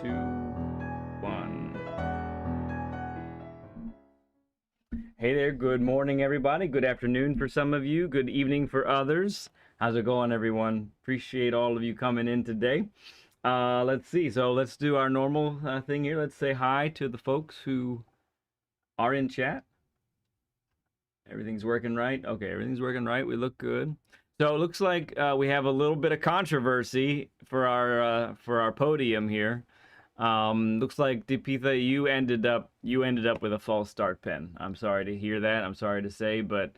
2, 1. Hey there, good morning everybody, good afternoon for some of you, good evening for others. How's it going, everyone? Appreciate all of you coming in today. Let's see, so let's do our normal thing here. Let's say hi to the folks who are in chat. Everything's working right? Okay, everything's working right, we look good. So it looks like we have a little bit of controversy for our podium here. Looks like Deepitha, you ended up with a false start pen. I'm sorry to hear that. I'm sorry to say, but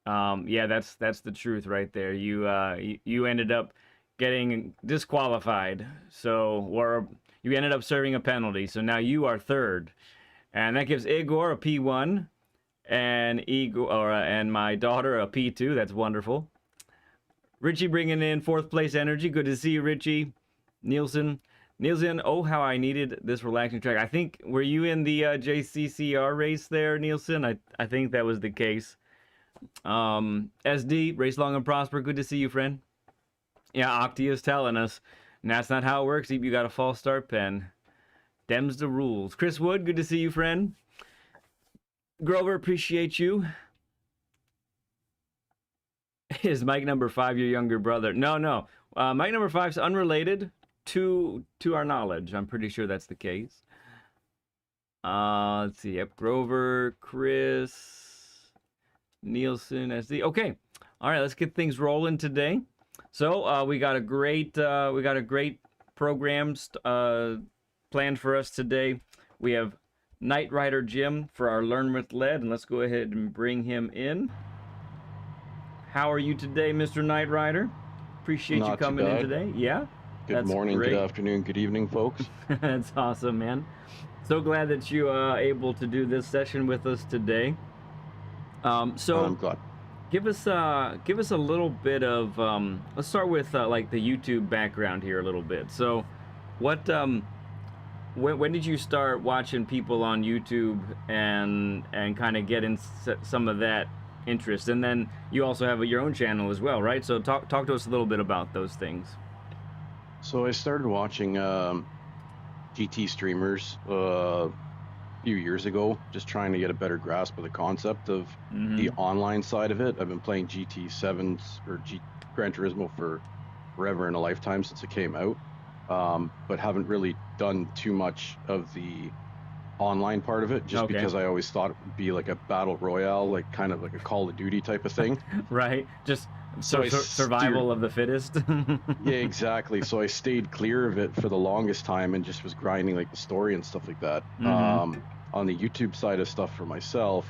yeah, that's the truth right there. You ended up getting disqualified. So, or you ended up serving a penalty. So now you are third, and that gives Igor a P1, and and my daughter a P2. That's wonderful. Richie bringing in fourth place energy. Good to see you, Richie. Nielsen, oh, how I needed this relaxing track. I think, were you in the JCCR race there, Nielsen? I think that was the case. SD, race long and prosper. Good to see you, friend. Yeah, Octi is telling us. And that's not how it works. You got a false start pen. Dem's the rules. Chris Wood, good to see you, friend. Grover, appreciate you. Is Mike number 5 your younger brother? No. Mike number 5 is unrelated to our knowledge. I'm pretty sure that's the case. Let's see. Yep, Grover, Chris, Nielsen, SD. Okay. All right, let's get things rolling today. So we got a great program planned for us today. We have Knightriderjim for our Learn with Lead, and let's go ahead and bring him in. How are you today, Mr. Knightrider? Appreciate you coming in today. Yeah? Good morning, good afternoon, good evening, folks. That's awesome, man. So glad that you are able to do this session with us today. So I'm glad. Give us a little bit of let's start with like the YouTube background here a little bit. So what when did you start watching people on YouTube and kind of get in some of that interest? And then you also have your own channel as well, right? So talk to us a little bit about those things. So I started watching GT streamers a few years ago, just trying to get a better grasp of the concept of the online side of it. I've been playing GT7s or Gran Turismo for forever, in a lifetime, since it came out, but haven't really done too much of the online part of it, just because I always thought it would be like a battle royale, like kind of like a Call of Duty type of thing. Right, just survival of the fittest. Yeah, exactly. So I stayed clear of it for the longest time and just was grinding like the story and stuff like that. On the YouTube side of stuff for myself,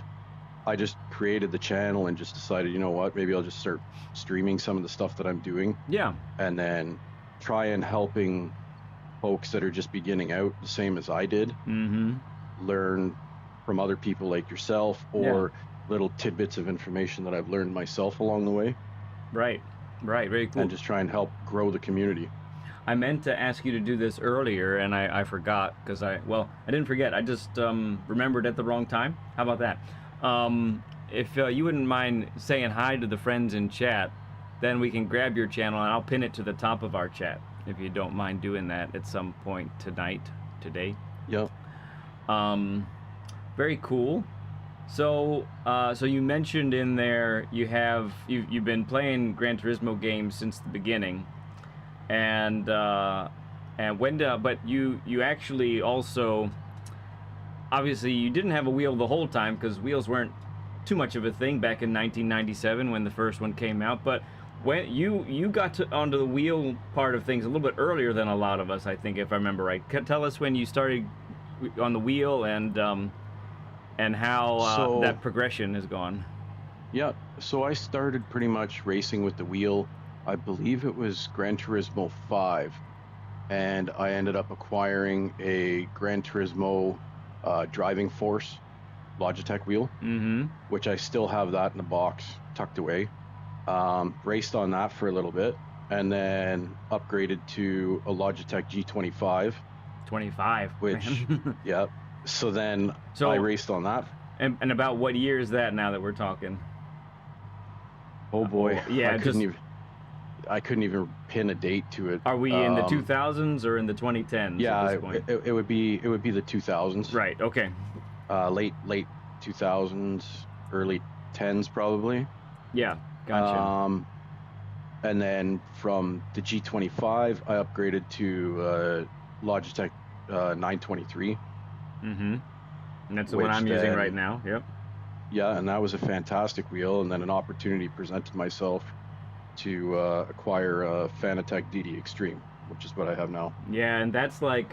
I just created the channel and just decided, you know what, maybe I'll just start streaming some of the stuff that I'm doing. Yeah. And then try and helping folks that are just beginning out, the same as I did, learn from other people like yourself, or little tidbits of information that I've learned myself along the way. Right, very cool. And just try and help grow the community. I meant to ask you to do this earlier, and I forgot, because I didn't forget, I just remembered at the wrong time. How about that? If you wouldn't mind saying hi to the friends in chat, then we can grab your channel and I'll pin it to the top of our chat, if you don't mind doing that at some point today. Yep. Very cool. So so you mentioned in there you've been playing Gran Turismo games since the beginning, and when but you actually also, obviously you didn't have a wheel the whole time, because wheels weren't too much of a thing back in 1997 when the first one came out, but when you got onto the wheel part of things a little bit earlier than a lot of us, I think, if I remember right. Tell us when you started on the wheel and how that progression has gone. Yeah, so I started pretty much racing with the wheel, I believe it was Gran Turismo 5, and I ended up acquiring a Gran Turismo Driving Force Logitech wheel, which I still have that in the box tucked away. Raced on that for a little bit, and then upgraded to a Logitech G25. 25, which yeah. So then I raced on that. And about what year is that now that we're talking? Oh boy, yeah, I couldn't even pin a date to it. Are we in the 2000s or in the 2010s Yeah, at this point? it would be the 2000s. Right. Okay. Late 2000s, early 10s probably. Yeah. Gotcha. And then from the G25, I upgraded to Logitech 923. Mm-hmm. And that's the one I'm using right now. Yep. Yeah, and that was a fantastic wheel. And then an opportunity presented myself to acquire a Fanatec DD Extreme, which is what I have now. Yeah, and that's the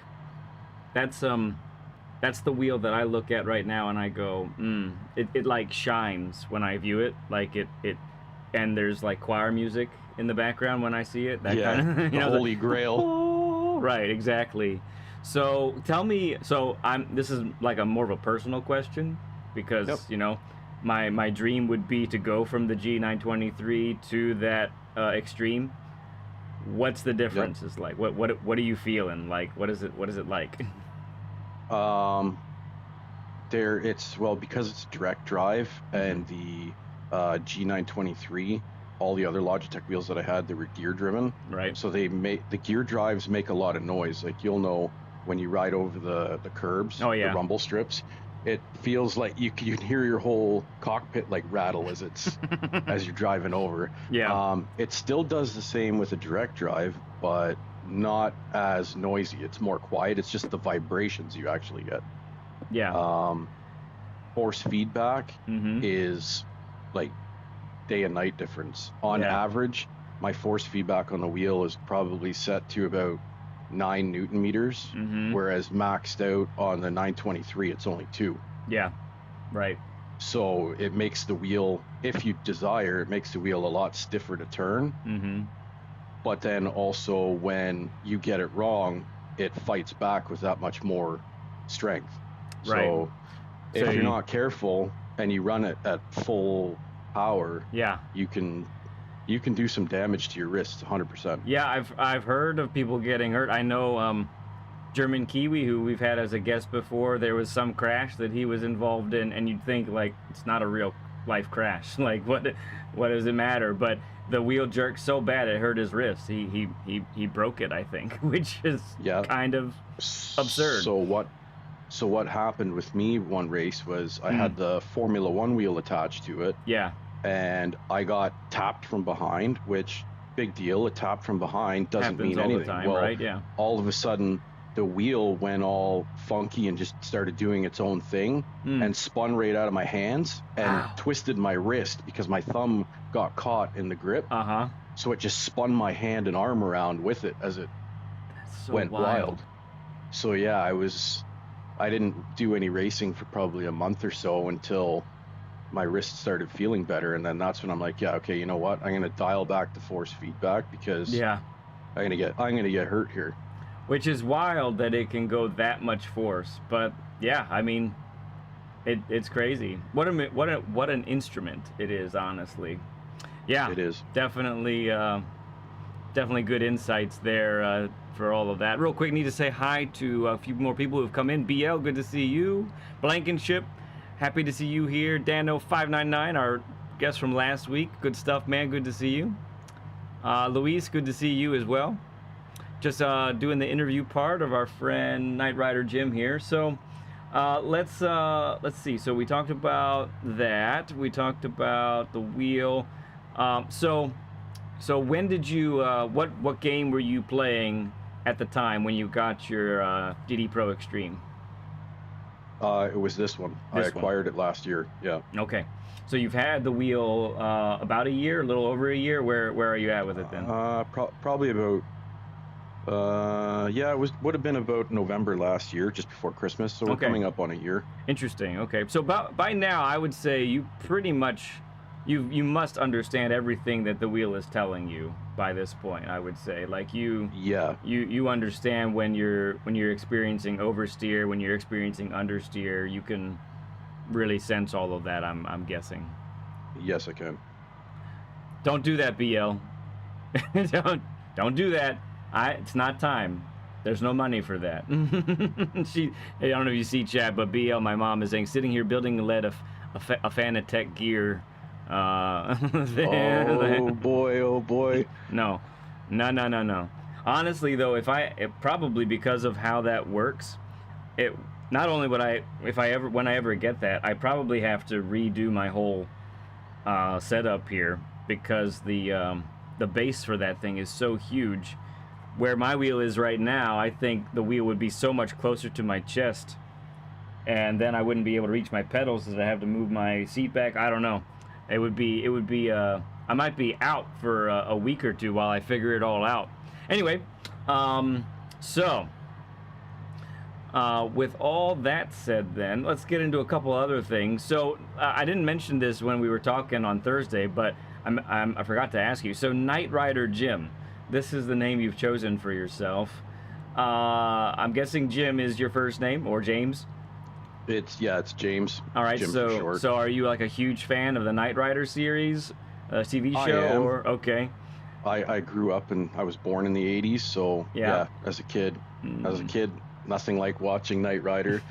wheel that I look at right now and I go, it like shines when I view it, like it and there's like choir music in the background when I see it. That Yeah, kind of, the Holy Grail. Oh, right, exactly. So tell me, this is like a more of a personal question because Yep. my dream would be to go from the G923 to that Extreme. What's the difference? Is like what are you feeling? Like what is it like? Because it's direct drive and the G923, all the other Logitech wheels that I had, they were gear driven. Right. So the gear drives make a lot of noise. Like you'll know when you ride over the curbs, Oh, yeah. the rumble strips, it feels like you can hear your whole cockpit like rattle as as you're driving over. Yeah. It still does the same with a direct drive, but not as noisy. It's more quiet. It's just the vibrations you actually get. Yeah. Force feedback Mm-hmm. is like day and night difference. On average, my force feedback on the wheel is probably set to about 9 Newton meters, whereas maxed out on the 923, it's only 2. Yeah. Right. So it makes the wheel, if you desire, it makes the wheel a lot stiffer to turn. Mm-hmm. But then also when you get it wrong, it fights back with that much more strength. Right. So if you're not careful and you run it at full power, you can do some damage to your wrists 100%. Yeah, I've heard of people getting hurt. I know German Kiwi, who we've had as a guest before, there was some crash that he was involved in, and you'd think like it's not a real life crash. Like what does it matter? But the wheel jerked so bad it hurt his wrist. He broke it, I think, which is kind of absurd. So what happened with me one race was I had the Formula One wheel attached to it. Yeah. And I got tapped from behind, which big deal. A tap from behind doesn't mean anything. All the time, right? Yeah. All of a sudden, the wheel went all funky and just started doing its own thing and spun right out of my hands and twisted my wrist because my thumb got caught in the grip. So it just spun my hand and arm around with it as it went wild. So yeah, I didn't do any racing for probably a month or so until my wrist started feeling better, and then that's when I'm like, yeah, okay, you know what? I'm gonna dial back the force feedback because I'm gonna get hurt here. Which is wild that it can go that much force, but yeah, I mean, it's crazy. What an instrument it is, honestly. Yeah, it is definitely good insights there for all of that. Real quick, need to say hi to a few more people who've come in. BL, good to see you. Blankenship, happy to see you here. Dano599, our guest from last week. Good stuff, man. Good to see you. Luis, good to see you as well. Just doing the interview part of our friend Knightriderjim here. So let's see. So we talked about that. We talked about the wheel. So when did you? What game were you playing at the time when you got your DD Pro Extreme? It was this one. I acquired it last year. Yeah. Okay. So you've had the wheel about a year, a little over a year. Where are you at with it then? Probably about. Yeah, would have been about November last year, just before Christmas. So we're coming up on a year. Interesting. Okay. So by now, I would say you pretty much. You must understand everything that the wheel is telling you by this point. I would say, like you understand when you're experiencing oversteer, when you're experiencing understeer. You can really sense all of that. I'm guessing. Yes, I can. Don't do that, BL. don't do that. It's not time. There's no money for that. I don't know if you see chat, but BL, my mom is saying, sitting here building a lead a Fanatec gear. Oh boy, oh boy. No. Honestly, though, probably because of how that works, it not only would I, if I ever, when I ever get that, I probably have to redo my whole setup here because the base for that thing is so huge. Where my wheel is right now, I think the wheel would be so much closer to my chest, and then I wouldn't be able to reach my pedals as I have to move my seat back. I don't know. It would be. I might be out for a week or two while I figure it all out. Anyway, so with all that said, then let's get into a couple other things. So I didn't mention this when we were talking on Thursday, but I forgot to ask you. So Knightriderjim, this is the name you've chosen for yourself. I'm guessing Jim is your first name, or James? It's James. All right, Jim for short. So are you like a huge fan of the Knight Rider series, TV show? I am. Or okay. I grew up and I was born in the 80s, so yeah, as a kid, nothing like watching Knight Rider.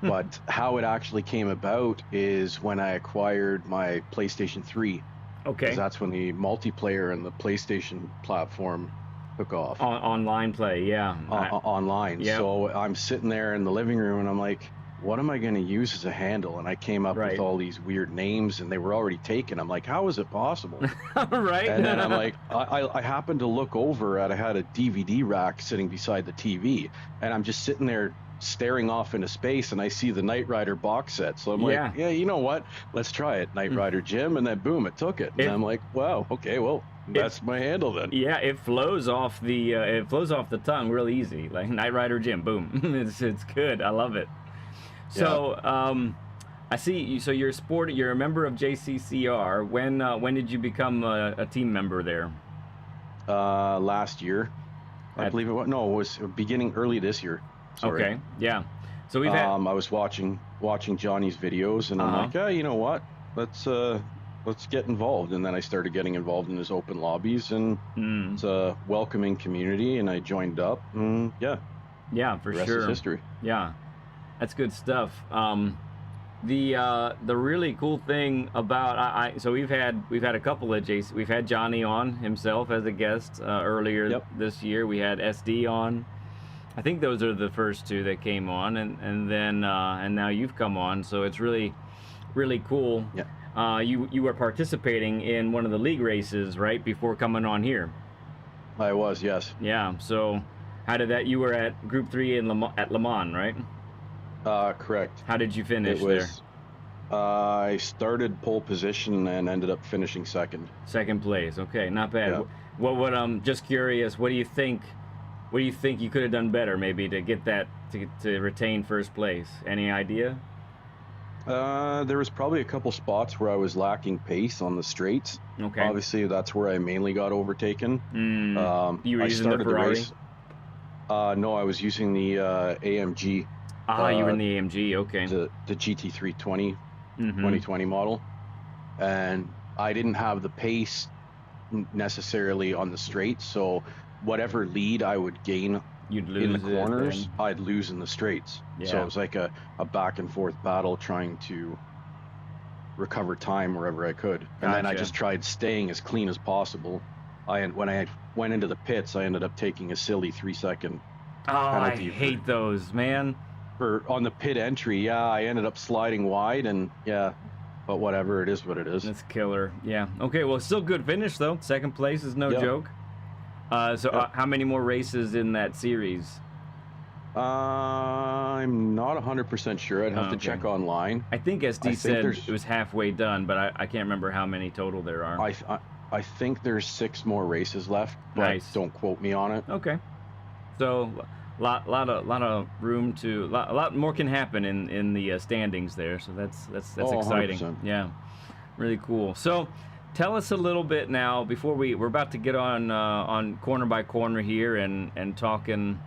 But how it actually came about is when I acquired my PlayStation 3. Okay. 'Cause that's when the multiplayer and the PlayStation platform took off. Online play, yeah. Online. Yep. So I'm sitting there in the living room and I'm like, what am I going to use as a handle? And I came up with all these weird names and they were already taken. I'm like, how is it possible? Right. And then I'm like, I happened to look over I had a DVD rack sitting beside the TV and I'm just sitting there staring off into space and I see the Knight Rider box set. So I'm like, yeah, you know what? Let's try it. Knightriderjim. And then boom, it took it. And I'm like, wow, okay, well, that's my handle then. Yeah, it flows off the tongue real easy. Like Knightriderjim, boom. it's good. I love it. So, I see you. So you're a member of JCCR. When did you become a team member there? Last year, I believe it was. No, it was beginning early this year. Sorry. Okay, yeah. So we've had. I was watching Johnny's videos, and I'm like, yeah, you know what? Let's get involved. And then I started getting involved in his open lobbies, and it's a welcoming community, and I joined up. And yeah, for the rest sure. is history. Yeah. That's good stuff. The really cool thing about so we've had a couple of JC. We've had Johnny on himself as a guest earlier this year. We had SD on. I think those are the first two that came on, and then now you've come on. So it's really cool. Yeah. You were participating in one of the league races right before coming on here. I was, yes. Yeah. So how did that? You were at Group 3 at Le Mans, right? Correct. How did you finish there? I started pole position and ended up finishing second. Second place. Okay, not bad. Yeah. What just curious, what do you think you could have done better maybe to get that to retain first place? Any idea? There was probably a couple spots where I was lacking pace on the straights. Okay. Obviously, that's where I mainly got overtaken. You were using the Ferrari? No, I was using the AMG. You were in the AMG, okay. The GT320 2020 model. And I didn't have the pace necessarily on the straights, so whatever lead I would gain in the corners, I'd lose in the straights. Yeah. So it was like a back and forth battle trying to recover time wherever I could. And then I just tried staying as clean as possible. When I went into the pits, I ended up taking a silly 3-second penalty. I hate those, man. On the pit entry, I ended up sliding wide, and but whatever, it is what it is. That's killer. Yeah. Okay, well, still good finish though. Second place is no joke. How many more races in that series? I'm not 100% sure. I'd have to check online. I think SD said it was halfway done, but I can't remember how many total there are. I think there's 6 more races left, but don't quote me on it. Okay. So lot of room to a lot more can happen in the standings there. So that's exciting. 100%. Yeah, really cool. So tell us a little bit now before we're about to get on corner by corner here and talking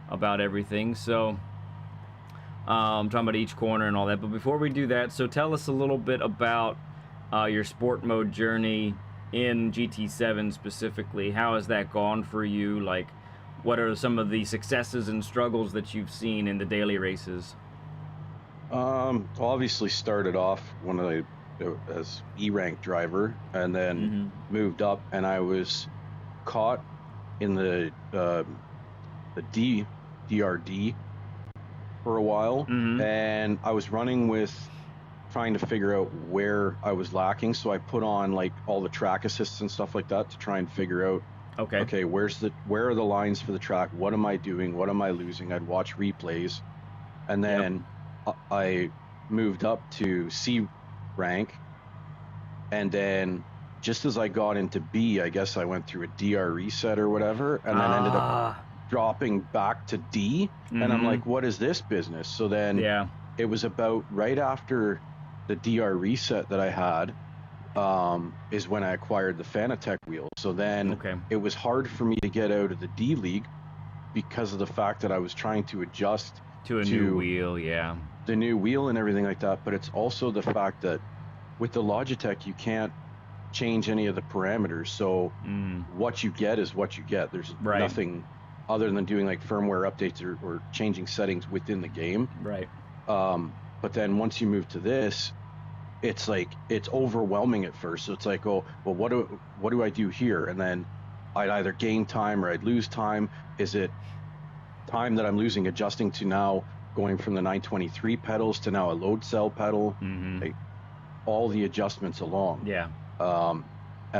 about everything. So I'm talking about each corner and all that. But before we do that, so tell us a little bit about your sport mode journey in GT7 specifically. How has that gone for you? Like, what are some of the successes and struggles that you've seen in the daily races? Obviously started off when I as E-rank driver, and then moved up, and I was caught in the DRD for a while, and I was running with trying to figure out where I was lacking. So I put on like all the track assists and stuff like that to try and figure out, okay, where are the lines for the track? What am I doing? What am I losing? I'd watch replays, and then I moved up to C rank, and then just as I got into B, I guess I went through a DR reset or whatever, and then ended up dropping back to D, and I'm like, what is this business? So then it was about right after the DR reset that I had is when I acquired the Fanatec wheel. So then it was hard for me to get out of the D League because of the fact that I was trying to adjust to a new wheel, the new wheel and everything like that. But it's also the fact that with the Logitech, you can't change any of the parameters. So what you get is what you get. There's nothing other than doing like firmware updates or changing settings within the game. Right. But then once you move to this, it's like, it's overwhelming at first. So it's like, oh, well, what do I do here? And then I'd either gain time or I'd lose time. Is it time that I'm losing adjusting to now going from the 923 pedals to now a load cell pedal? Like, all the adjustments along. And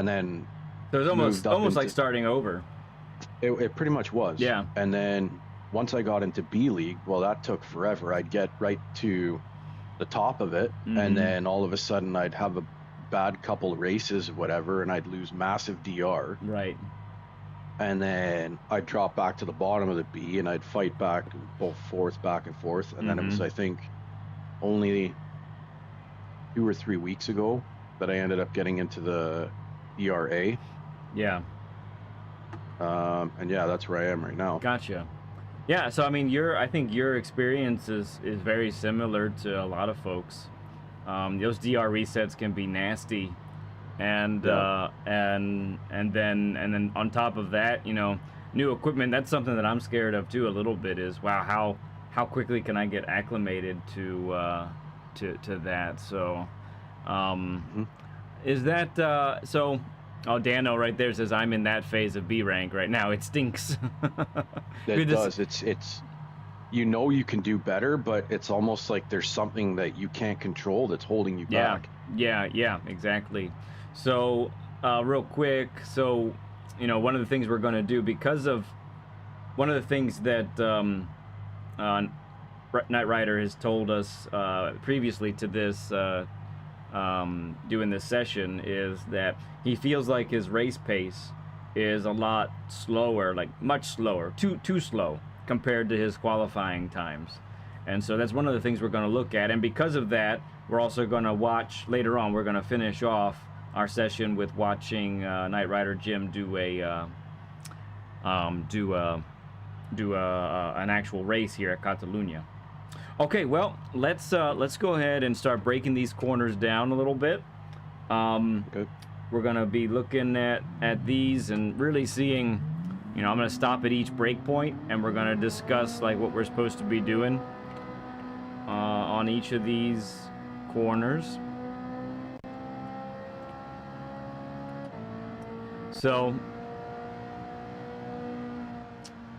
then so it was almost like starting over. It pretty much was. Yeah. And then once I got into B League, well, that took forever. I'd get right to the top of it, and then all of a sudden I'd have a bad couple of races or whatever, and I'd lose massive DR. Right. And then I'd drop back to the bottom of the B, and I'd fight back both forth, back and forth. And then it was, I think, only 2 or 3 weeks ago that I ended up getting into the ERA. Yeah. And yeah, that's where I am right now. Gotcha. Yeah, so I mean, I think your experience is very similar to a lot of folks. Those DR resets can be nasty, and then on top of that, you know, new equipment. That's something that I'm scared of too a little bit. Is wow, how quickly can I get acclimated to that? So, is that so? Oh, Dano right there says I'm in that phase of B rank right now. It stinks. It does. It's you know you can do better, but it's almost like there's something that you can't control that's holding you back. Yeah, exactly. So, real quick, so you know, one of the things we're going to do, because of one of the things that Knightrider has told us previously to this doing this session, is that he feels like his race pace is a lot slower, like much slower, too slow compared to his qualifying times. And so that's one of the things we're going to look at. And because of that, we're also going to watch later on. We're going to finish off our session with watching Knightriderjim do an actual race here at Catalunya. Okay, well, let's go ahead and start breaking these corners down a little bit. Okay. We're gonna be looking at these and really seeing, you know, I'm gonna stop at each break point, and we're gonna discuss like what we're supposed to be doing on each of these corners. So,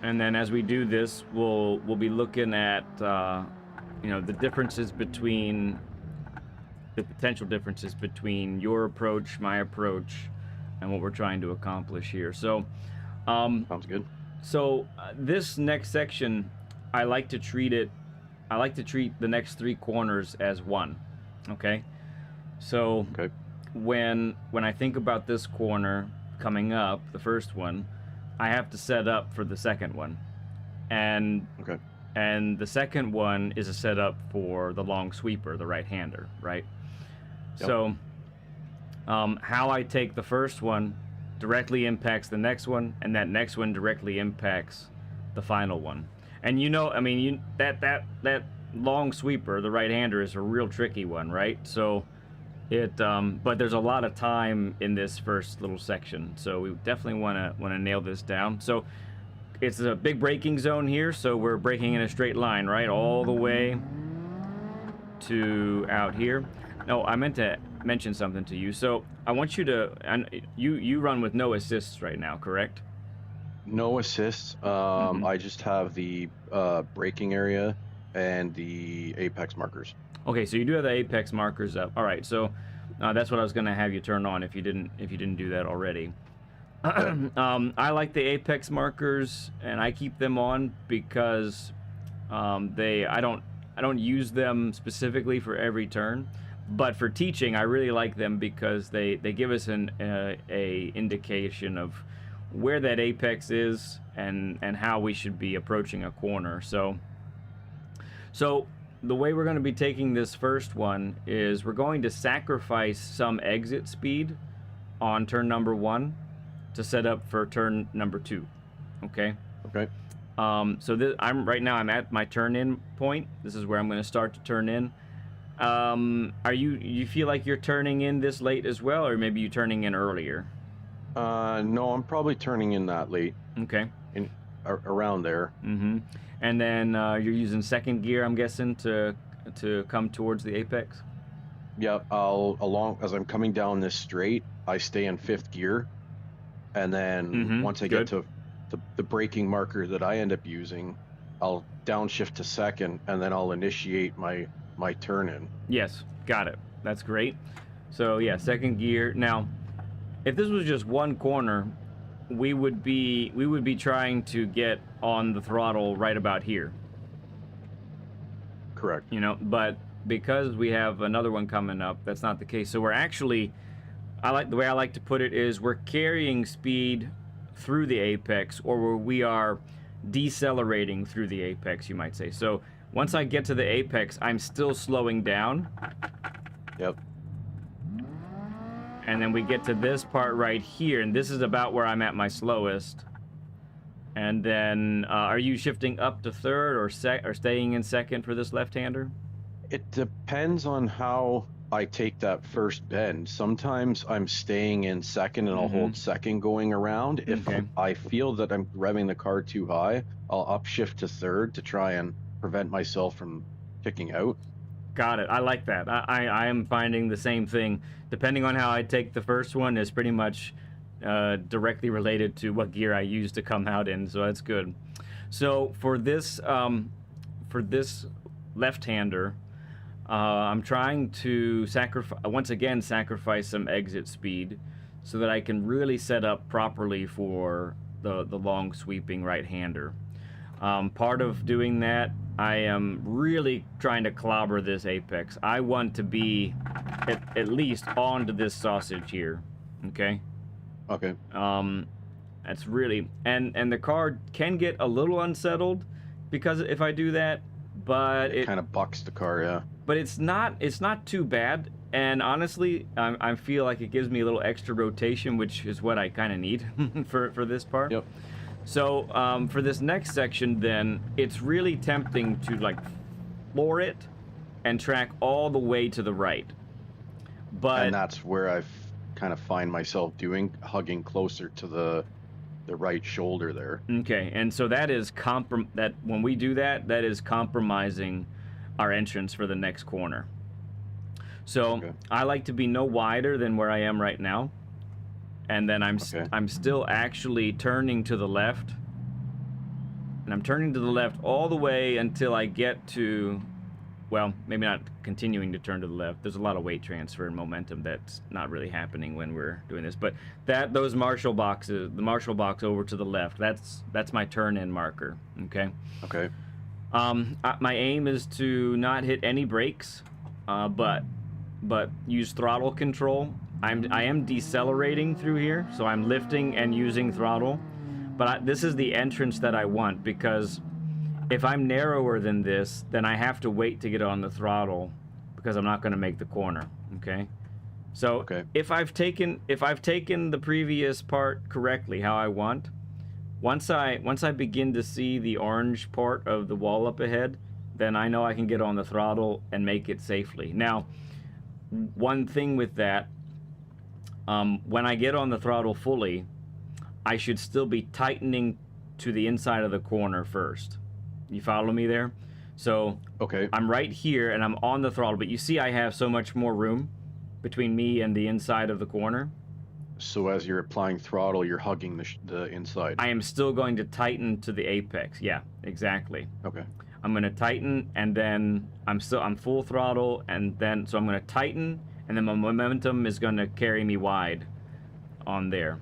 and then as we do this, we'll be looking at you know, the differences between the potential differences between your approach, my approach, and what we're trying to accomplish here. So, sounds good. So this next section, I like to treat the next 3 corners as one. Okay. So when I think about this corner coming up, the first one, I have to set up for the second one, and the second one is a setup for the long sweeper, the right-hander, right? Yep. So how I take the first one directly impacts the next one, and that next one directly impacts the final one. And you know, I mean, that long sweeper, the right-hander, is a real tricky one, right? So but there's a lot of time in this first little section, so we definitely want to nail this down. So it's a big braking zone here, so we're braking in a straight line, right, all the way to out here. No, I meant to mention something to you. So I want you to, and you run with no assists right now, correct? No assists. I just have the braking area and the apex markers. Okay, so you do have the apex markers up. All right, so that's what I was going to have you turn on if you didn't do that already. I like the apex markers, and I keep them on because I don't use them specifically for every turn, but for teaching I really like them because they give us a indication of where that apex is and how we should be approaching a corner. So the way we're going to be taking this first one is we're going to sacrifice some exit speed on turn number 1 to set up for turn number 2. Okay. Okay. So I'm at my turn in point. This is where I'm going to start to turn in. You feel like you're turning in this late as well, or maybe you turning in earlier? No, I'm probably turning in that late. Okay. Around there. Mm-hmm. And then you're using second gear, I'm guessing, to come towards the apex. Yeah. As I'm coming down this straight, I stay in 5th gear, and then once I get to the braking marker that I end up using, I'll downshift to 2nd, and then I'll initiate my turn in. Yes, got it. That's great. So yeah, 2nd gear. Now, if this was just one corner, we would be trying to get on the throttle right about here. Correct. You know, but because we have another one coming up, that's not the case. So we're actually, the way I like to put it is we're carrying speed through the apex, or we are decelerating through the apex, you might say. So once I get to the apex, I'm still slowing down. Yep. And then we get to this part right here, and this is about where I'm at my slowest. And then, are you shifting up to 3rd or staying in 2nd for this left-hander? It depends on how I take that first bend. Sometimes I'm staying in 2nd, and I'll hold 2nd going around. If I feel that I'm revving the car too high, I'll upshift to 3rd to try and prevent myself from kicking out. Got it. I like that. I am finding the same thing. Depending on how I take the first one is pretty much directly related to what gear I use to come out in, so that's good. So for this left-hander, I'm trying to sacrifice some exit speed so that I can really set up properly for the long sweeping right-hander. Part of doing that, I am really trying to clobber this apex. I want to be at least onto this sausage here. Okay. Okay. That's really, and the car can get a little unsettled because if I do that, but it kind of bucks the car, yeah. But it's not too bad, and honestly, I feel like it gives me a little extra rotation, which is what I kind of need for this part. Yep. So for this next section, then it's really tempting to like floor it and track all the way to the right. But and that's where I've kind of find myself hugging closer to the right shoulder there. Okay, and so that is that when we do that, that is compromising our entrance for the next corner. So I like to be no wider than where I am right now, and then I'm still actually turning to the left, and I'm turning to the left all the way until I get to, well, maybe not continuing to turn to the left. There's a lot of weight transfer and momentum that's not really happening when we're doing this. But those Marshall boxes, the Marshall box over to the left, that's my turn-in marker. Okay. Okay. My aim is to not hit any brakes, but use throttle control. I am decelerating through here, so I'm lifting and using throttle. But this is the entrance that I want, because if I'm narrower than this, then I have to wait to get on the throttle because I'm not going to make the corner. Okay. So if I've taken the previous part correctly, how I want, once I begin to see the orange part of the wall up ahead, then I know I can get on the throttle and make it safely. Now, one thing with that, when I get on the throttle fully, I should still be tightening to the inside of the corner first. You follow me there? So I'm right here and I'm on the throttle, but you see I have so much more room between me and the inside of the corner. So as you're applying throttle, you're hugging the inside. I am still going to tighten to the apex. Yeah, exactly. Okay. I'm going to tighten, and then I'm full throttle, and then so I'm going to tighten, and then my momentum is going to carry me wide on there.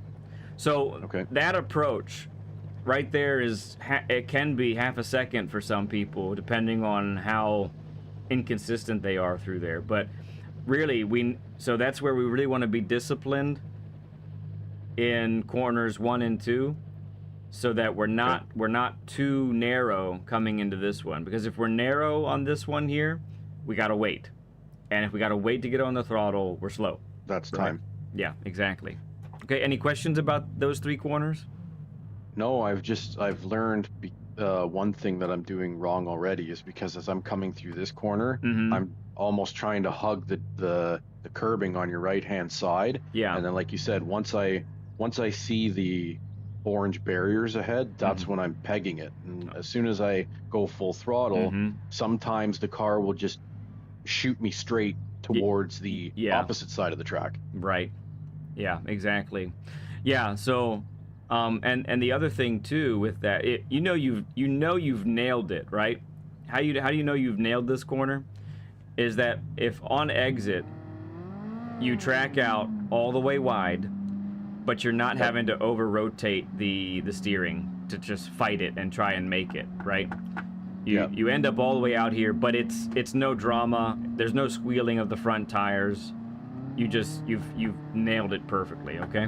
So that approach right there is it can be half a second for some people, depending on how inconsistent they are through there. But really, so that's where we really want to be disciplined in corners 1 and 2, so that we're not too narrow coming into this one. Because if we're narrow on this one here, we gotta wait, and if we gotta wait to get on the throttle, we're slow. That's time. Yeah, exactly. Okay, any questions about those 3 corners? No, I've learned one thing that I'm doing wrong already is because as I'm coming through this corner, I'm almost trying to hug the curbing on your right hand side. Yeah. And then, like you said, once I see the orange barriers ahead, that's when I'm pegging it. And as soon as I go full throttle, sometimes the car will just shoot me straight towards the opposite side of the track. Right. Yeah, exactly. Yeah, so and the other thing too with that, you know you've nailed it, right? How do you know you've nailed this corner? Is that if on exit you track out all the way wide, but you're not having to over rotate the steering to just fight it and try and make it, right? You end up all the way out here, but it's no drama. There's no squealing of the front tires. You've nailed it perfectly, okay?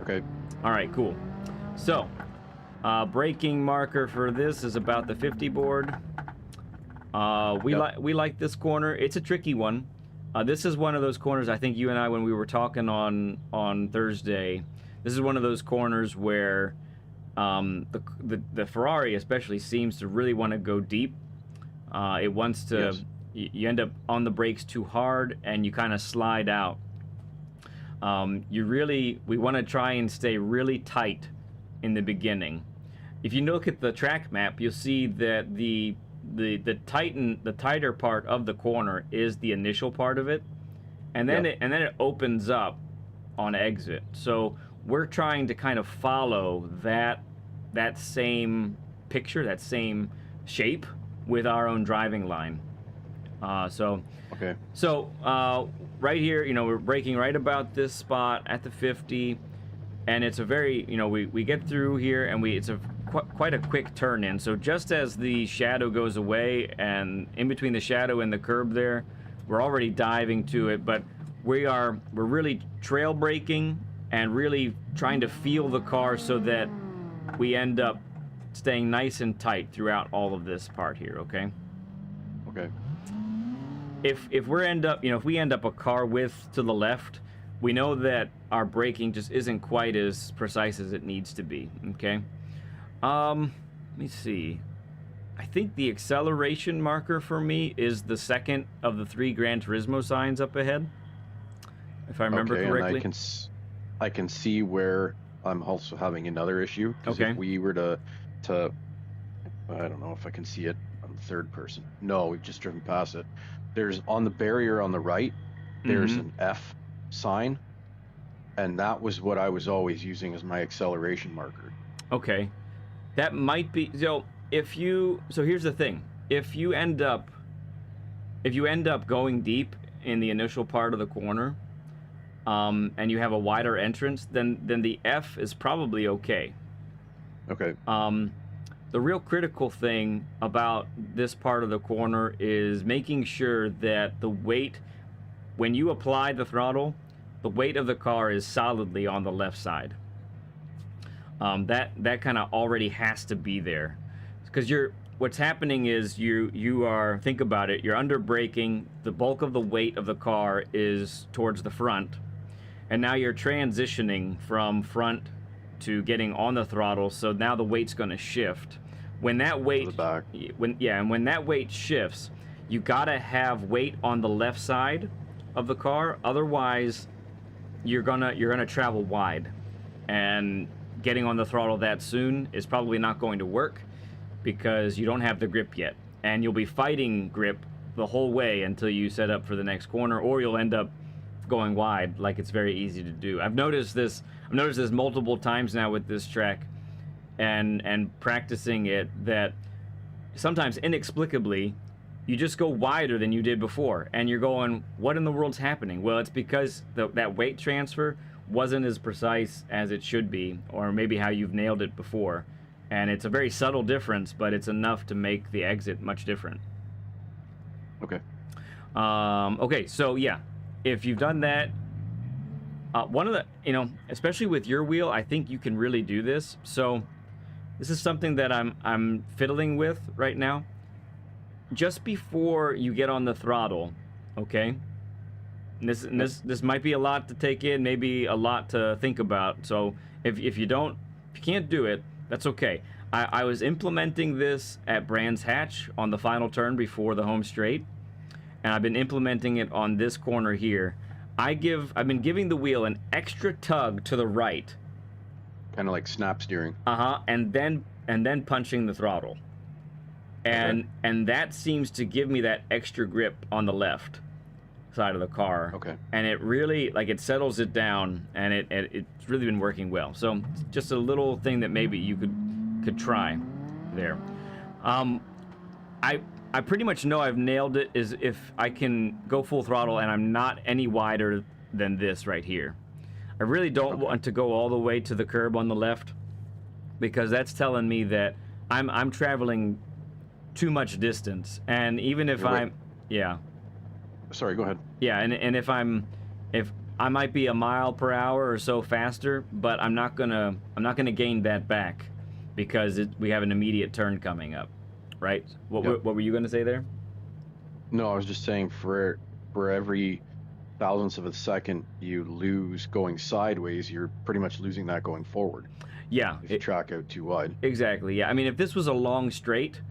Okay. All right, cool. So, braking marker for this is about the 50 board. We like this corner. It's a tricky one. This is one of those corners, I think you and I, when we were talking on Thursday, this is one of those corners where the Ferrari especially seems to really want to go deep. It wants to, you end up on the brakes too hard and you kind of slide out. We want to try and stay really tight in the beginning. If you look at the track map, you'll see that the tighter part of the corner is the initial part of it, and then it opens up on exit. So we're trying to kind of follow that same picture, that same shape with our own driving line. So right here, we're braking right about this spot at the 50, and it's a very, we get through here and it's quite a quick turn in. So just as the shadow goes away, and in between the shadow and the curb there, we're already diving to it, but we're really trail braking and really trying to feel the car so that we end up staying nice and tight throughout all of this part here, okay? Okay. If we end up a car width to the left, we know that our braking just isn't quite as precise as it needs to be, okay? Let me see. I think the acceleration marker for me is the second of the 3 Gran Turismo signs up ahead, if I remember correctly. And I can see where I'm also having another issue. Okay. If we were to I don't know if I can see it on the third person. No, we've just driven past it. There's on the barrier on the right, there's an F sign, and that was what I was always using as my acceleration marker. Okay. That might be, so here's the thing. If you end up going deep in the initial part of the corner, and you have a wider entrance, then the F is probably okay. Okay. The real critical thing about this part of the corner is making sure that the weight, when you apply the throttle, the weight of the car is solidly on the left side. That kind of already has to be there, because what's happening is you are, think about it, you're under braking, the bulk of the weight of the car is towards the front, and now you're transitioning from front to getting on the throttle, so now the weight's going to shift. When that weight, when that weight shifts, you gotta have weight on the left side of the car. Otherwise, you're gonna travel wide, and getting on the throttle that soon is probably not going to work because you don't have the grip yet, and you'll be fighting grip the whole way until you set up for the next corner, or you'll end up going wide like it's very easy to do. I've noticed this multiple times now with this track and practicing it, that sometimes inexplicably you just go wider than you did before, and you're going, what in the world's happening? Well, it's because that weight transfer wasn't as precise as it should be, or maybe how you've nailed it before. And it's a very subtle difference, but it's enough to make the exit much different. Okay. Okay, so yeah, if you've done that, one of the, especially with your wheel, I think you can really do this. So this is something that I'm fiddling with right now. Just before you get on the throttle, okay? And this might be a lot to take in, maybe a lot to think about. So if you can't do it, that's okay. I was implementing this at Brands Hatch on the final turn before the home straight, and I've been implementing it on this corner here. I've been giving the wheel an extra tug to the right. Kind of like snap steering. And then punching the throttle. And that seems to give me that extra grip on the left side of the car. Okay. And it really, like, it settles it down, and it's really been working well. So just a little thing that maybe you could try there. I pretty much know I've nailed it, is if I can go full throttle and I'm not any wider than this right here. I really don't want to go all the way to the curb on the left, because that's telling me that I'm traveling too much distance. And even if Sorry, go ahead. Yeah, and if I might be a mile per hour or so faster, but I'm not gonna gain that back, because we have an immediate turn coming up, right? What were you gonna say there? No, I was just saying for every thousandths of a second you lose going sideways, you're pretty much losing that going forward. Yeah. If you track out too wide. Exactly, yeah. I mean, if this was a long straight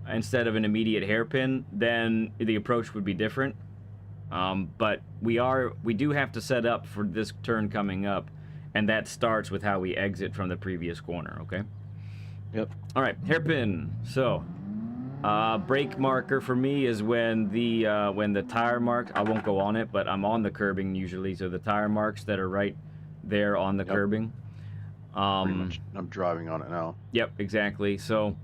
instead of an immediate hairpin, then the approach would be different. But we do have to set up for this turn coming up, and that starts with how we exit from the previous corner, okay? Yep. All right, hairpin. So, brake marker for me is when the tire mark, I won't go on it, but I'm on the curbing usually, so the tire marks that are right there on the curbing. Pretty much, I'm driving on it now. Yep, exactly. So,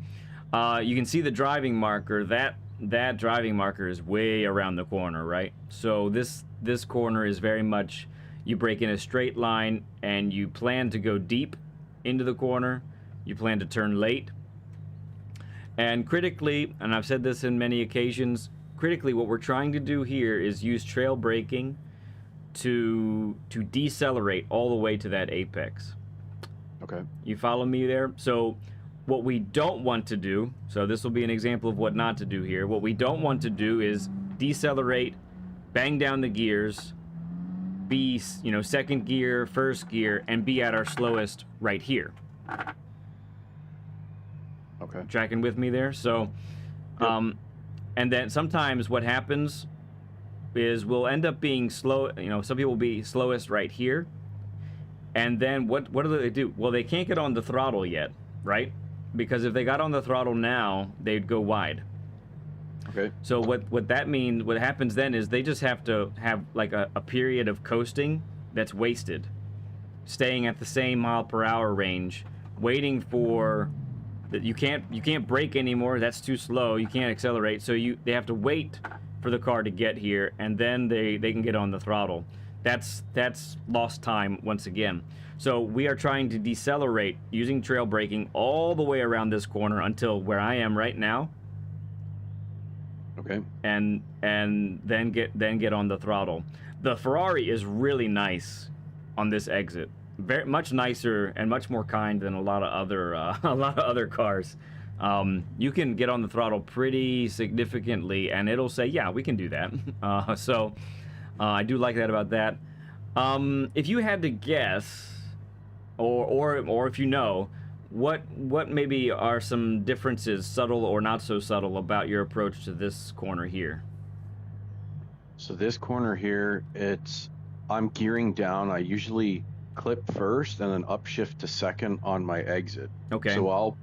you can see the driving marker. That driving marker is way around the corner, right? So this corner is very much, you brake in a straight line and you plan to go deep into the corner. You plan to turn late. And critically, and I've said this in many occasions, critically what we're trying to do here is use trail braking to decelerate all the way to that apex. Okay. You follow me there? So what we don't want to do, so this will be an example of what not to do here. What we don't want to do is decelerate, bang down the gears, be, second gear, first gear, and be at our slowest right here. Okay. Tracking with me there? So, and then sometimes what happens is we'll end up being slow, some people will be slowest right here. And then what do they do? Well, they can't get on the throttle yet, right? Because if they got on the throttle now, they'd go wide. Okay. So what that means, what happens then is they just have to have like a period of coasting that's wasted, staying at the same mile per hour range, waiting for that. You can't brake anymore. That's too slow. You can't accelerate. So they have to wait for the car to get here, and then they can get on the throttle. That's lost time once again. So we are trying to decelerate using trail braking all the way around this corner until where I am right now. Okay. And then get on the throttle. The Ferrari is really nice on this exit. Very much nicer and much more kind than a lot of other cars. You can get on the throttle pretty significantly, and it'll say, "Yeah, we can do that." So I do like that about that. If you had to guess, or if you know, what maybe are some differences, subtle or not so subtle, about your approach to this corner here? So this corner here, I'm gearing down. I usually clip first and then upshift to second on my exit. Okay. So I'll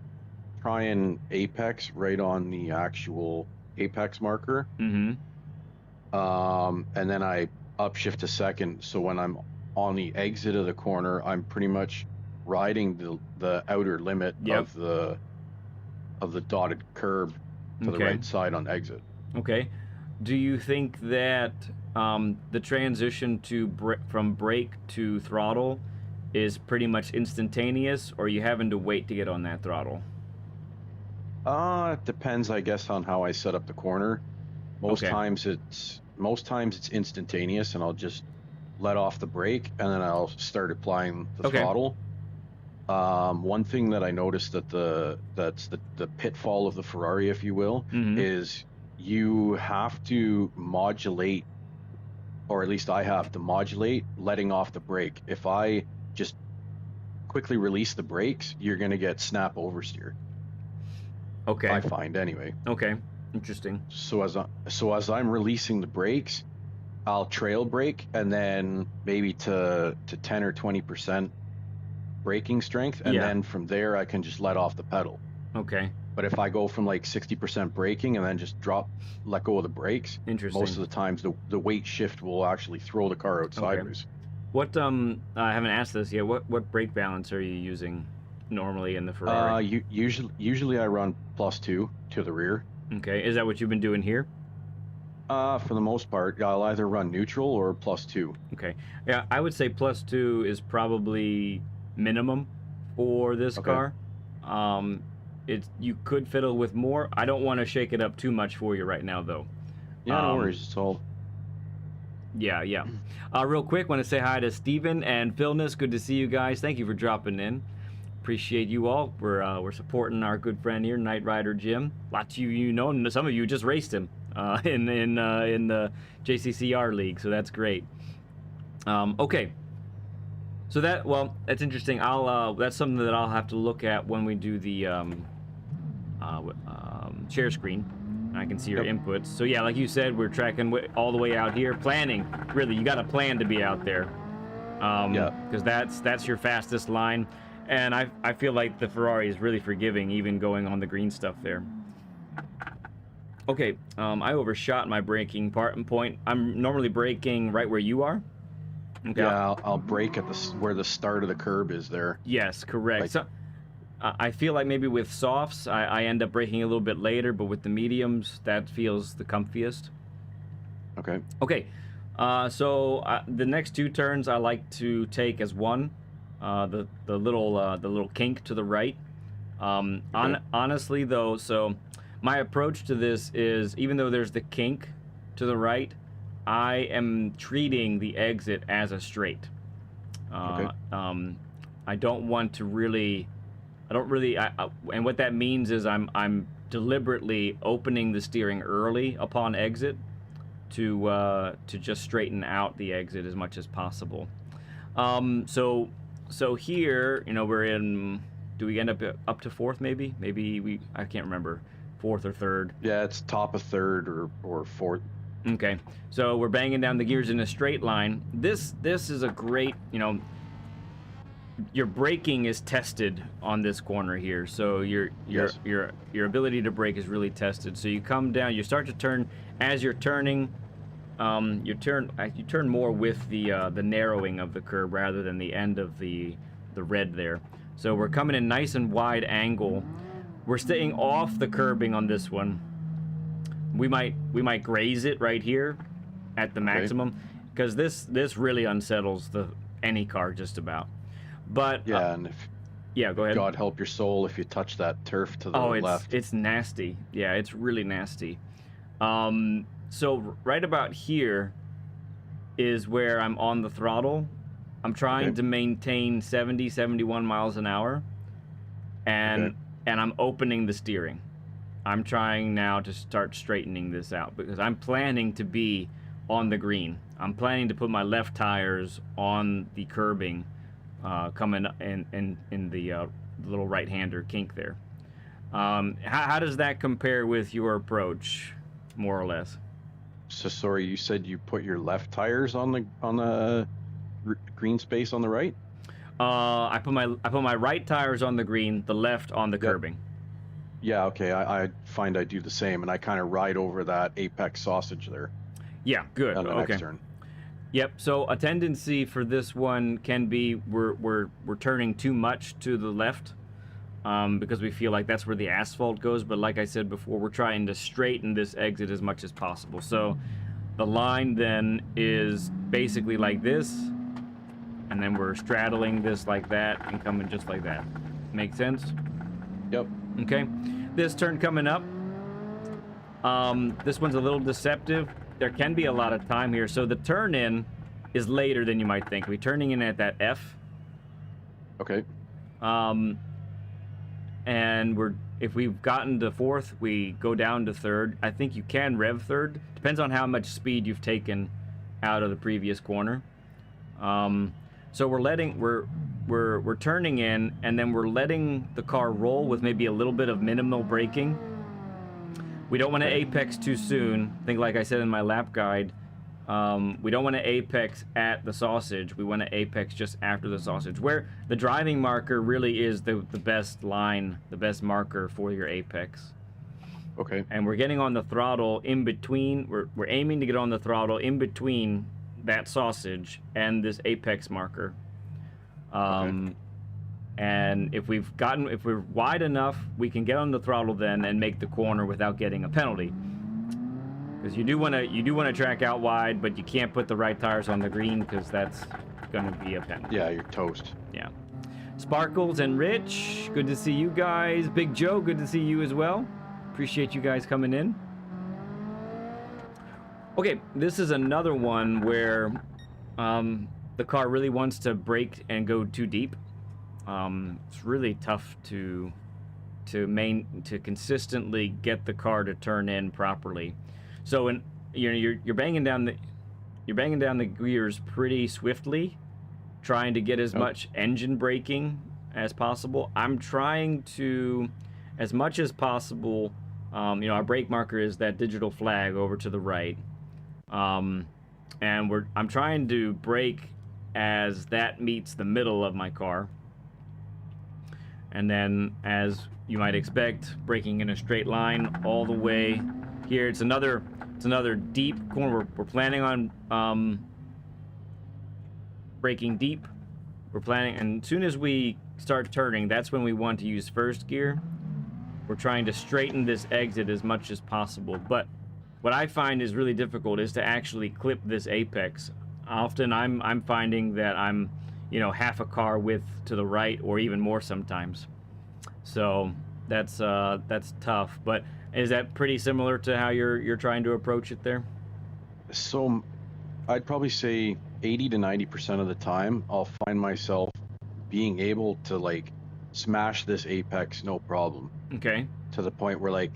try and apex right on the actual apex marker. Mm-hmm. And then I upshift to second. So when I'm on the exit of the corner, I'm pretty much riding the outer limit of the dotted curb to the right side on exit. Okay. Do you think that the transition from brake to throttle is pretty much instantaneous, or are you having to wait to get on that throttle? It depends, I guess, on how I set up the corner. Most times it's instantaneous, and I'll just let off the brake and then I'll start applying the throttle. One thing that I noticed that's the pitfall of the Ferrari, if you will, is you have to modulate, or at least I have to modulate letting off the brake. If I just quickly release the brakes, you're going to get snap oversteer. Okay. I find anyway. Okay. Interesting. So as I'm releasing the brakes, I'll trail brake, and then maybe to 10 or 20% braking strength, and then from there I can just let off the pedal. Okay. But if I go from like 60% braking and then just let go of the brakes, most of the times the weight shift will actually throw the car out sideways. What I haven't asked this yet. What brake balance are you using normally in the Ferrari? Usually I run +2 to the rear. Okay. Is that what you've been doing here? For the most part, I'll either run neutral or +2. Okay. Yeah, I would say +2 is probably minimum for this car. You could fiddle with more. I don't want to shake it up too much for you right now, though. Yeah, no worries. It's all. Yeah. Real quick, want to say hi to Steven and Philness. Good to see you guys. Thank you for dropping in. Appreciate you all. We're supporting our good friend here, Knightriderjim. Lots of you know, and some of you just raced him in the JCCR league, so that's great. Okay. So that's interesting. That's something that I'll have to look at when we do the share screen. I can see your inputs. So yeah, like you said, we're tracking all the way out here. Planning, really, you got to plan to be out there. Because that's your fastest line, and I feel like the Ferrari is really forgiving, even going on the green stuff there. Okay, I overshot my braking point. I'm normally braking right where you are. Okay. Yeah, I'll brake at where the start of the curb is there. Yes, correct. So I feel like maybe with softs, I end up braking a little bit later, but with the mediums, that feels the comfiest. Okay. Okay. So the next two turns I like to take as one. The little kink to the right. Honestly though, so my approach to this is, even though there's the kink to the right, I am treating the exit as a straight. I don't want to really, and what that means is I'm deliberately opening the steering early upon exit to just straighten out the exit as much as possible. So here, we're in. Do we end up to fourth? Maybe I can't remember, fourth or third. Yeah, it's top of third or fourth. Okay, so we're banging down the gears in a straight line. This is a great, your braking is tested on this corner here. So your ability to brake is really tested. So you come down, you start to turn. As you're turning, you turn more with the narrowing of the curb rather than the end of the red there. So we're coming in nice and wide angle. We're staying off the curbing on this one. We might graze it right here at the maximum, because this really unsettles any car just about. But and go ahead. God help your soul if you touch that turf to the left. It's nasty. Yeah, it's really nasty. So right about here is where I'm on the throttle. I'm trying to maintain 70, 71 miles an hour, and I'm opening the steering. I'm trying now to start straightening this out, because I'm planning to be on the green. I'm planning to put my left tires on the curbing, coming in the little right-hander kink there. How does that compare with your approach, more or less? So sorry, you said you put your left tires on the green space on the right? I put my right tires on the green, the left on the curbing. Yeah, okay. I find I do the same, and I kind of ride over that apex sausage there. Yeah, good. On the next turn. Yep. So a tendency for this one can be we're turning too much to the left, because we feel like that's where the asphalt goes. But like I said before, we're trying to straighten this exit as much as possible. So the line then is basically like this, and then we're straddling this like that and coming just like that. Make sense? Yep. Okay. This turn coming up. This one's a little deceptive. There can be a lot of time here. So the turn in is later than you might think. We're turning in at that F. Okay. And if we've gotten to fourth, we go down to third. I think you can rev third. Depends on how much speed you've taken out of the previous corner. So we're turning in, and then we're letting the car roll with maybe a little bit of minimal braking. We don't want to apex too soon. I think, like I said in my lap guide, we don't want to apex at the sausage. We want to apex just after the sausage, where the driving marker really is the best line, the best marker for your apex. Okay. And we're getting on the throttle in between. We're aiming to get on the throttle in between that sausage and this apex marker. Okay. And if we're wide enough, we can get on the throttle then and make the corner without getting a penalty. Because you do want to track out wide, but you can't put the right tires on the green because that's going to be a penalty. Yeah, you're toast. Yeah. Sparkles and Rich, good to see you guys. Big Joe, good to see you as well. Appreciate you guys coming in. Okay, this is another one where the car really wants to brake and go too deep. It's really tough to consistently get the car to turn in properly. So you're banging down the gears pretty swiftly, trying to get as much engine braking as possible. I'm trying to, as much as possible. Our brake marker is that digital flag over to the right, and I'm trying to brake as that meets the middle of my car. And then, as you might expect, braking in a straight line all the way here. It's another deep corner. We're planning on braking deep. We're planning, and as soon as we start turning, that's when we want to use first gear. We're trying to straighten this exit as much as possible. But what I find is really difficult is to actually clip this apex. Often I'm finding that I'm half a car width to the right, or even more sometimes. So that's tough. But is that pretty similar to how you're trying to approach it there? So I'd probably say 80 to 90% of the time I'll find myself being able to smash this apex no problem. Okay. To the point where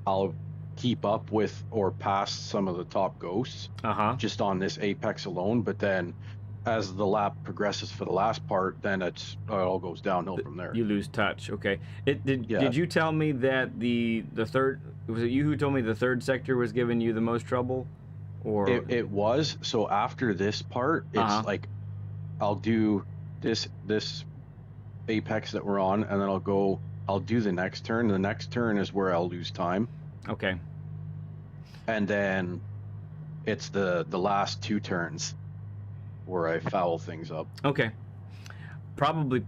I'll keep up with or pass some of the top ghosts just on this apex alone, but then as the lap progresses for the last part, then it all goes downhill from there. You lose touch. Okay. Did you tell me that the third, was it you who told me the third sector was giving you the most trouble? Or it was. So after this part, it's I'll do this apex that we're on, and then I'll do the next turn. The next turn is where I'll lose time. Okay. And then it's the last two turns where I foul things up. Okay. Probably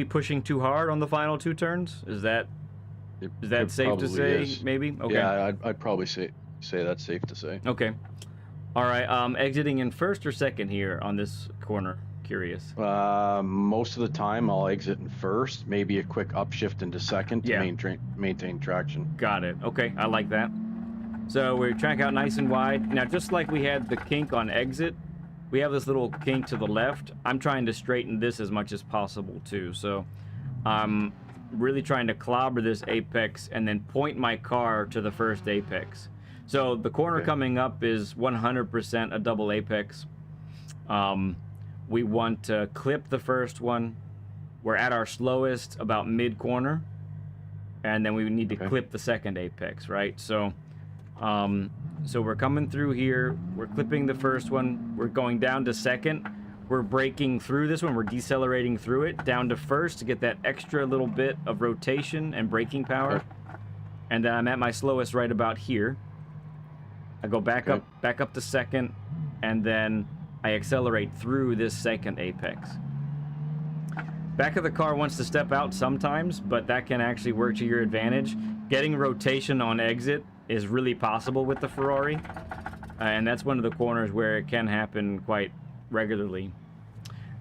pushing too hard on the final two turns? Is that safe to say? Is. Maybe? Okay. Yeah, I'd probably say that's safe to say. Okay. All right. Exiting in first or second here on this corner? Curious. Most of the time I'll exit in first, maybe a quick upshift into second to maintain traction. Got it. Okay, I like that. So we track out nice and wide. Now, just like we had the kink on exit, we have this little kink to the left. I'm trying to straighten this as much as possible too. So I'm really trying to clobber this apex and then point my car to the first apex. So the corner coming up is 100% a double apex. We want to clip the first one. We're at our slowest about mid-corner, and then we need to clip the second apex, right? So we're coming through here. We're clipping the first one. We're going down to second. We're braking through this one. We're decelerating through it down to first to get that extra little bit of rotation and braking power. And then I'm at my slowest right about here. I go back up to second, and then I accelerate through this second apex. Back of the car wants to step out sometimes, but that can actually work to your advantage. Getting rotation on exit is really possible with the Ferrari, and that's one of the corners where it can happen quite regularly.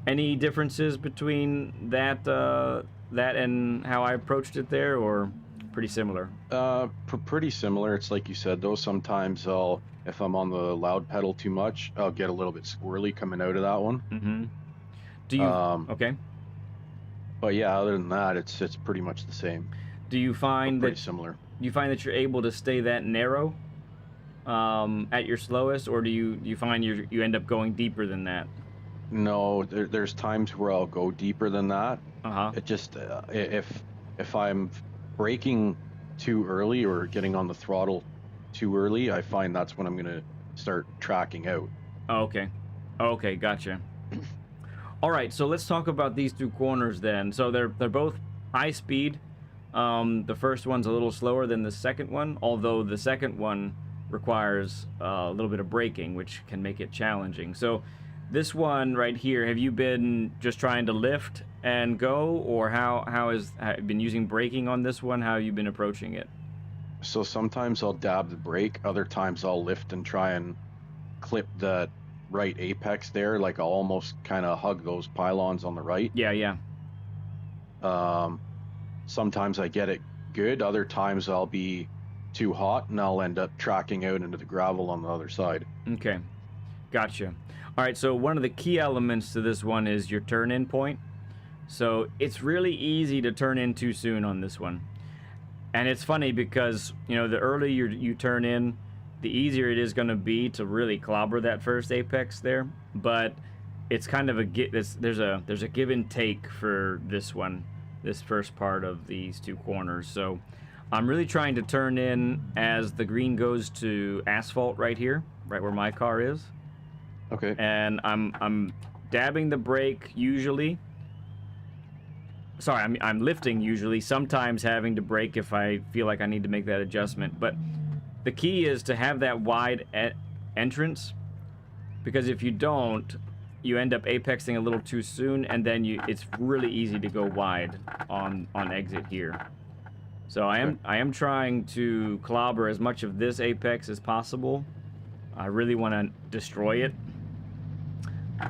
Any differences between that and how I approached it there, or pretty similar? Pretty similar. It's like you said, though. Sometimes if I'm on the loud pedal too much, I'll get a little bit squirrely coming out of that one. Mm-hmm. Do you? Okay. But yeah, other than that, it's pretty much the same. Do you find pretty similar? Do you find that you're able to stay that narrow at your slowest, or do you find you end up going deeper than that? No, there's times where I'll go deeper than that. It just if I'm braking too early or getting on the throttle too early, I find that's when I'm gonna start tracking out. Oh, okay. Okay, gotcha. All right, so let's talk about these two corners then. So they're both high speed. The first one's a little slower than the second one, although the second one requires a little bit of braking, which can make it challenging. So this one right here, have you been just trying to lift and go, or have you been using braking on this one? How have you been approaching it? So sometimes I'll dab the brake, other times I'll lift and try and clip that right apex there, like I'll almost kind of hug those pylons on the right. Yeah. Sometimes I get it good, other times I'll be too hot and I'll end up tracking out into the gravel on the other side. Okay, gotcha. All right, so one of the key elements to this one is your turn-in point. So it's really easy to turn in too soon on this one. And it's funny because, you know, the earlier you turn in, the easier it is going to be to really clobber that first apex there. But it's kind of there's a give and take for this one, this first part of these two corners. So I'm really trying to turn in as the green goes to asphalt right here, right where my car is. Okay. And I'm dabbing the brake usually. Sorry, I'm lifting usually, sometimes having to brake if I feel like I need to make that adjustment. But the key is to have that wide entrance, because if you don't, you end up apexing a little too soon, and then it's really easy to go wide on exit here. So I am trying to clobber as much of this apex as possible. I really want to destroy it.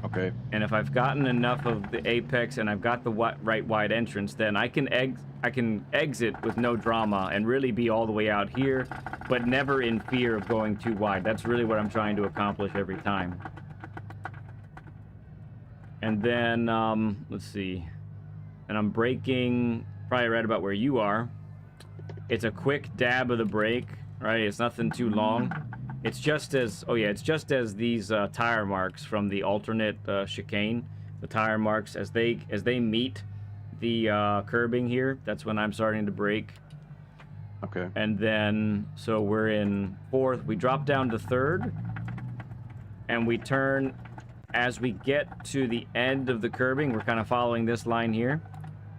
Okay. And if I've gotten enough of the apex and I've got the right wide entrance, then I can exit with no drama and really be all the way out here, but never in fear of going too wide. That's really what I'm trying to accomplish every time. And then, let's see. And I'm braking probably right about where you are. It's a quick dab of the brake, right? It's nothing too long. It's just as, it's just as these tire marks from the alternate chicane, the tire marks, as they meet the curbing here, that's when I'm starting to brake. Okay. And then, so we're in fourth, we drop down to third, and we turn as we get to the end of the curbing. We're kind of following this line here.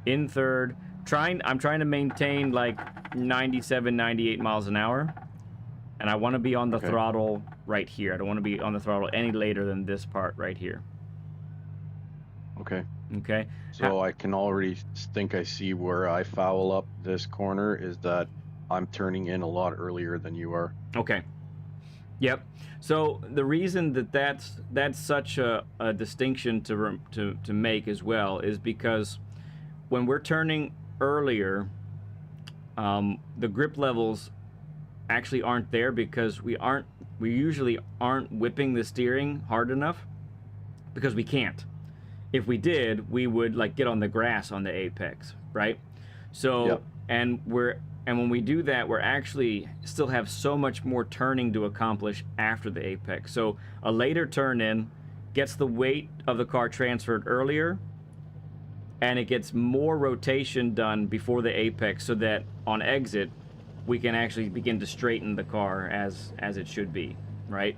In third, I'm trying to maintain like 97, 98 miles an hour. And I want to be on the throttle right here. I don't want to be on the throttle any later than this part right here. Okay. Okay. So I can already think I see where I foul up this corner is that I'm turning in a lot earlier than you are. Okay. Yep. So the reason that's such a distinction to make as well is because when we're turning earlier, the grip levels actually aren't there because we usually aren't whipping the steering hard enough, because we can't. If we did, we would like get on the grass on the apex, right? So and when we do that, we're actually still have so much more turning to accomplish after the apex. So a later turn in gets the weight of the car transferred earlier, and it gets more rotation done before the apex, so that on exit we can actually begin to straighten the car as it should be, right?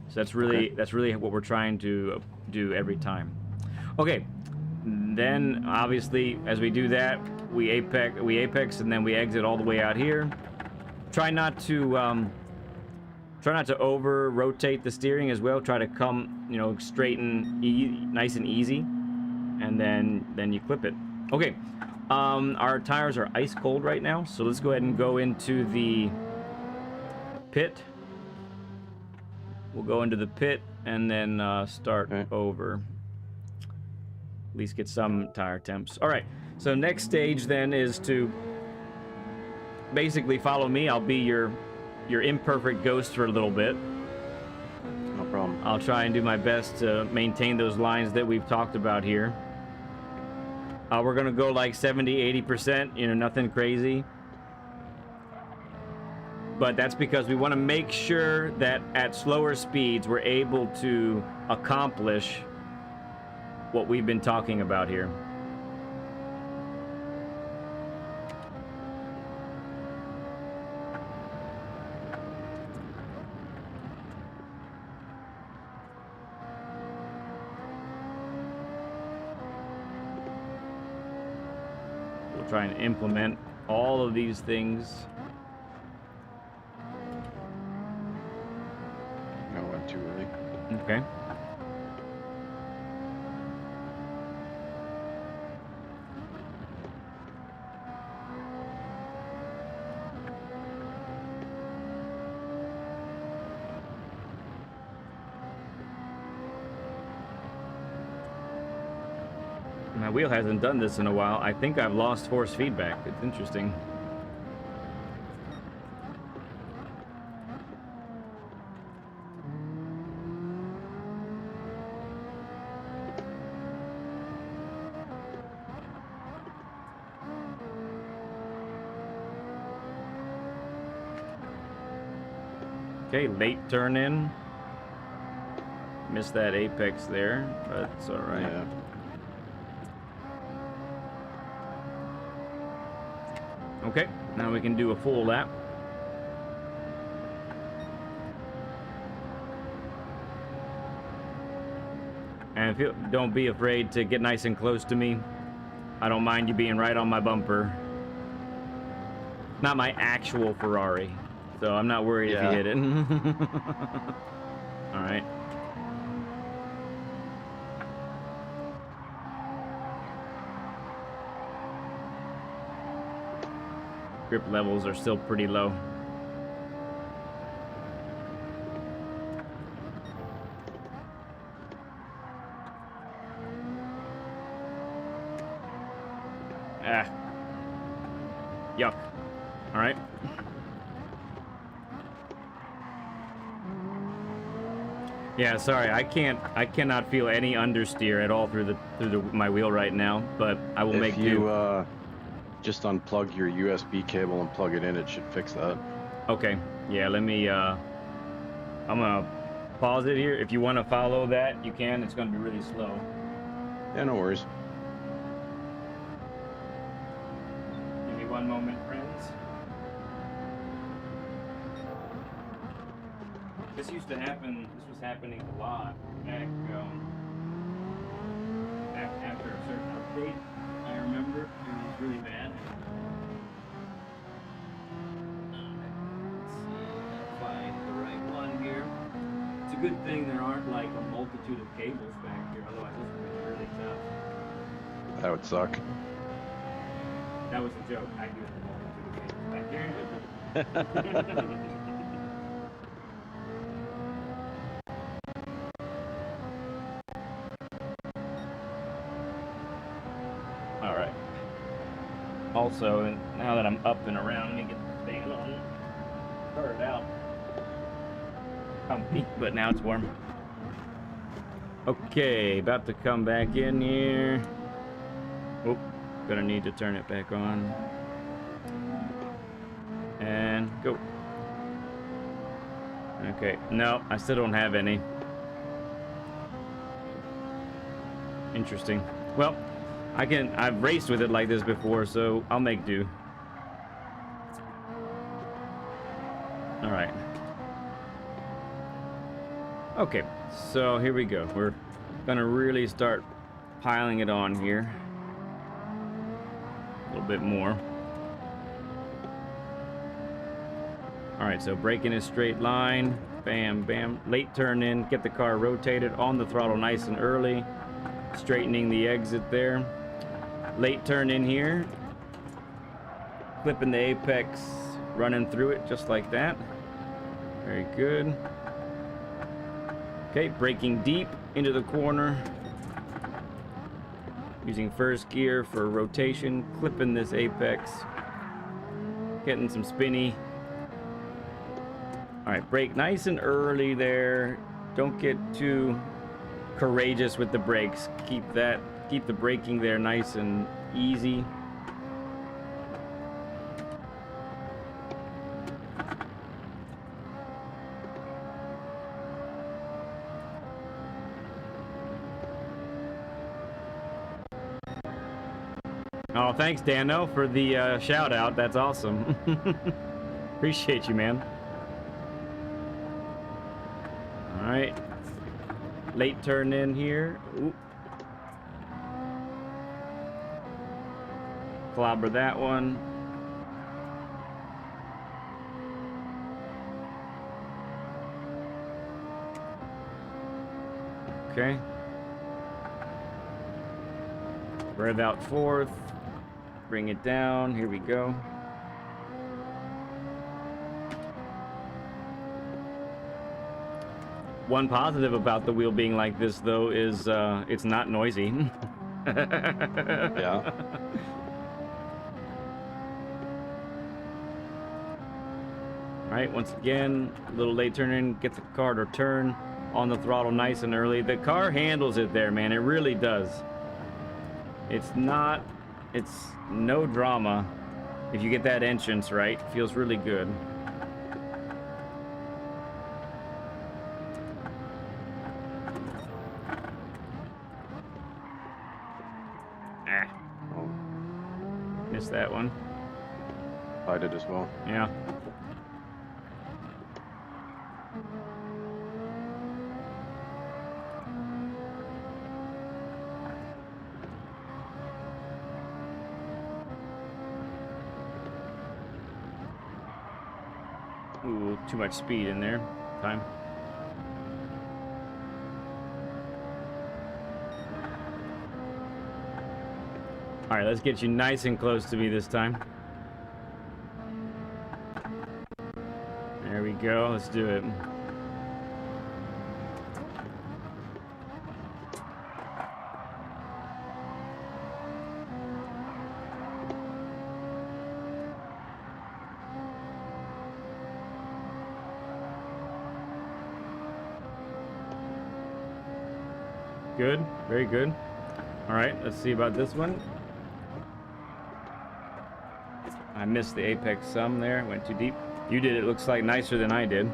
So that's really what we're trying to do every time. Okay, then obviously as we do that, we apex and then we exit all the way out here. Try not to Try not to over rotate the steering as well. Try to come, you know, straight and nice and easy, and then you clip it. Okay, our tires are ice cold right now, so let's go ahead and go into the pit. We'll go into the pit and then start over. At least get some tire temps. All right, so next stage then is to basically follow me. I'll be your imperfect ghost for a little bit. No problem. I'll try and do my best to maintain those lines that we've talked about here. We're gonna go like 70-80%, you know, nothing crazy. But that's because we want to make sure that at slower speeds we're able to accomplish what we've been talking about here. We'll try and implement all of these things. I went too early. Okay. My wheel hasn't done this in a while. I think I've lost force feedback. It's interesting. Okay, late turn in. Missed that apex there, but it's all right. Yeah. Okay, now we can do a full lap. And don't be afraid to get nice and close to me. I don't mind you being right on my bumper. Not my actual Ferrari, so I'm not worried if you hit it. All right. Grip levels are still pretty low. Ah. Yuck. All right. Yeah, sorry. I cannot feel any understeer at all through my wheel right now, but I will make do. Just unplug your USB cable and plug it in. It should fix that. Okay. Yeah, let me, I'm gonna pause it here. If you want to follow that, you can. It's gonna be really slow. Yeah, no worries. Give me one moment, friends. This used to happen, this was happening a lot back after a certain update. I remember it was really bad. Let's see, find the right one here. It's a good thing there aren't like a multitude of cables back here, otherwise this would be really tough. That would suck. That was a joke. I do have a multitude of cables back here. Also, now that I'm up and around, let me get the fan on. Started out comfy, but now it's warm. Okay, about to come back in here. Oh, gonna need to turn it back on. And go. Okay, no, I still don't have any. Interesting. Well, I've raced with it like this before, so I'll make do. All right. Okay, so here we go. We're gonna really start piling it on here. A little bit more. All right, so brake in a straight line. Bam, bam. Late turn in. Get the car rotated on the throttle nice and early. Straightening the exit there. Late turn in here. Clipping the apex. Running through it just like that. Very good. Okay, braking deep into the corner. Using first gear for rotation. Clipping this apex. Getting some spinny. All right, brake nice and early there. Don't get too courageous with the brakes. Keep the braking there nice and easy. Oh, thanks, Dano, for the shout out. That's awesome. Appreciate you, man. All right. Late turn in here. Oop. Clobber that one. Okay. Rev out fourth. Bring it down. Here we go. One positive about the wheel being like this, though, is it's not noisy. Yeah. All right, once again, a little late turn in, get the car to turn on the throttle nice and early. The car handles it there, man. It really does. It's no drama. If you get that entrance right, it feels really good. Missed that one. I did as well. Yeah. Ooh, too much speed in there. Time. All right, let's get you nice and close to me this time. There we go. Let's do it. Good. Very good. All right, let's see about this one. I missed the apex some there. Went too deep. You did it, looks like, nicer than I did.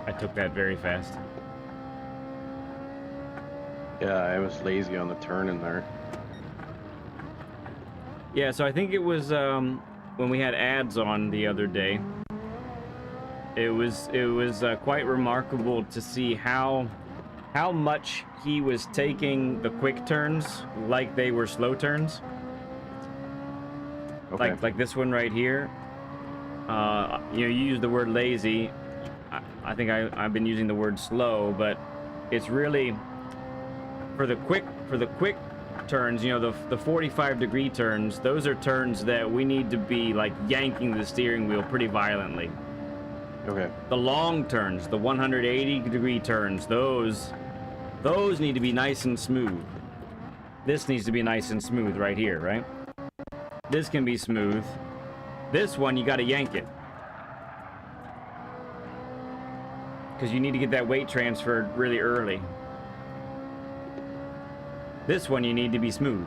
I took that very fast. Yeah, I was lazy on the turn in there. Yeah, so I think it was when we had ads on the other day. It was quite remarkable to see how much he was taking the quick turns like they were slow turns. Okay. Like this one right here. You used the word lazy. I think I've been using the word slow, but it's really for the quick turns, the 45-degree turns. Those are turns that we need to be like yanking the steering wheel pretty violently. Okay. The long turns, the 180-degree turns, those need to be nice and smooth. This needs to be nice and smooth right here, right? This can be smooth. This one, you got to yank it. Because you need to get that weight transferred really early. This one you need to be smooth.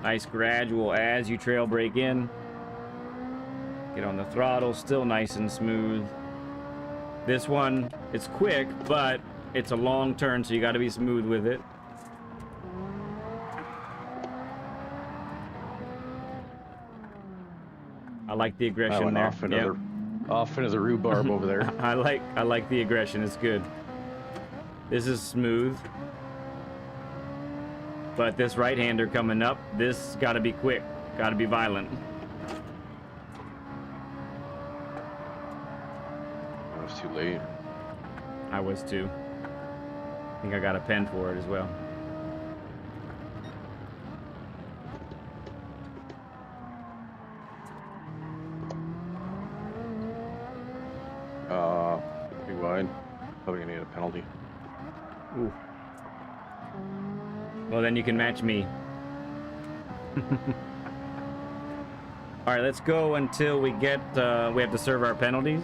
Nice gradual as you trail brake in. Get on the throttle, still nice and smooth. This one, it's quick, but it's a long turn, so you got to be smooth with it. I like the aggression there. Off into the rhubarb over there. I like the aggression. It's good. This is smooth. But this right-hander coming up, this got to be quick. Got to be violent. I was too late. I was too. I think I got a pen for it as well. Pretty wide. Probably gonna get a penalty. Ooh. Well, then you can match me. All right, let's go until we get, we have to serve our penalties,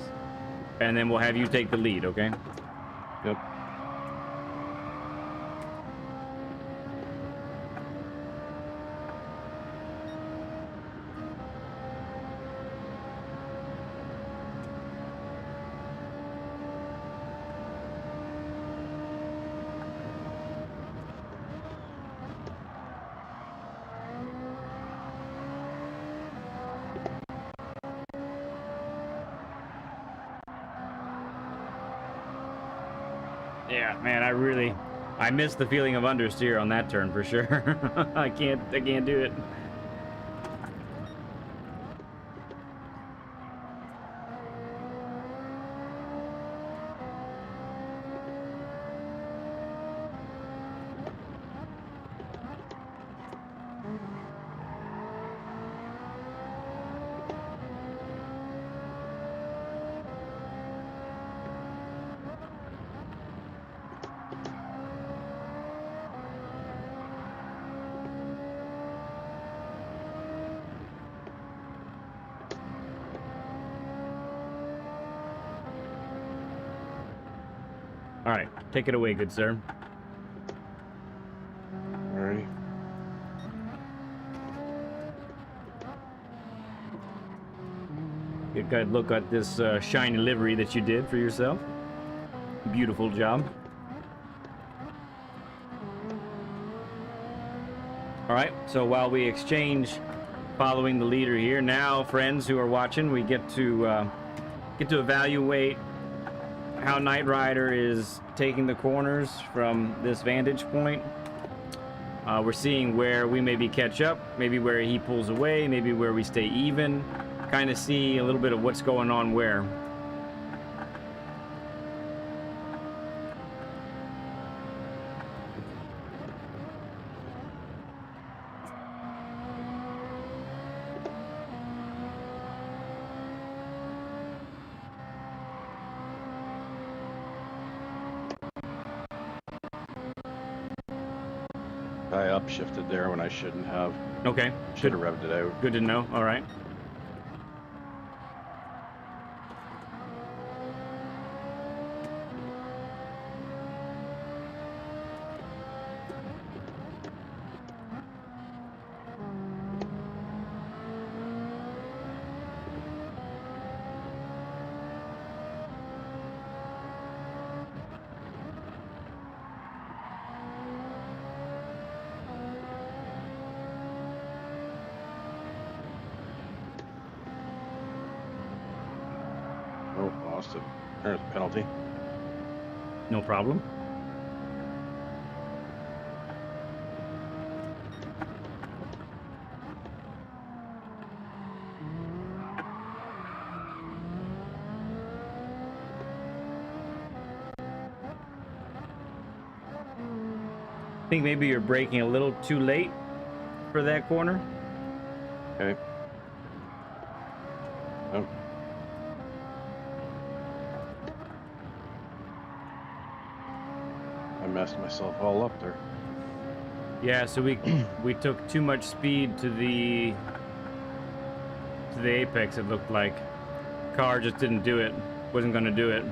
and then we'll have you take the lead, okay? Yep. Yeah, man, I miss the feeling of understeer on that turn for sure. I can't do it. All right, take it away, good sir. Alrighty. Get a good look at this shiny livery that you did for yourself. Beautiful job. All right, so while we exchange following the leader here, now, friends who are watching, we get to evaluate how Knight Rider is taking the corners from this vantage point. We're seeing where we maybe catch up, maybe where he pulls away, maybe where we stay even. Kind of see a little bit of what's going on where. I upshifted there when I shouldn't have. Okay. Should have revved it out. Good to know. All right. Oh, lost it. There's a penalty. No problem. I think maybe you're braking a little too late for that corner. Okay. Oh. I messed myself all up there. Yeah, so we took too much speed to the apex. It looked like car just didn't do it. Wasn't going to do it.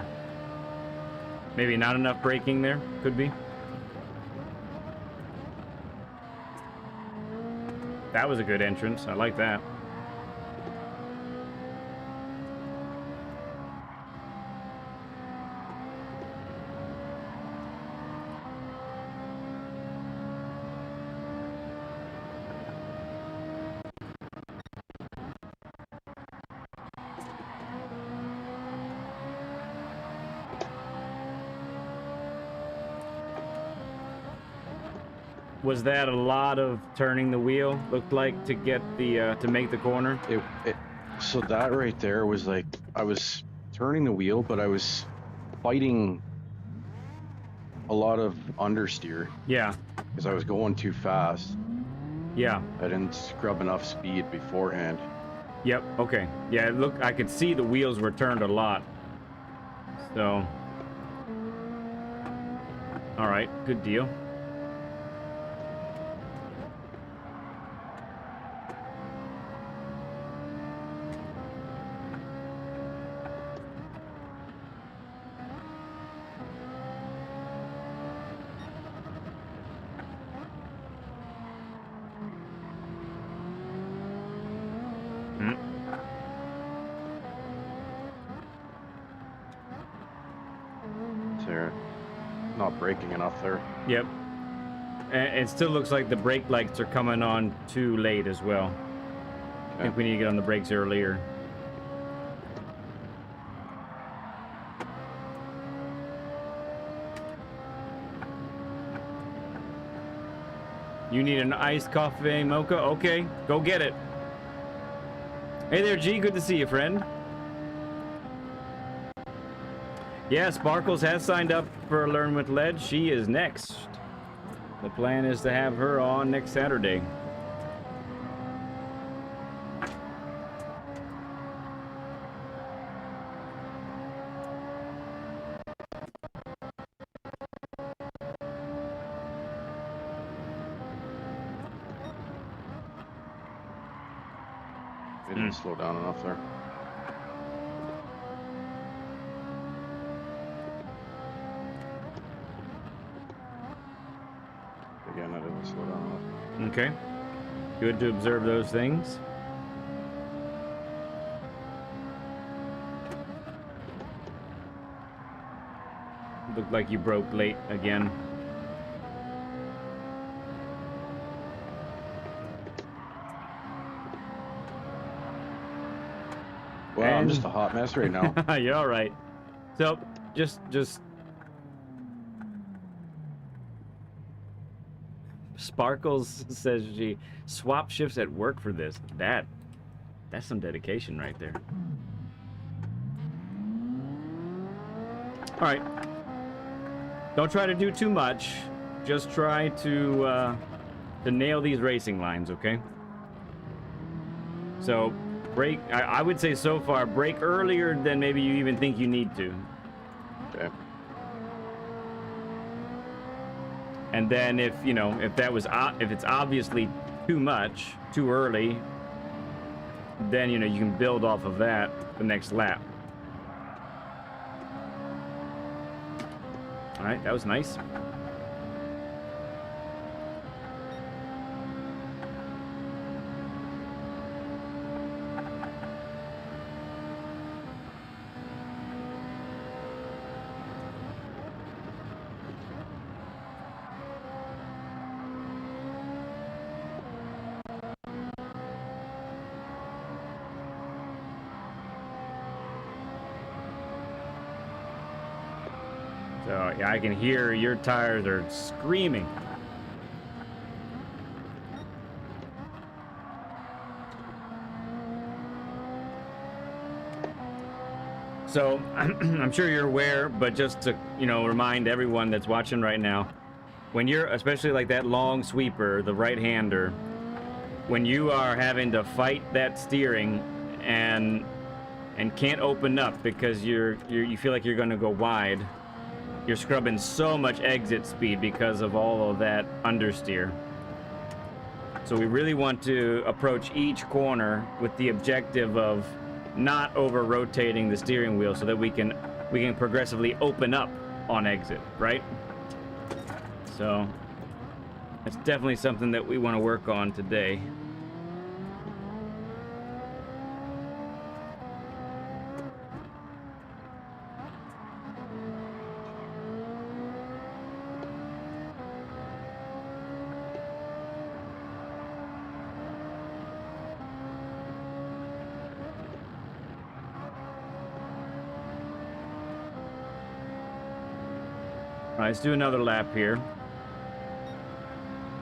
Maybe not enough braking there. Could be. That was a good entrance. I like that. Was that a lot of turning the wheel? Looked like to get the to make the corner. So that right there was like I was turning the wheel, but I was fighting a lot of understeer. Yeah. Because I was going too fast. Yeah. I didn't scrub enough speed beforehand. Yep. Okay. Yeah. Look, I could see the wheels were turned a lot. So. All right. Good deal. They're not braking enough there. Yep. And it still looks like the brake lights are coming on too late as well. I think we need to get on the brakes earlier. You need an iced coffee mocha? Okay, go get it. Hey there, G. Good to see you, friend. Yeah, Sparkles has signed up for Learn with Led. She is next. The plan is to have her on next Saturday. They didn't slow down enough there. Again, I didn't slow down enough. Okay. Good to observe those things. Looked like you broke late again. Well, I'm just a hot mess right now. You're all right. So, just Sparkles says she swap shifts at work for this. That's some dedication right there. All right. Don't try to do too much. Just try to nail these racing lines, okay? So, brake. I would say so far, brake earlier than maybe you even think you need to. Okay. And then if it's obviously too much, too early, then you can build off of that the next lap. All right, that was nice. So, yeah, I can hear your tires are screaming. So, I'm sure you're aware, but just to, remind everyone that's watching right now, when you're, especially like that long sweeper, the right-hander, when you are having to fight that steering and can't open up because you feel like you're going to go wide, you're scrubbing so much exit speed because of all of that understeer. So we really want to approach each corner with the objective of not over-rotating the steering wheel so that we can progressively open up on exit, right? So that's definitely something that we want to work on today. All right, let's do another lap here.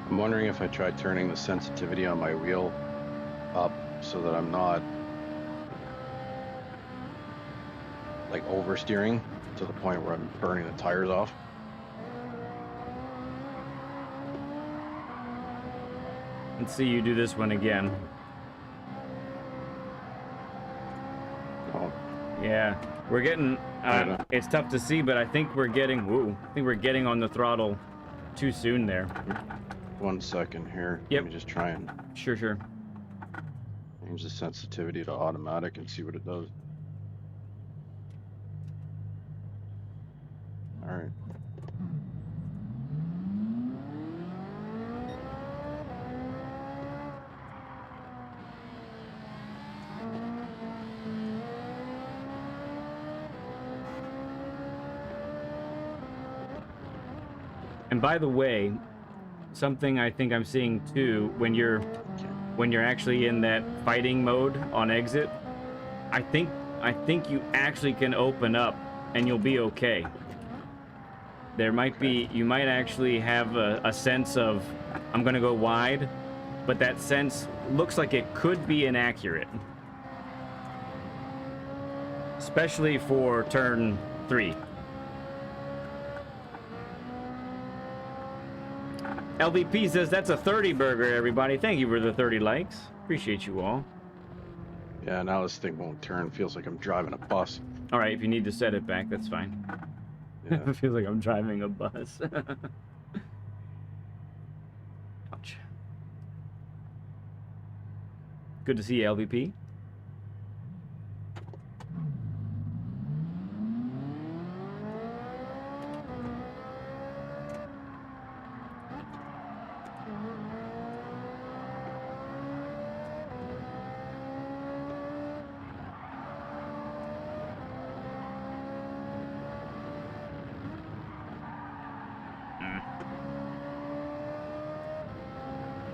I'm wondering if I try turning the sensitivity on my wheel up so that I'm not like oversteering to the point where I'm burning the tires off. Let's see you do this one again. Oh, Yeah, we're getting, it's tough to see, but I think we're getting, whoa, I think we're getting on the throttle too soon there. 1 second here. Yep. Let me just try and Sure. change the sensitivity to automatic and see what it does. All right. And by the way, something I think I'm seeing too, when you're actually in that fighting mode on exit, I think you actually can open up and you'll be okay. There might be, you might actually have a sense of, I'm gonna go wide, but that sense looks like it could be inaccurate. Especially for turn 3. LVP says that's a 30 burger, everybody. Thank you for the 30 likes. Appreciate you all. Yeah, now this thing won't turn. Feels like I'm driving a bus. All right, if you need to set it back, that's fine. Yeah. It feels like I'm driving a bus. Ouch. Good to see you, LVP.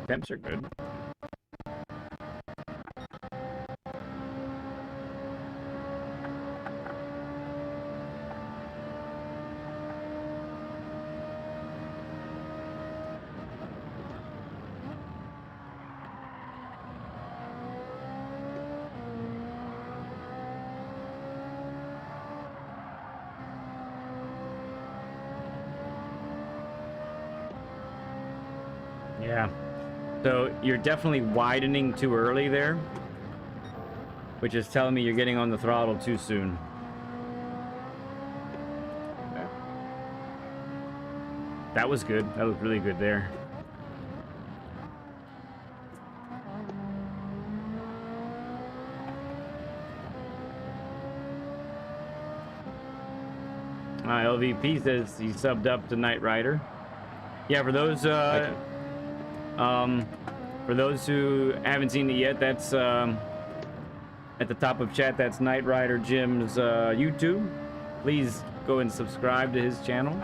Temps are good. Yeah. So you're definitely widening too early there, which is telling me you're getting on the throttle too soon. Okay. That was good. That was really good there. LVP says he subbed up to Knightrider. Yeah, for those who haven't seen it yet, that's at the top of chat. That's Knightriderjim's YouTube. Please go and subscribe to his channel.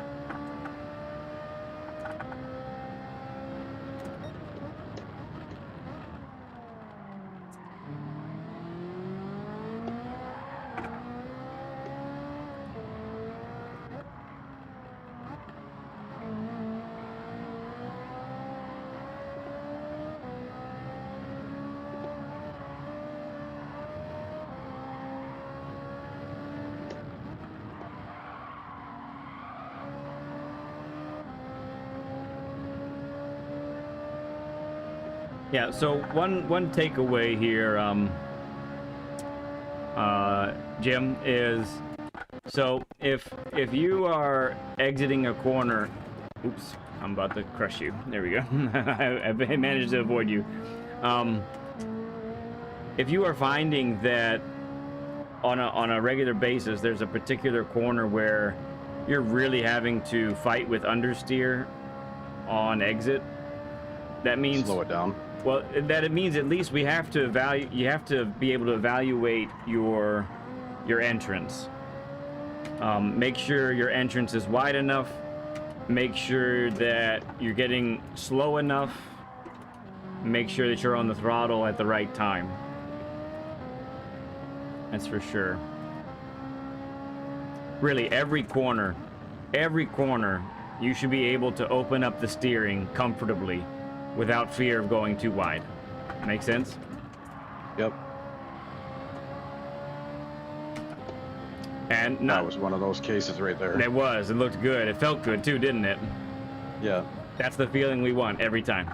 Yeah, so one takeaway here, Jim, is so if you are exiting a corner, oops, I'm about to crush you. There we go. I managed to avoid you. If you are finding that on a regular basis, there's a particular corner where you're really having to fight with understeer on exit, that means Slow it down. Well, that it means at least you have to be able to evaluate your entrance. Make sure your entrance is wide enough. Make sure that you're getting slow enough. Make sure that you're on the throttle at the right time. That's for sure. Really, every corner, you should be able to open up the steering comfortably without fear of going too wide. Make sense? Yep. And That was one of those cases right there. It was. It looked good. It felt good too, didn't it? Yeah. That's the feeling we want every time.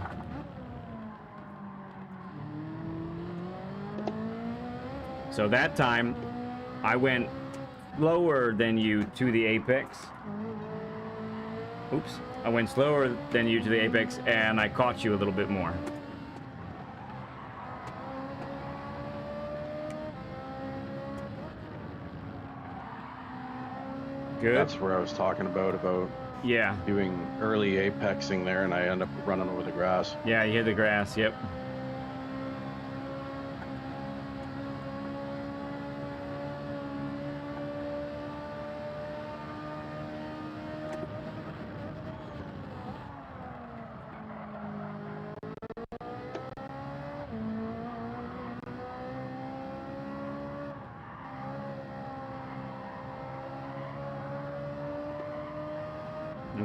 So that time, I went slower than you to the apex. Oops. I went slower than you to the apex, and I caught you a little bit more. Good. That's where I was talking about yeah, doing early apexing there, and I end up running over the grass. Yeah, you hit the grass, yep.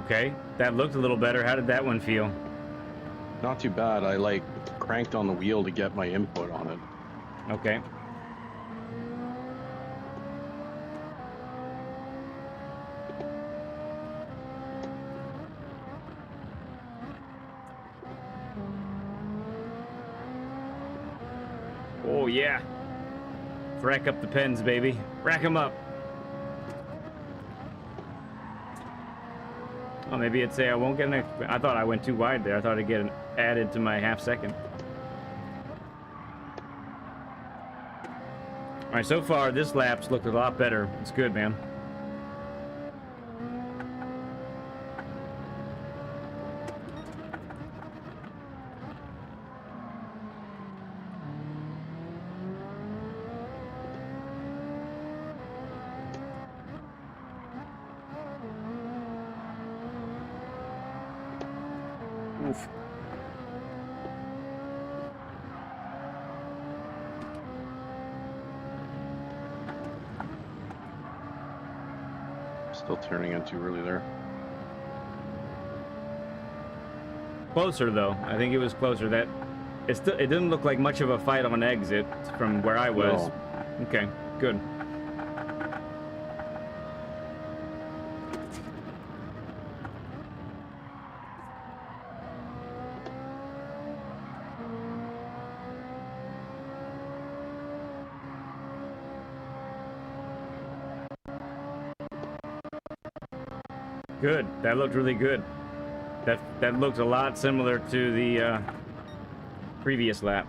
Okay, that looked a little better. How did that one feel? Not too bad. I like cranked on the wheel to get my input on it. Okay. Oh yeah. Rack up the pens, baby. Rack them up. Oh, maybe it'd say I won't get an extra. I thought I went too wide there. I thought I'd get an added to my half second. All right, so far this lap's looked a lot better. It's good, man. Oof. Still turning in too early there. Closer though. I think it was closer. That it didn't look like much of a fight on exit from where I was. No. Okay, good. Good. That looked really good. That looked a lot similar to the previous lap.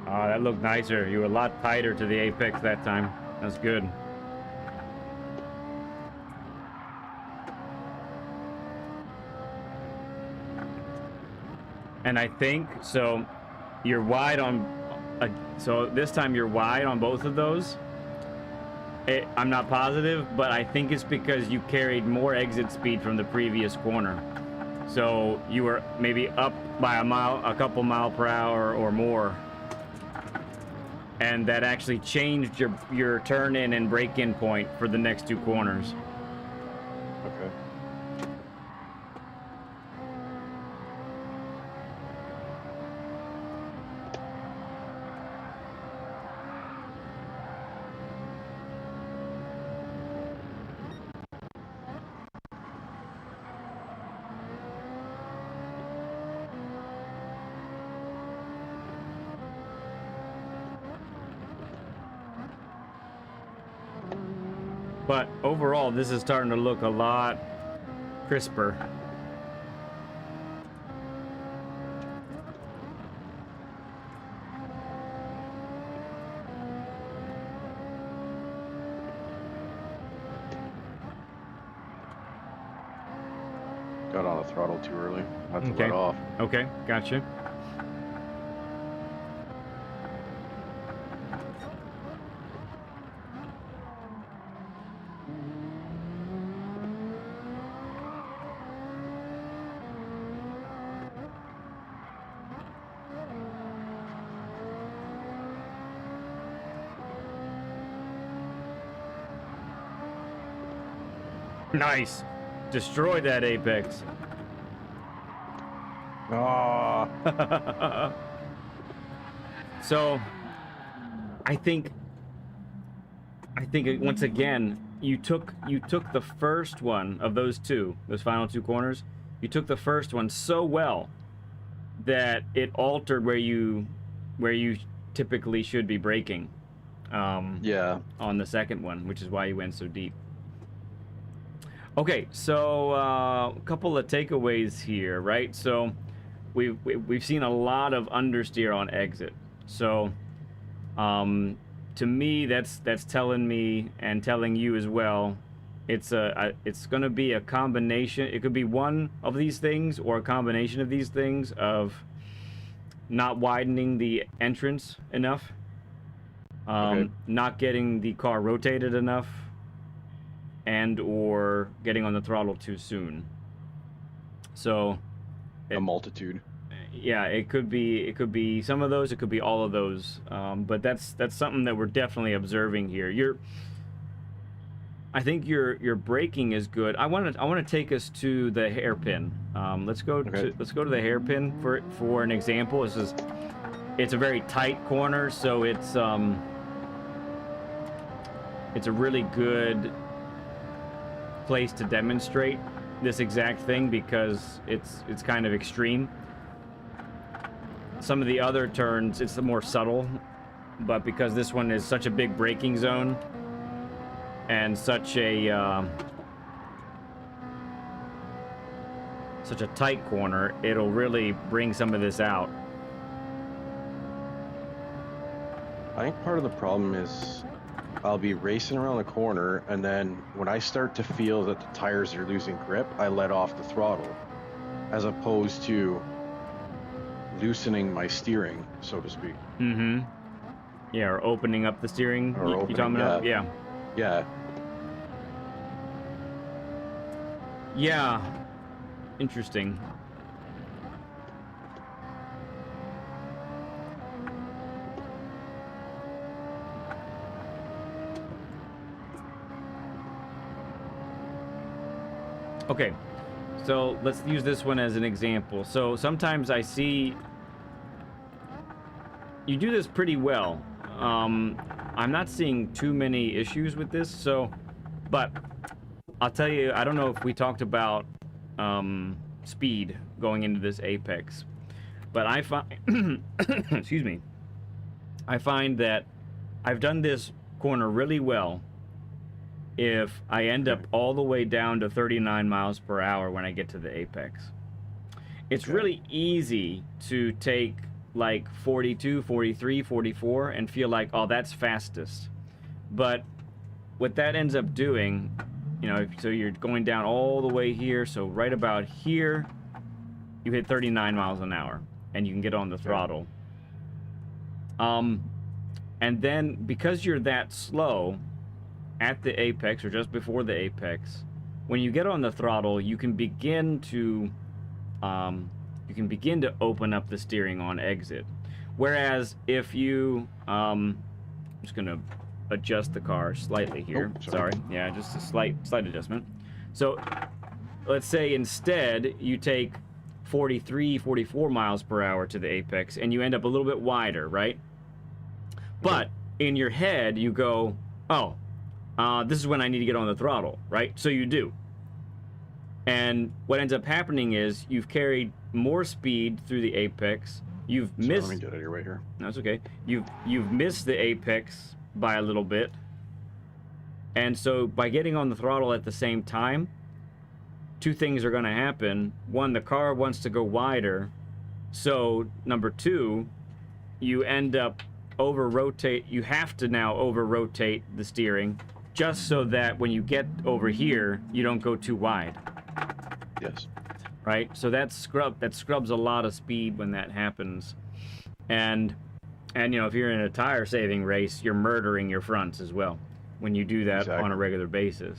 Oh, that looked nicer. You were a lot tighter to the apex that time. That's good. And I think, so you're wide on, so this time you're wide on both of those. I'm not positive, but I think it's because you carried more exit speed from the previous corner. So you were maybe up by a couple mile per hour or more. And that actually changed your turn in and break in point for the next two corners. Okay. But overall, this is starting to look a lot crisper. Got on the throttle too early. I have to Okay. let off. Okay, gotcha. Nice. Destroy that apex. Ah, So, I think once again, you took the first one of those final two corners. You took the first one so well that it altered where you typically should be braking. yeah. On the second one, which is why you went so deep. Okay, so a couple of takeaways here, right? So we've seen a lot of understeer on exit. So to me, that's telling me and telling you as well. It's going to be a combination. It could be one of these things or a combination of these things of not widening the entrance enough, Okay. not getting the car rotated enough, and or getting on the throttle too soon. So A multitude. yeah, it could be some of those, it could be all of those, but that's something that we're definitely observing here. I think your braking is good. I want to take us to the hairpin. Let's go to the hairpin for an example. It's a very tight corner, so it's a really good place to demonstrate this exact thing because it's kind of extreme. Some of the other turns, it's more subtle, but because this one is such a big braking zone and such a tight corner, it'll really bring some of this out. I think part of the problem is I'll be racing around the corner, and then when I start to feel that the tires are losing grip, I let off the throttle, as opposed to loosening my steering, so to speak. Mm-hmm. Yeah, or opening up the steering. You talking about? Yeah. Yeah. Yeah. Interesting. Okay, so let's use this one as an example. So sometimes I see you do this pretty well. I'm not seeing too many issues with this, but I'll tell you, I don't know if we talked about speed going into this apex, but I find, excuse me, I find that I've done this corner really well if I end up all the way down to 39 miles per hour when I get to the apex. It's really easy to take like 42, 43, 44 and feel like, oh, that's fastest. But what that ends up doing, so you're going down all the way here, so right about here, you hit 39 miles an hour and you can get on the throttle. And then because you're that slow at the apex or just before the apex, when you get on the throttle, you can begin to open up the steering on exit. Whereas if you, I'm just gonna adjust the car slightly here. Oh, sorry. Yeah, just a slight adjustment. So let's say instead you take 43, 44 miles per hour to the apex and you end up a little bit wider, right? But in your head you go, oh, this is when I need to get on the throttle, right? So you do. And what ends up happening is you've carried more speed through the apex. You've missed. Let me get out of your way here. No, it's okay. You've missed the apex by a little bit, And so by getting on the throttle at the same time, two things are going to happen. One, the car wants to go wider. So number two, you end up you have to now over-rotate the steering just so that when you get over here, you don't go too wide. Yes. Right? So that scrubs a lot of speed when that happens. And you know, if you're in a tire saving race, you're murdering your fronts as well when you do that on a regular basis.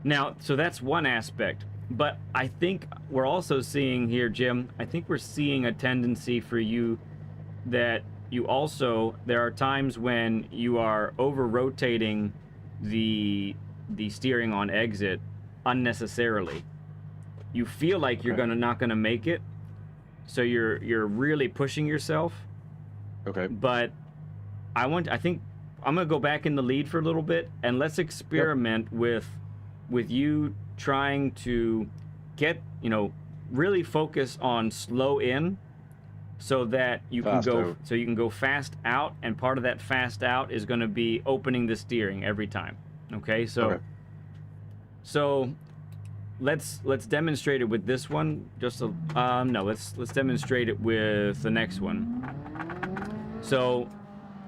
Now, so that's one aspect. But I think we're also seeing here, Jim, I think we're seeing a tendency for you that there are times when you are over-rotating the steering on exit unnecessarily. You feel like you're not gonna make it, so you're really pushing yourself. Okay. But I think I'm gonna go back in the lead for a little bit, and let's experiment with you trying to get, you know, really focus on slow in, so that you can go fast out, and part of that fast out is going to be opening the steering every time. Okay, so let's demonstrate it with this one. Let's demonstrate it with the next one. So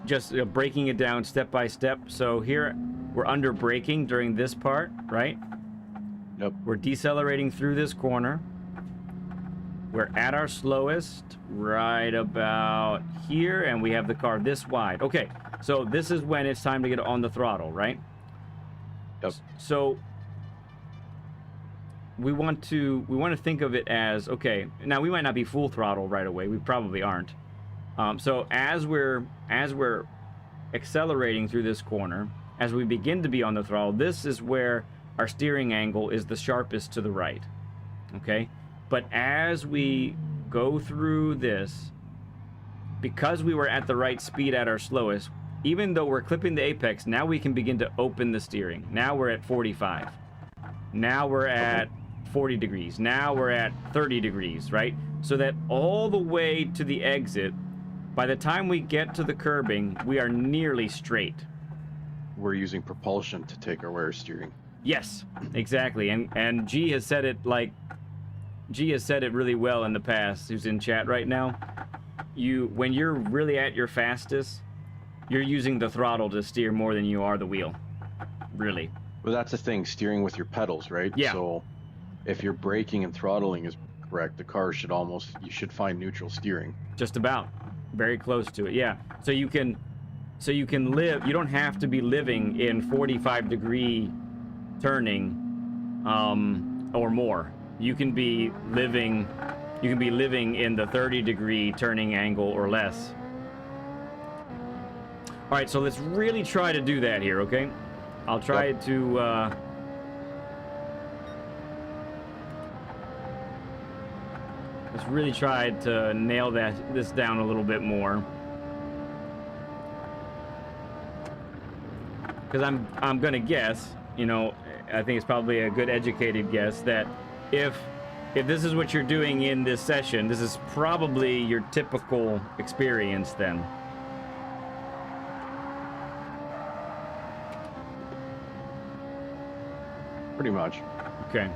just breaking it down step by step. So here we're under braking during this part, right? Yep. We're decelerating through this corner. We're at our slowest right about here, and we have the car this wide. Okay, so this is when it's time to get on the throttle, right? Yep. So we want to think of it as, okay, now we might not be full throttle right away. We probably aren't. So as we're accelerating through this corner, as we begin to be on the throttle, this is where our steering angle is the sharpest to the right. Okay? But as we go through this, because we were at the right speed at our slowest, even though we're clipping the apex, now we can begin to open the steering. Now we're at 45. Now we're at 40 degrees. Now we're at 30 degrees, right? So that all the way to the exit, by the time we get to the curbing, we are nearly straight. We're using propulsion to take our steering. Yes, exactly. And G has said it really well in the past, who's in chat right now. When you're really at your fastest, you're using the throttle to steer more than you are the wheel. Really. Well, that's the thing, steering with your pedals, right? Yeah. So if your braking and throttling is correct, the car you should find neutral steering. Just about. Very close to it, yeah. So you can live, you don't have to be living in 45-degree turning or more. You can be living in the 30-degree turning angle or less. All right, so let's really try to do that here, okay? I'll try to let's really try to nail this down a little bit more. Because I'm gonna guess, you know, I think it's probably a good educated guess that if this is what you're doing in this session, this is probably your typical experience then. Pretty much. Okay.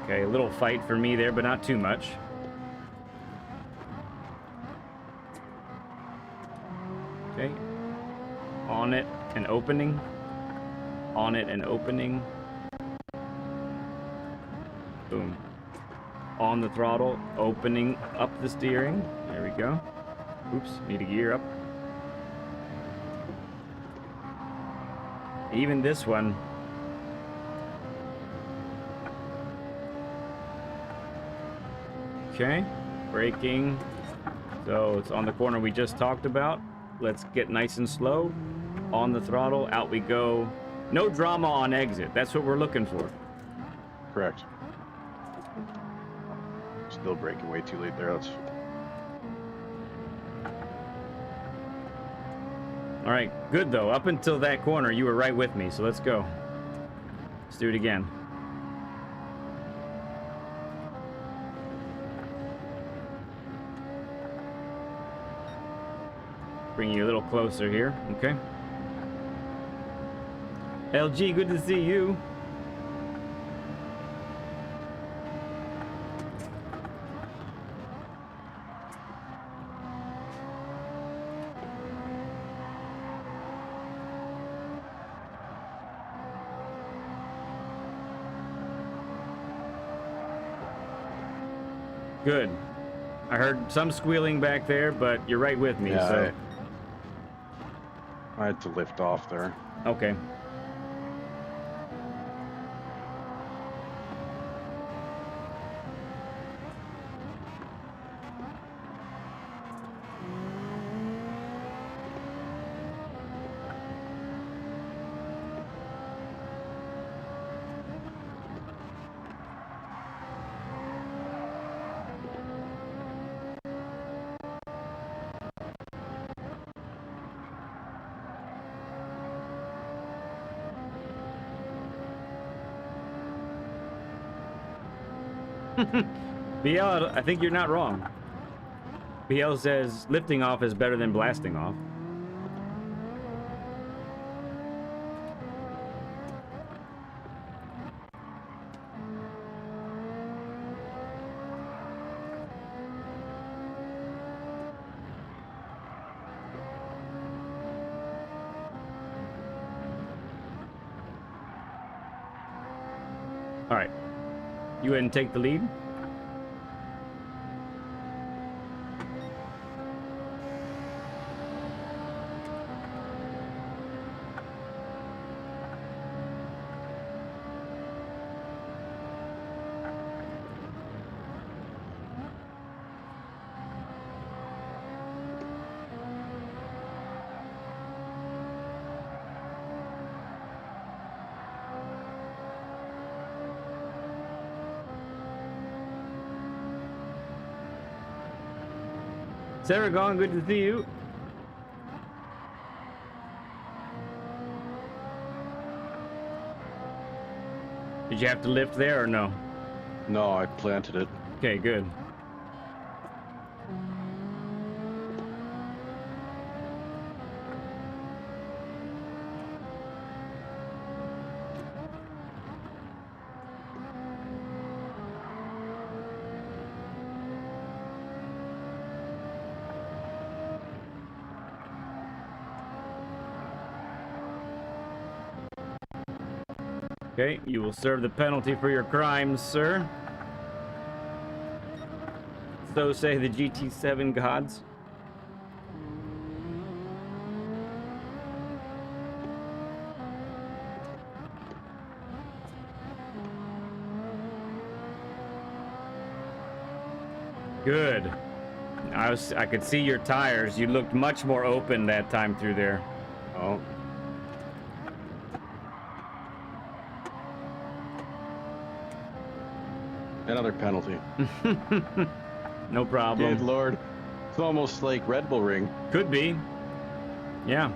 Okay, a little fight for me there, but not too much. Okay. On it and opening. On it and opening. Boom. On the throttle, opening up the steering. There we go. Oops, need a gear up. Even this one. Okay, braking. So it's on the corner we just talked about. Let's get nice and slow. On the throttle, out we go. No drama on exit. That's what we're looking for. Correct. Still braking way too late there. All right, good though. Up until that corner, you were right with me, so let's go. Let's do it again. Bring you a little closer here, okay? LG, good to see you. Good. I heard some squealing back there, but you're right with me, Yeah, so... I had to lift off there. Okay. BL, I think you're not wrong. BL says lifting off is better than blasting off. All right. You ahead and take the lead. Saragon, good to see you. Did you have to lift there or no? No, I planted it. Okay, good. Okay, you will serve the penalty for your crimes, sir. So say the GT7 gods. Good. I could see your tires. You looked much more open that time through there. Oh. Another penalty. No problem. Good Lord. It's almost like Red Bull Ring. Could be. Yeah.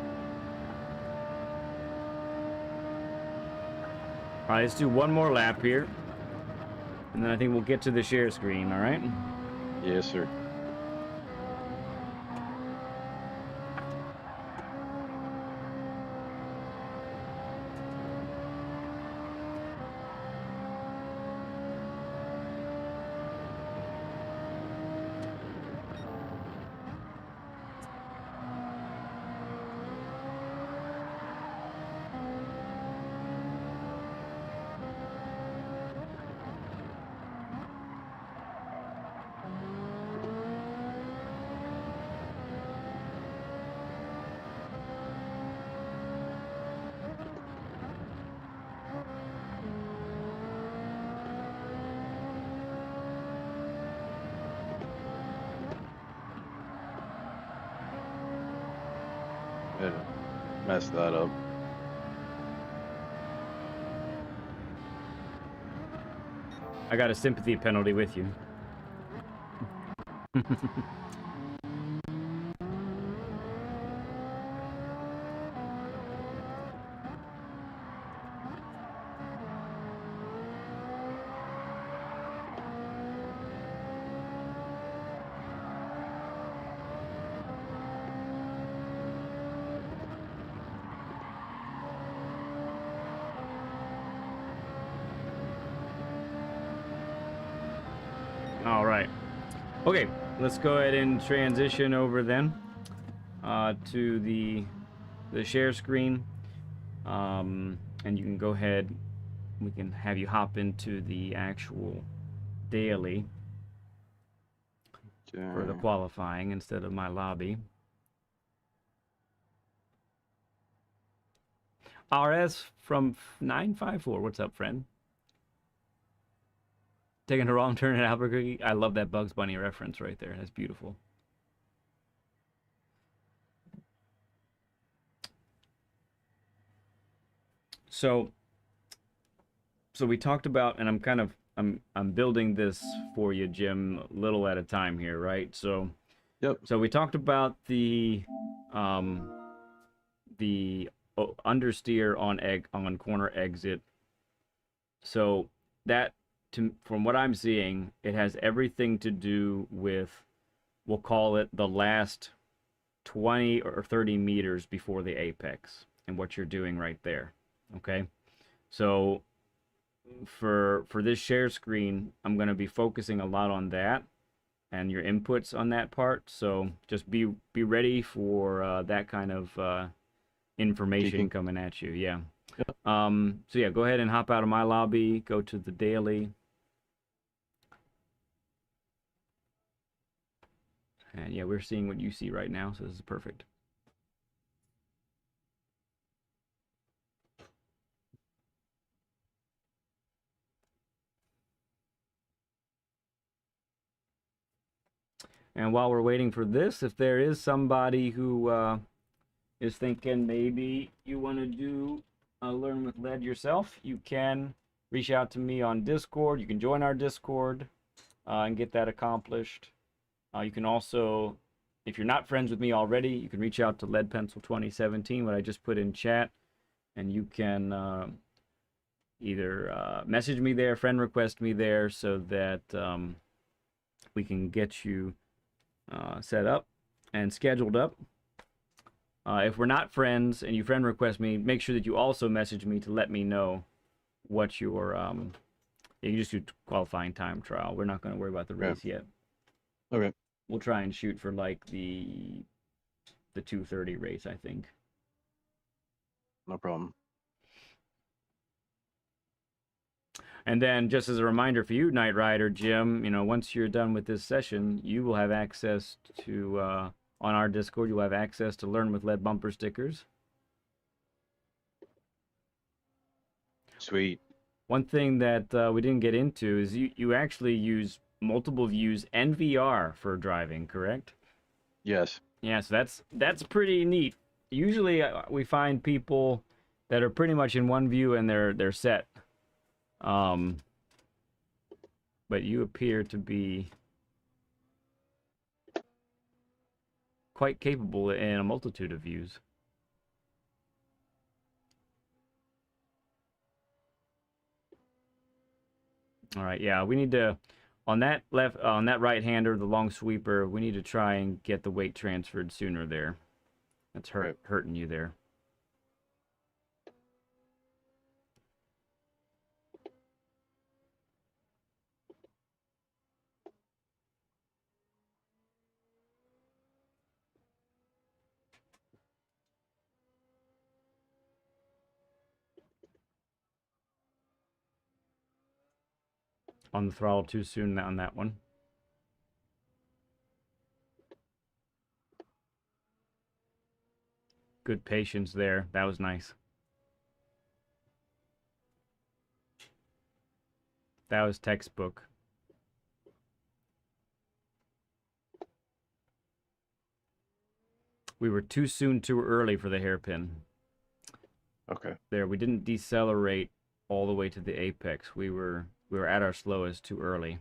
All right, let's do one more lap here. And then I think we'll get to the share screen, all right? Yes, sir. Messed that up. I got a sympathy penalty with you. All right. Okay, let's go ahead and transition over then to the share screen. And you can go ahead, we can have you hop into the actual daily for the Okay. qualifying instead of my lobby. RS from 954, what's up, friend? Taking a wrong turn at Albuquerque. I love that Bugs Bunny reference right there. That's beautiful. So we talked about, and I'm building this for you, Jim, little at a time here, right? So Yep. we talked about the understeer on corner exit. So that, from what I'm seeing, it has everything to do with, we'll call it the last 20 or 30 meters before the apex and what you're doing right there. Okay. So for this share screen, I'm going to be focusing a lot on that and your inputs on that part. So just be ready for that kind of information coming at you. Yeah. Yep. So yeah, go ahead and hop out of my lobby, go to the daily. And yeah, we're seeing what you see right now, so this is perfect. And while we're waiting for this, if there is somebody who is thinking maybe you want to do Learn with Lead yourself, you can reach out to me on Discord. You can join our Discord and get that accomplished. You can also, if you're not friends with me already, you can reach out to Lead Pencil 2017, what I just put in chat, and you can either message me there, friend request me there, so that we can get you set up and scheduled up. If we're not friends and you friend request me, make sure that you also message me to let me know what your you can just do qualifying time trial. We're not going to worry about the race yet. Okay. We'll try and shoot for like the 2:30 race, I think. No problem. And then, just as a reminder for you, Knightriderjim, you know, once you're done with this session, you will have access to on our Discord. You'll have access to Learn with Lead bumper stickers. Sweet. One thing that we didn't get into is you actually use multiple views and VR for driving, correct? Yes. Yeah, so that's pretty neat. Usually we find people that are pretty much in one view and they're set. But you appear to be quite capable in a multitude of views. All right, yeah, we need to, on that right-hander, the long sweeper, we need to try and get the weight transferred sooner there. That's hurting you there. On the throttle too soon on that one. Good patience there. That was nice. That was textbook. We were too soon, too early for the hairpin. Okay. There, we didn't decelerate all the way to the apex. We were at our slowest too early.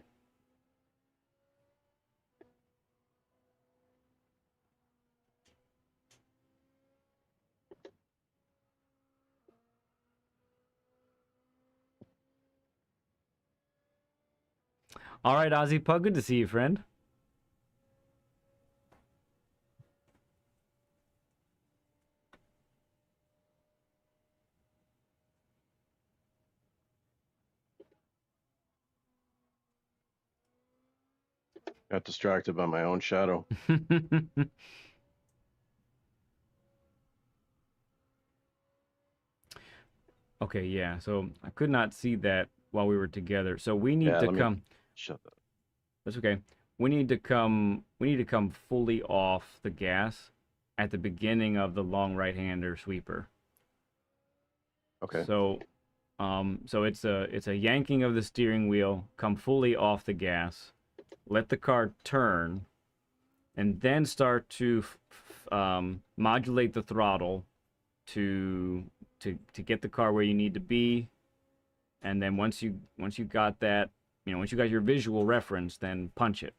All right, Ozzy Pug, good to see you, friend. Got distracted by my own shadow. Okay, yeah. So I could not see that while we were together. So we need Yeah, to let me come. shut that. That's okay. We need to come fully off the gas at the beginning of the long right-hander sweeper. Okay. So it's a yanking of the steering wheel, come fully off the gas, let the car turn, and then start to modulate the throttle to to get the car where you need to be. And then once you got that, once you got your visual reference, then punch it.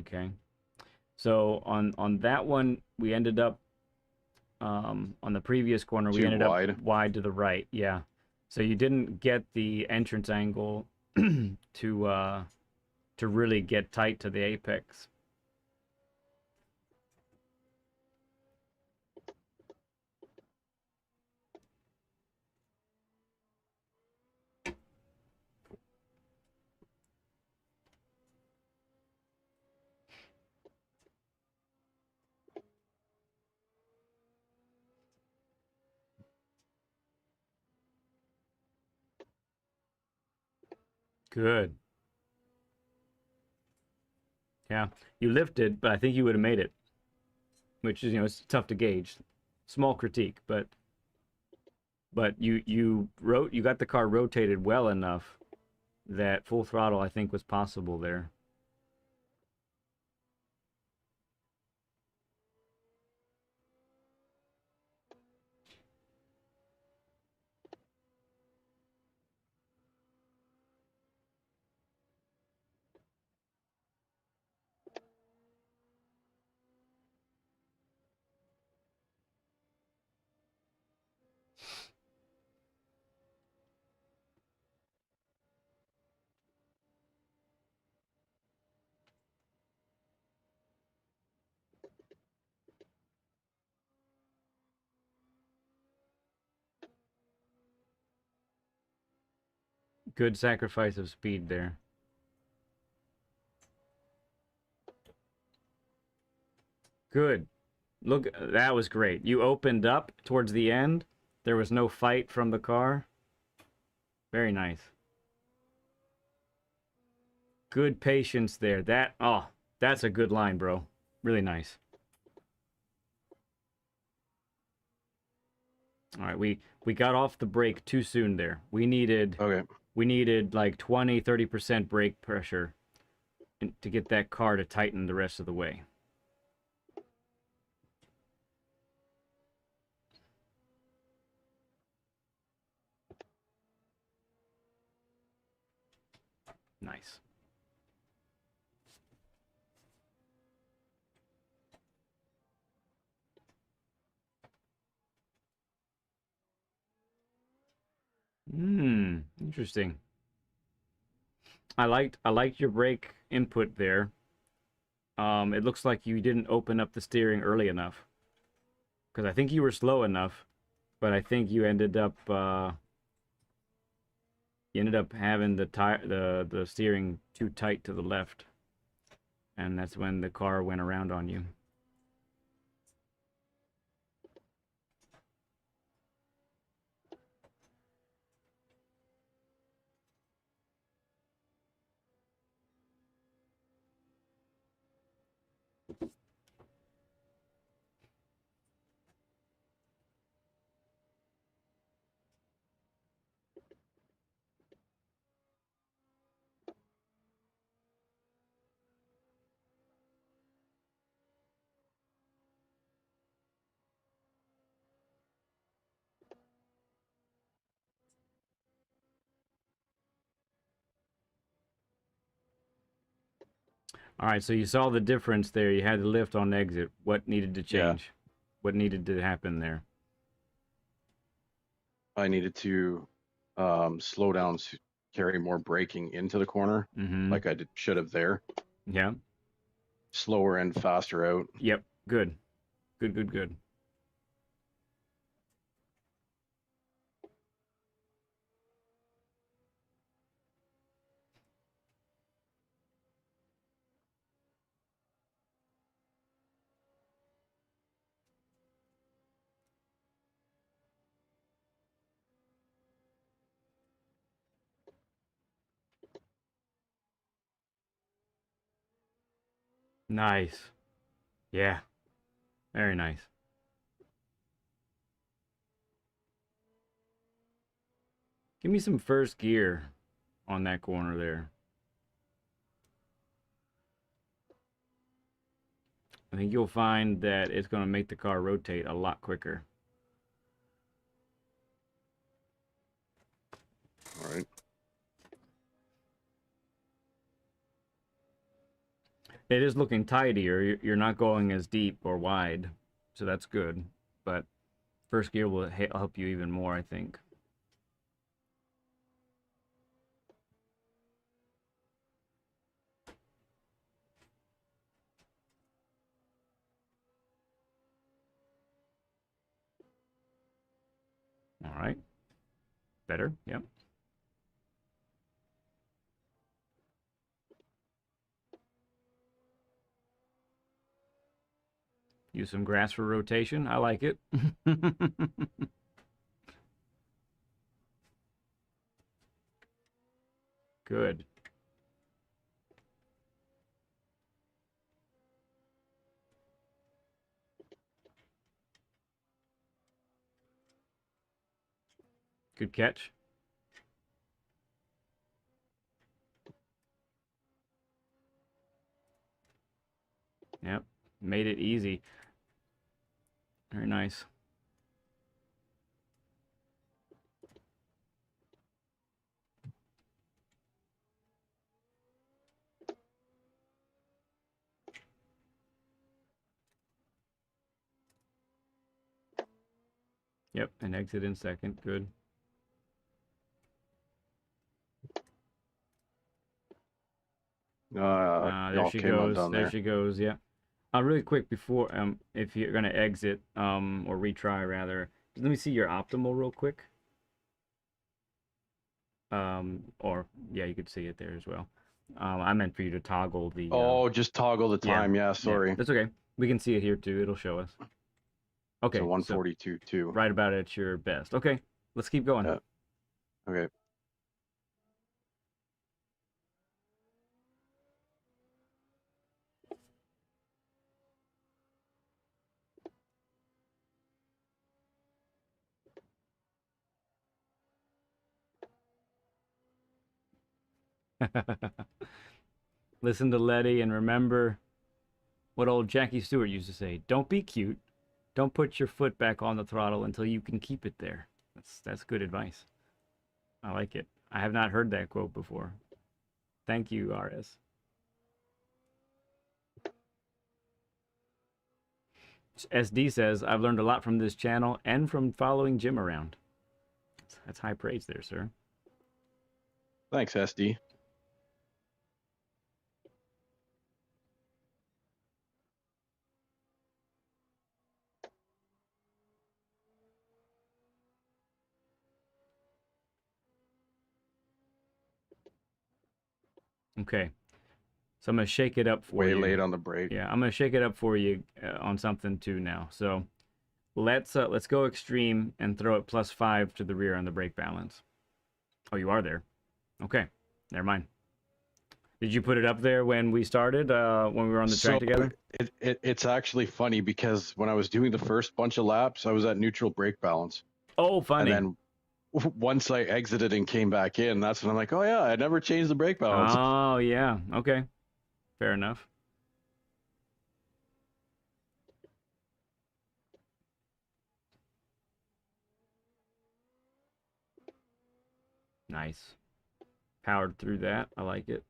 Okay. So on that one, we ended up on the previous corner, we Too ended up wide. wide to the right. Yeah. So you didn't get the entrance angle to really get tight to the apex. Good. Yeah. You lifted, but I think you would have made it, which is, it's tough to gauge. Small critique, but you got the car rotated well enough that full throttle I think was possible there. Good sacrifice of speed there. Good. Look, that was great. You opened up towards the end. There was no fight from the car. Very nice. Good patience there. That's a good line, bro. Really nice. All right, we got off the brake too soon there. We needed Okay. we needed like 20-30% brake pressure to get that car to tighten the rest of the way. Nice. Interesting. I liked your brake input there. It looks like you didn't open up the steering early enough because I think you were slow enough, but I think you ended up having the steering too tight to the left, and that's when the car went around on you. All right, so you saw the difference there. You had the lift on exit. What needed to Yeah. change? What needed to happen there? I needed to slow down, carry more braking into the corner, Mm-hmm. like I should have there. Yeah. slower and faster out. Yep. Good. Good, good, good. Nice. Yeah. Very nice. Give me some first gear on that corner there. I think you'll find that it's going to make the car rotate a lot quicker. All right. It is looking tidier. You're not going as deep or wide, so that's good. But first gear will help you even more, I think. All right. Better. Yep. Use some grass for rotation. I like it. Good. Good catch. Yep. Made it easy. Very nice. Yep. And exit in second. Good. There she Okay, I'm goes. done There there. she goes. Yeah. Really quick before if you're gonna exit or retry rather, let me see your optimal real quick. Or yeah, you could see it there as well. I meant for you to toggle the. Oh, just toggle the Yeah, time. Yeah, yeah, sorry. that's okay. We can see it here too. It'll show us. So Okay, so 142 too. right about at your best. Okay, let's keep going. Yeah. Okay. Listen to Letty and remember what old Jackie Stewart used to say: "Don't be cute. Don't put your foot back on the throttle until you can keep it there." That's good advice. I like it. I have not heard that quote before. Thank you, RS. SD says, I've learned a lot from this channel and from following Jim around. That's high praise there, sir. Thanks, SD. Okay. So I'm going to shake it up for Way you. late on the break. Yeah, I'm going to shake it up for you on something too now. So let's go extreme and throw it +5 to the rear on the brake balance. Oh, you are there. Okay. Never mind. Did you put it up there when we started, when we were on the track together? It's actually funny because when I was doing the first bunch of laps, I was at neutral brake balance. Oh, funny. And then once I exited and came back in, that's when I'm like, oh yeah, I never changed the brake balance. Oh, yeah. Okay. Fair enough. Nice. Powered through that. I like it.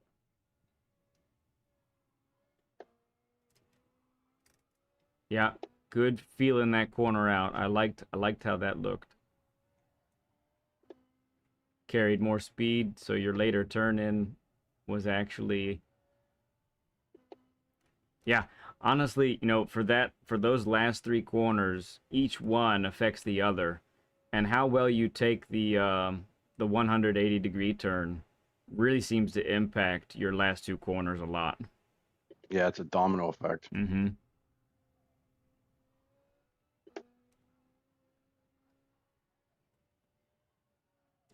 Yeah, good feeling that corner out. I liked how that looked. Carried more speed, so your later turn in was actually Yeah, honestly, for those last three corners, each one affects the other, and how well you take the 180-degree turn really seems to impact your last two corners a lot. Yeah, it's a domino effect. Mm-hmm.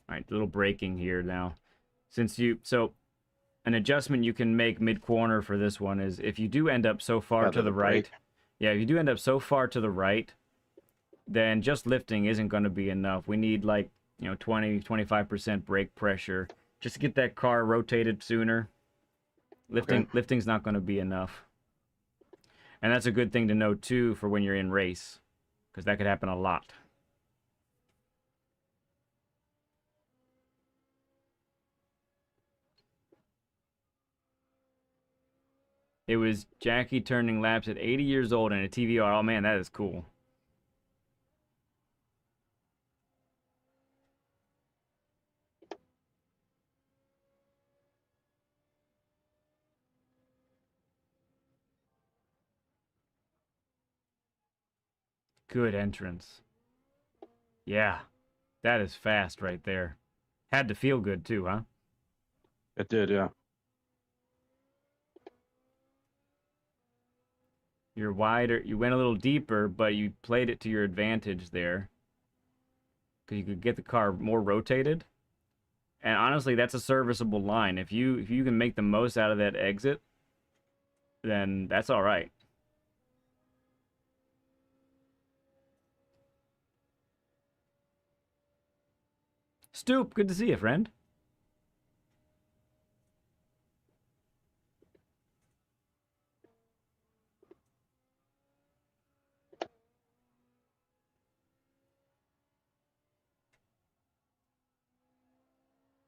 All right, a little braking here now. So an adjustment you can make mid-corner for this one is if you do end up so far to Feather the the brake. right, yeah, if you do end up so far to the right, then just lifting isn't going to be enough. We need like, 20, 25% brake pressure just to get that car rotated sooner. Okay. Lifting's not going to be enough. And that's a good thing to know too for when you're in race, because that could happen a lot. It was Jackie turning laps at 80 years old in a TVR. Oh man, that is cool. Good entrance. Yeah, that is fast right there. Had to feel good too, huh? It did, yeah. You're wider. You went a little deeper, but you played it to your advantage there because you could get the car more rotated. And honestly, that's a serviceable line. If you can make the most out of that exit, then that's all right. Stoop, good to see you, friend.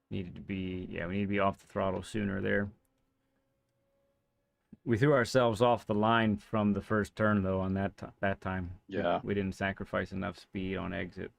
Yeah, we need to be off the throttle sooner there. We threw ourselves off the line from the first turn though on that time. Yeah. We didn't sacrifice enough speed on exit.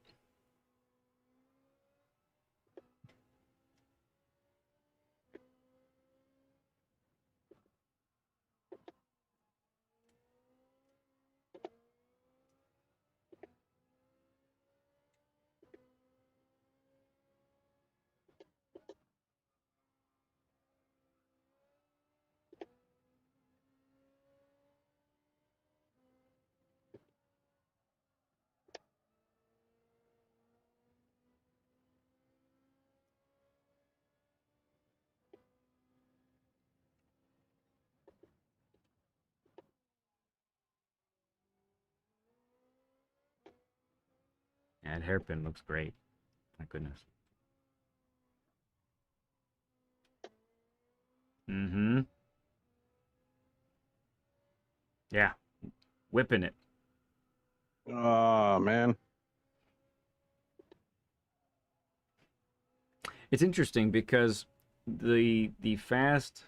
Yeah, that hairpin looks great. My goodness. Mm-hmm. Yeah, whipping it. Oh, man. It's interesting because the fast,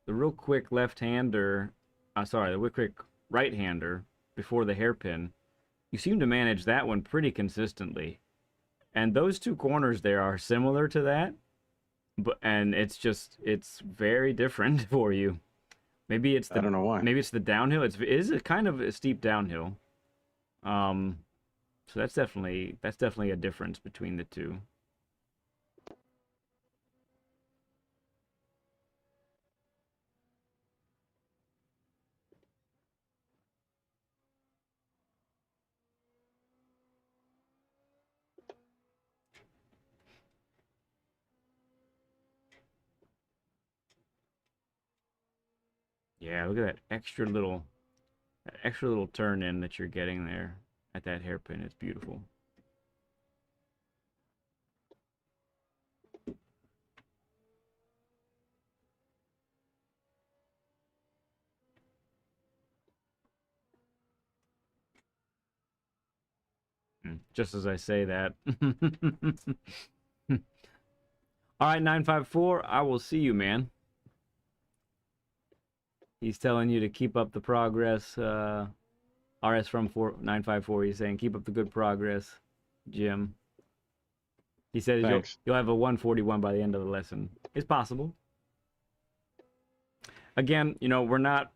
the real quick left-hander, the real quick right-hander before the hairpin, you seem to manage that one pretty consistently. And those two corners there are similar to that, and it's very different for you. Maybe it's I don't know why. the downhill. It is a kind of a steep downhill. Um, so that's definitely a difference between the two. Yeah, look at that extra little turn in that you're getting there at that hairpin. It's beautiful. Just as I say that. All right, 954, I will see you, man. He's telling you to keep up the progress. RS from 954, he's saying keep up the good progress, Jim. He says Thanks. you'll have a 141 by the end of the lesson. It's possible. Again, we're not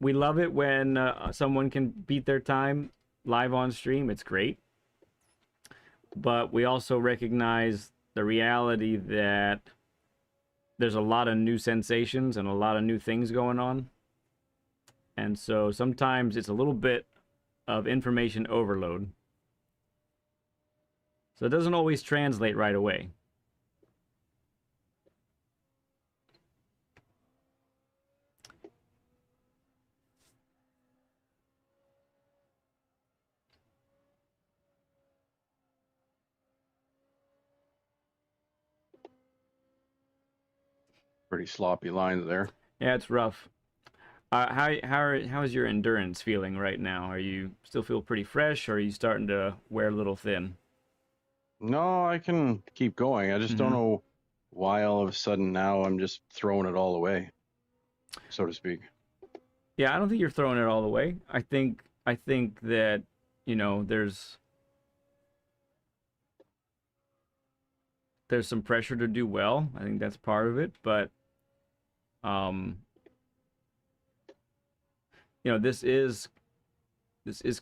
we love it when someone can beat their time live on stream. It's great. But we also recognize the reality that there's a lot of new sensations and a lot of new things going on. And so sometimes it's a little bit of information overload. So it doesn't always translate right away. Pretty sloppy lines there. Yeah, it's rough. How is your endurance feeling right now? Are you still feel pretty fresh, or are you starting to wear a little thin? No, I can keep going. I just don't Mm-hmm. know why all of a sudden now I'm just throwing it all away, so to speak. Yeah, I don't think you're throwing it all away. I think that, there's some pressure to do well. I think that's part of it, but um, this is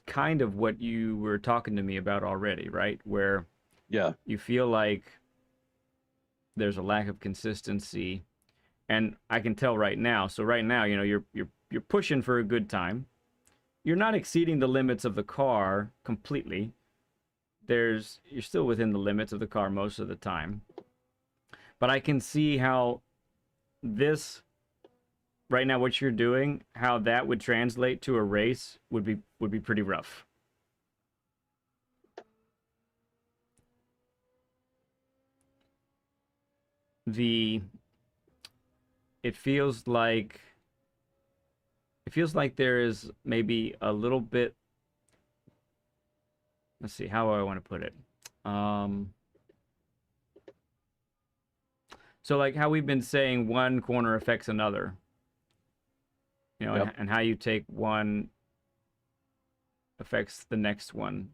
kind of what you were talking to me about already, right? Where Yeah, you feel like there's a lack of consistency, and I can tell right now. So right now, you're pushing for a good time. You're not exceeding the limits of the car completely. You're still within the limits of the car most of the time. But I can see how this right now, what you're doing, how that would translate to a race would be pretty rough. The it feels like there is maybe a little bit. Let's see, how do I want to put it. Um, so like how we've been saying, one corner affects another, yep. and how you take one affects the next one.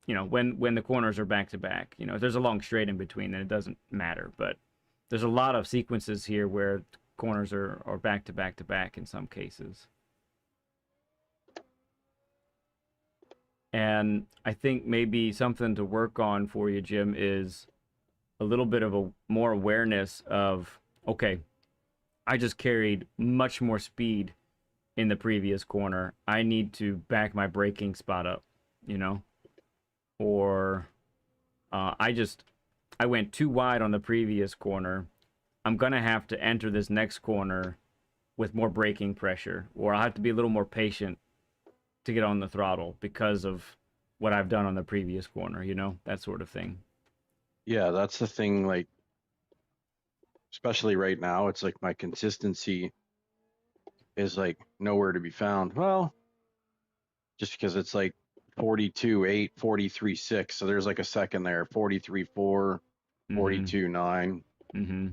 When the corners are back to back. If there's a long straight in between, then it doesn't matter. But there's a lot of sequences here where corners are back to back to back in some cases. And I think maybe something to work on for you, Jim, is a little bit of a more awareness of, okay, I just carried much more speed in the previous corner. I need to back my braking spot up, you know? Or I went too wide on the previous corner. I'm gonna have to enter this next corner with more braking pressure, or I'll have to be a little more patient to get on the throttle because of what I've done on the previous corner, that sort of thing. Yeah, that's the thing. Like, especially right now, it's like my consistency is like nowhere to be found. Well, just because it's like 42.8, 43.6. So there's like a second there, 43.4, Mm-hmm. 42.9. Mm-hmm.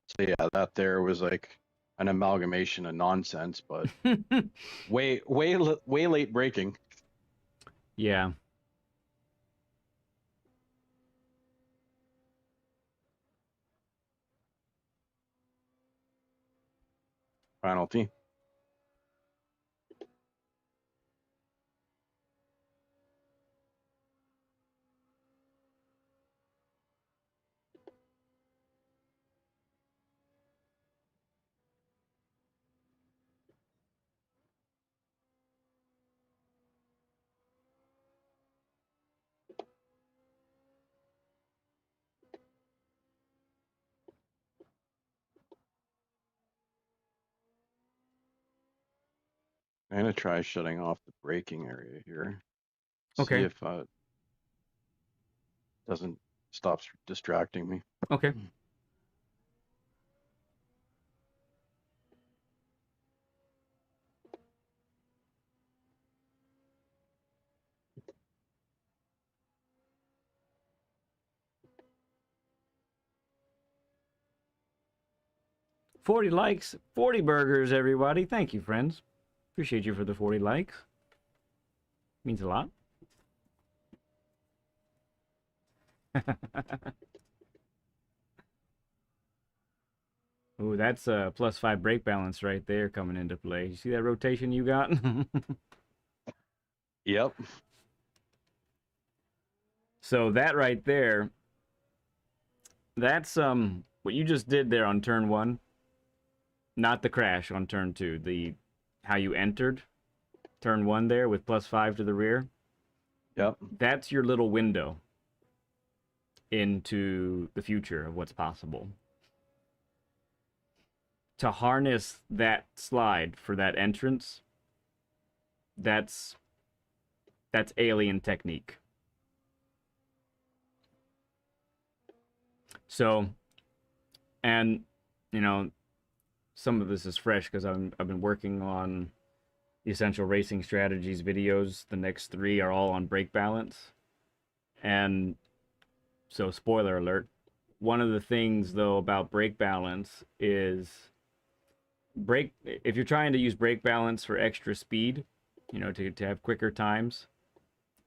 So yeah, that there was like an amalgamation of nonsense, but way late breaking. Yeah. Penalty. I'm gonna try shutting off the braking area here. See Okay. if it doesn't stop distracting me. Okay. 40 likes, 40 burgers, everybody. Thank you, friends. Appreciate you for the 40 likes. Means a lot. Ooh, that's a +5 brake balance right there coming into play. You see that rotation you got? Yep. So that right there, that's what you just did there on turn 1, not the crash on turn 2. The how you entered turn 1 there with +5 to the rear. Yep. That's your little window into the future of what's possible. To harness that slide for that entrance, that's alien technique. So, and you know, some of this is fresh because I've been working on the Essential Racing Strategies videos. The next 3 are all on brake balance. And so, spoiler alert, one of the things though about brake balance is if you're trying to use brake balance for extra speed, to have quicker times,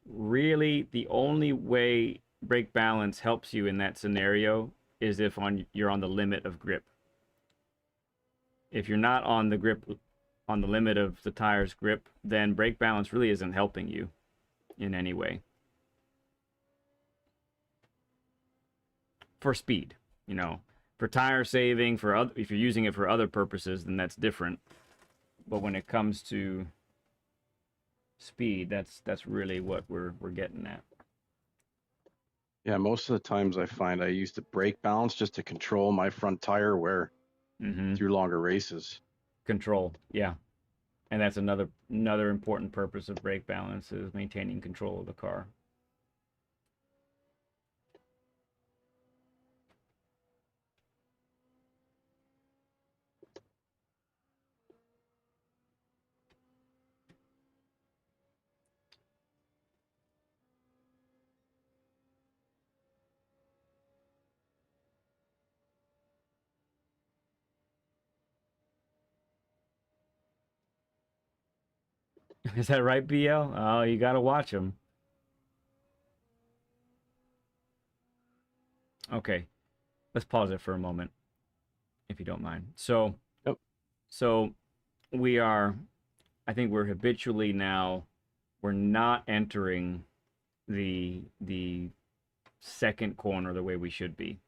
really the only way brake balance helps you in that scenario is if you're on the limit of grip. If you're not on the limit of the tire's grip, then brake balance really isn't helping you in any way. For speed, for tire saving, if you're using it for other purposes, then that's different. But when it comes to speed, that's really what we're getting at. Yeah, most of the times I find I use the brake balance just to control my front tire wear through longer races. Control, yeah. And that's another important purpose of brake balance, is maintaining control of the car. Is that right, BL? Oh, you gotta watch them. Okay, let's pause it for a moment, if you don't mind. So, Yep. So I think we're habitually now, we're not entering the second corner the way we should be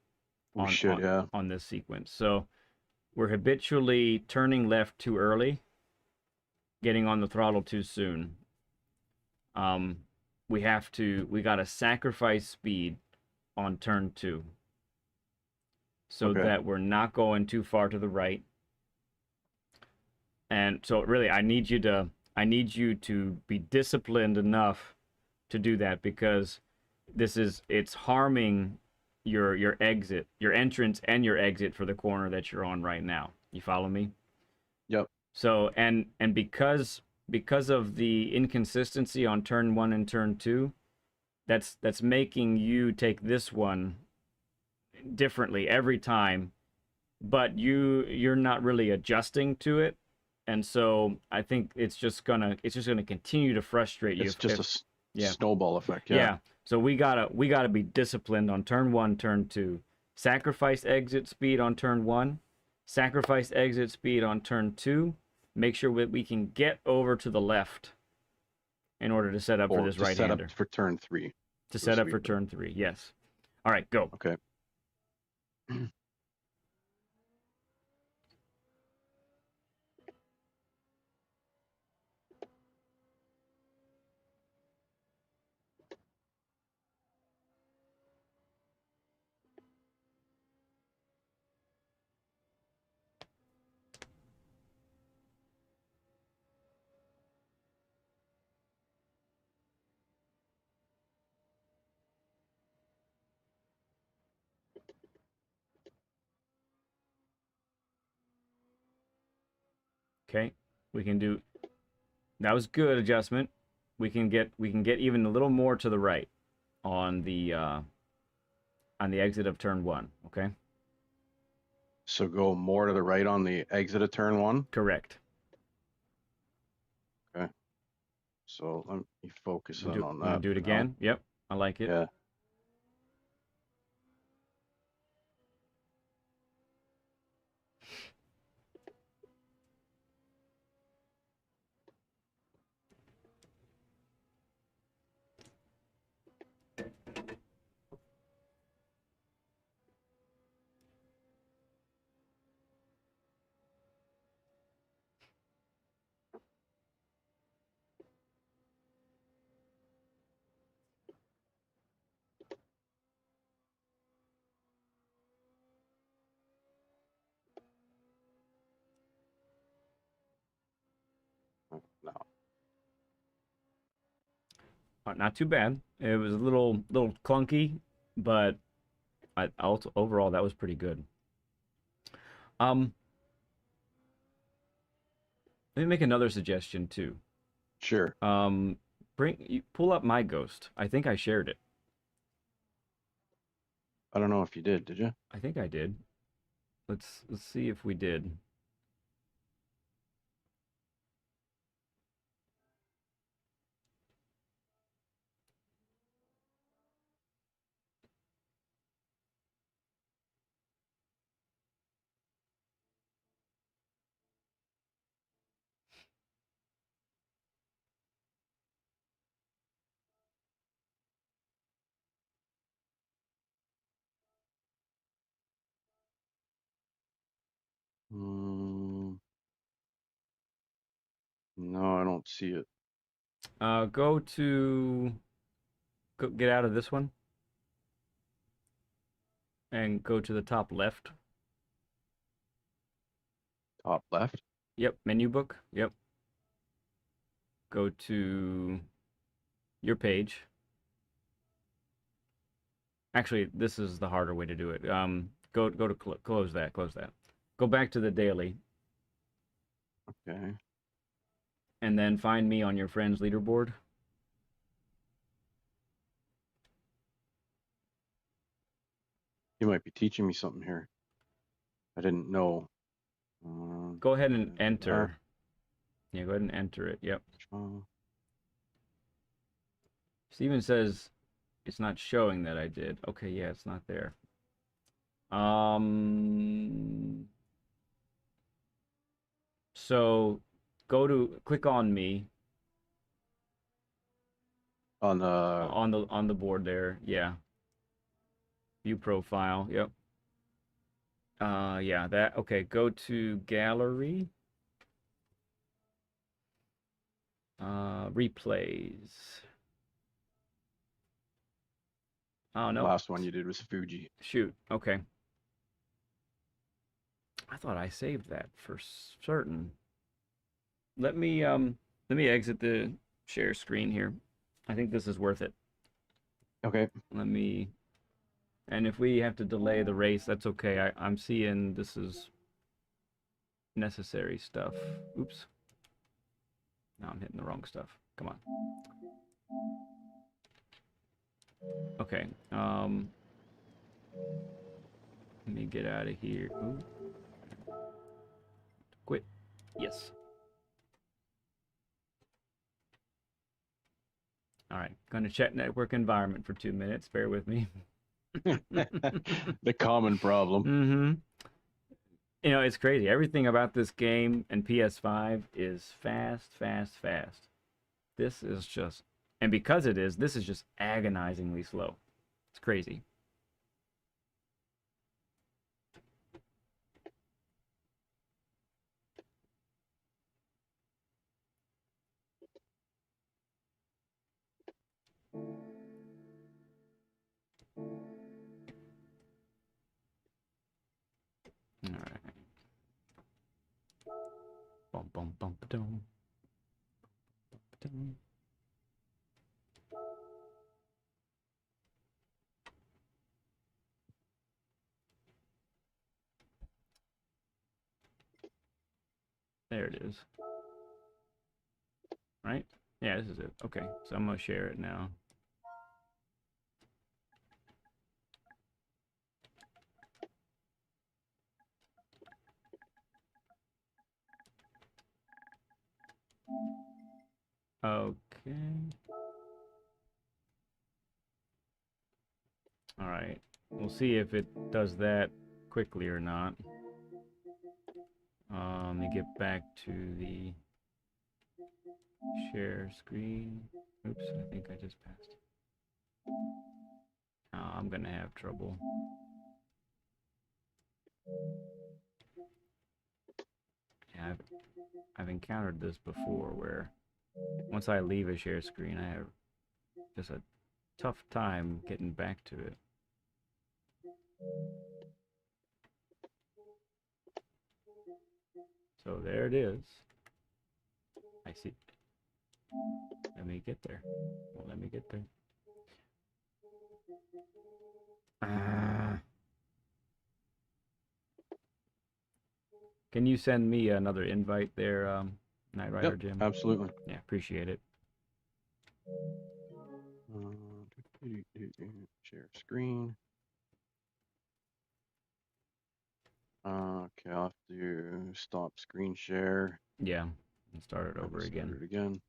on this sequence. So we're habitually turning left too early, getting on the throttle too soon. We gotta sacrifice speed on turn 2 so that we're not going too far to the right. And so really I need you to be disciplined enough to do that, because it's harming your exit, your entrance and your exit for the corner that you're on right now. You follow me? Yep. So and because of the inconsistency on turn 1 and turn 2, that's making you take this one differently every time, but you're not really adjusting to it. And so I think it's just gonna continue to frustrate you. It's just a snowball effect. Yeah. So we gotta be disciplined on turn 1, turn 2. Sacrifice exit speed on turn 1. Sacrifice exit speed on turn 2. Make sure we can get over to the left in order to set up for this right-hander. Set up for turn 3. To set up for turn 3. Yes. All right, go. Okay. Okay. That was good adjustment. We can get even a little more to the right on the exit of turn 1, okay? So go more to the right on the exit of turn 1? Correct. So let me focus in You on want to that do it for now. again? Yep, I like it. Yeah. No. Not too bad. It was a little clunky, but also overall that was pretty good. Um, Let me make another suggestion too. Sure. Pull up my ghost. I think I shared it. I don't know if you did you? I think I did. Let's see if we did. Mm, no, I don't see it. Go to get out of this one and go to the top left. Top left. Yep, menu book. Yep. Go to your page. Actually, this is the harder way to do it. Go to close that. Close that. Go back to the daily, Okay. and then find me on your friends leaderboard. You might be teaching me something here. I didn't know. Go ahead and That. enter. Yeah, go ahead and enter it. Yep. Steven says it's not showing that I did. Okay, yeah, it's not there. Um, so click on me On the on the board there. Yeah. View profile. Yep. Yeah, that okay, go to gallery. Replays. Oh no. last one you did was Fuji. Shoot. Okay. I thought I saved that for certain. Let me exit the share screen here. I think this is worth it. Okay. Let me And if we have to delay the race, that's okay. I'm seeing this is necessary stuff. Oops. Now I'm hitting the wrong stuff. Come on. Okay. Let me get out of here. Ooh. Quit. Yes. All right. Gonna check network environment for 2 minutes. Bear with me. The common problem. Mm-hmm. You know, it's crazy. Everything about this game and PS5 is fast, fast, fast. This is just, and because it is, this is just agonizingly slow. It's crazy. All right. Bum bum bum ba-dum. Ba-dum. There it is. Right? Yeah, this is it. Okay, so I'm gonna share it now. Okay. All right. We'll see if it does that quickly or not. Let me get back to the share screen. Oops, I think I just passed. Oh, I'm gonna have trouble. Yeah, I've encountered this before where once I leave a share screen, I have just a tough time getting back to it. So there it is. I see. Let me get there. Well, let me get there. Can you send me another invite there, Knightriderjim? Absolutely. Yeah, appreciate it. Share screen. Okay, I'll have to stop screen share. Yeah, and start it over again. Start it again.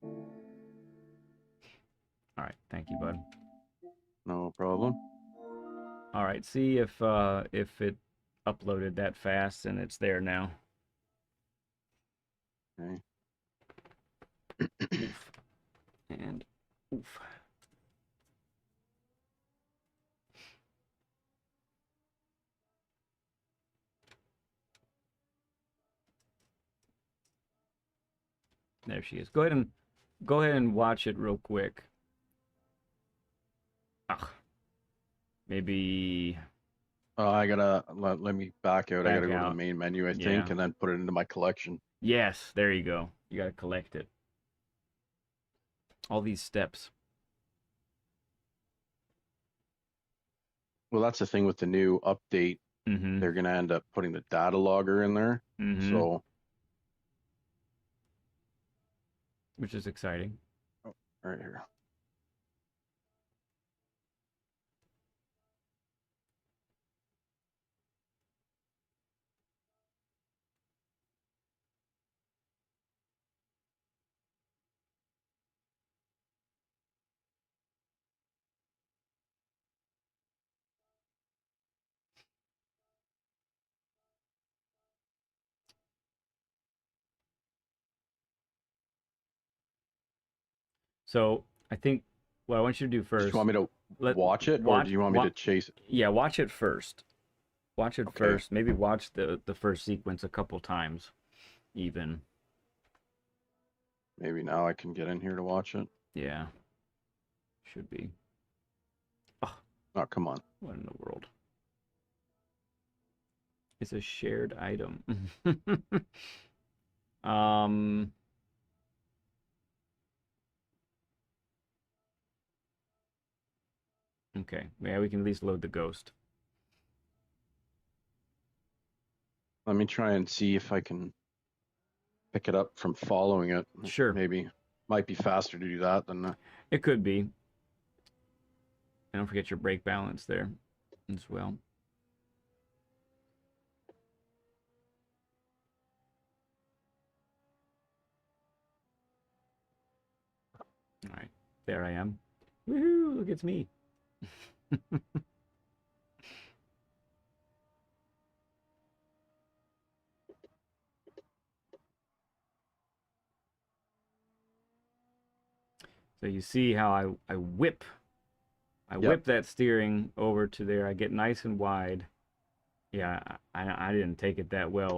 All right, thank you, bud. No problem. All right, see if it uploaded that fast and it's there now. Okay. Oof. And oof. There she is. Go ahead and watch it real quick. Ugh. Maybe I gotta let me back out. I back gotta go to the out. main menu, I Yeah. think, and then put it into my collection. Yes, there you go. You gotta collect it. All these steps. Well, that's the thing with the new update. Mm-hmm. They're gonna end up putting the data logger in there. Mm-hmm. So, Which is exciting. right here. So I think what I want you to do Do first. you want me to watch it, or do you want me to chase it? Yeah, watch it first. Watch it Okay. first. Maybe watch the first sequence a couple times, even. Maybe now I can get in here to watch it. Yeah, should be. Oh, come on. What in the world? It's a shared item. um. Okay. Yeah, we can at least load the ghost. Let me try and see if I can pick it up from following it. Sure. Maybe might be faster to do that than. It could be. And don't forget your brake balance there as well. All right. There I am. Woohoo! Look, it's me. So you see how I whip whip that steering over to there. I get nice and wide. Yeah, I didn't take it that well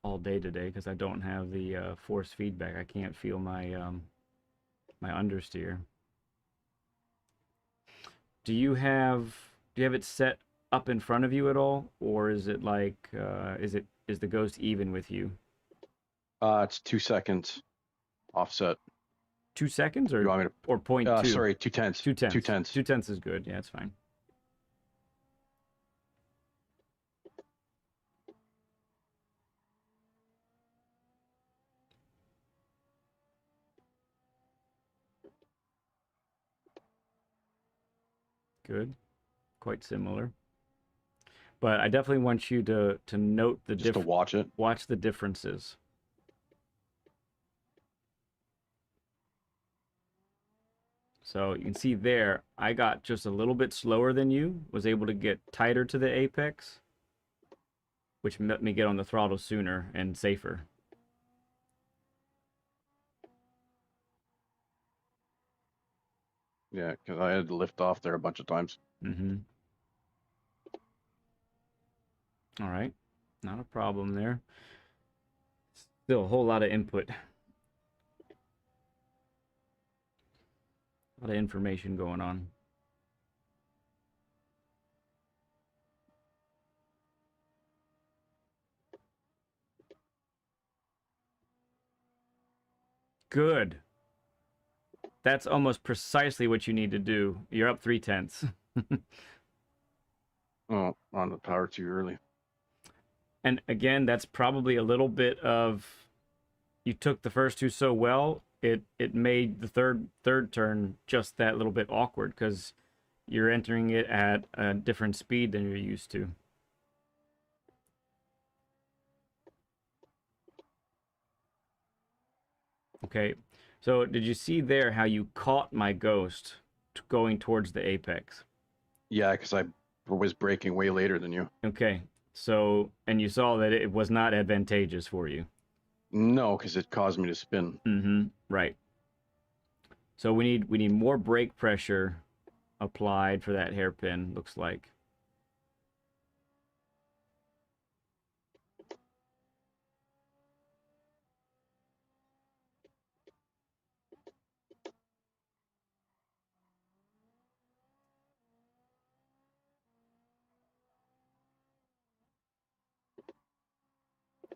all day today because I don't have the force feedback. I can't feel my my understeer. Do you have it set up in front of you at all, or is it like is the ghost even with you? It's 2 seconds offset. 2 seconds You want me to? or 0.2? Sorry, 2/10. 2/10. 2/10. 2/10 is good. Yeah, it's fine. Good. Quite similar. But I definitely want you to note the Just to watch it. watch the differences. So you can see there, I got just a little bit slower than you, was able to get tighter to the apex, which let me get on the throttle sooner and safer. Yeah, because I had to lift off there a bunch of times. Mm-hmm. All right, not a problem there. Still a whole lot of input. A lot of information going on. Good. That's almost precisely what you need to do. You're up 3/10. Oh, on the power too early. And again, that's probably a little bit of, you took the first two so well, it made the third turn just that little bit awkward because you're entering it at a different speed than you're used to. Okay, so did you see there how you caught my ghost going towards the apex? Yeah, because I was braking way later than you. Okay, so, and you saw that it was not advantageous for you. No, because it caused me to spin. Mm-hmm. Right. So we need more brake pressure applied for that hairpin, looks like.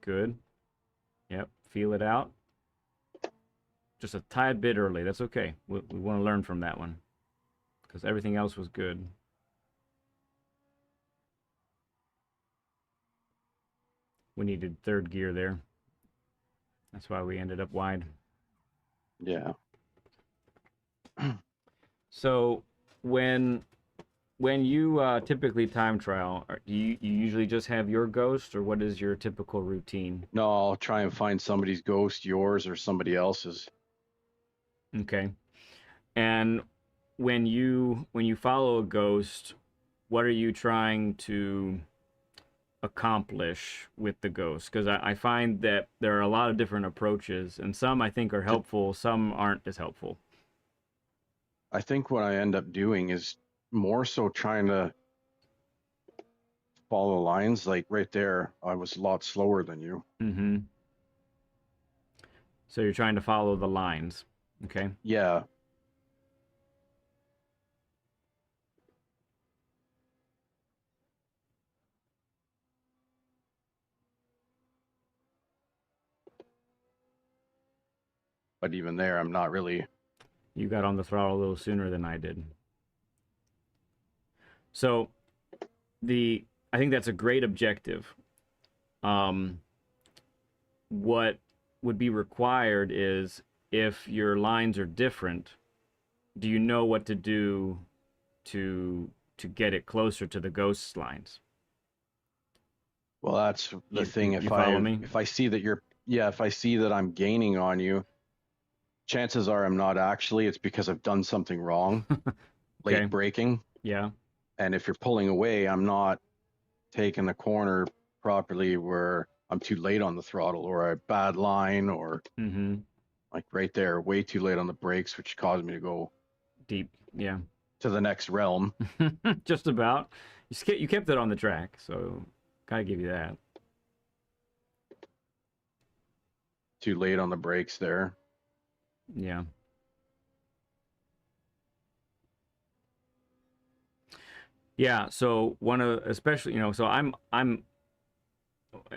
Good. Yep. Feel it out. Just a tad bit early. That's okay. We want to learn from that one because everything else was good. We needed third gear there. That's why we ended up wide. Yeah. So when you typically time trial, do you usually just have your ghost, or what is your typical routine? No, I'll try and find somebody's ghost, yours or somebody else's. Okay. And when you follow a ghost, what are you trying to accomplish with the ghost? Because I find that there are a lot of different approaches, and some I think are To, helpful, some aren't as helpful. I think what I end up doing is more so trying to follow lines. Like right there, I was a lot slower than you. Mm-hmm. So you're trying to follow the lines. Okay. Yeah, but even there, I'm not really. You got on the throttle a little sooner than I did. So I think that's a great objective. Um, what would be required is, if your lines are different, do you know what to do to get it closer to the ghost's lines? Well, that's the You thing. you follow me? If I see that you're, yeah, if I see that I'm gaining on you, chances are I'm not actually. It's because I've done something wrong, late Okay. braking. Yeah. And if you're pulling away, I'm not taking the corner properly where I'm too late on the throttle or a bad line or Mm-hmm. like right there, way too late on the brakes, which caused me to go Deep. Yeah. to the next realm. Just about. You kept it on the track, so gotta give you that. Too late on the brakes there. Yeah. Yeah. So one of, especially, so I'm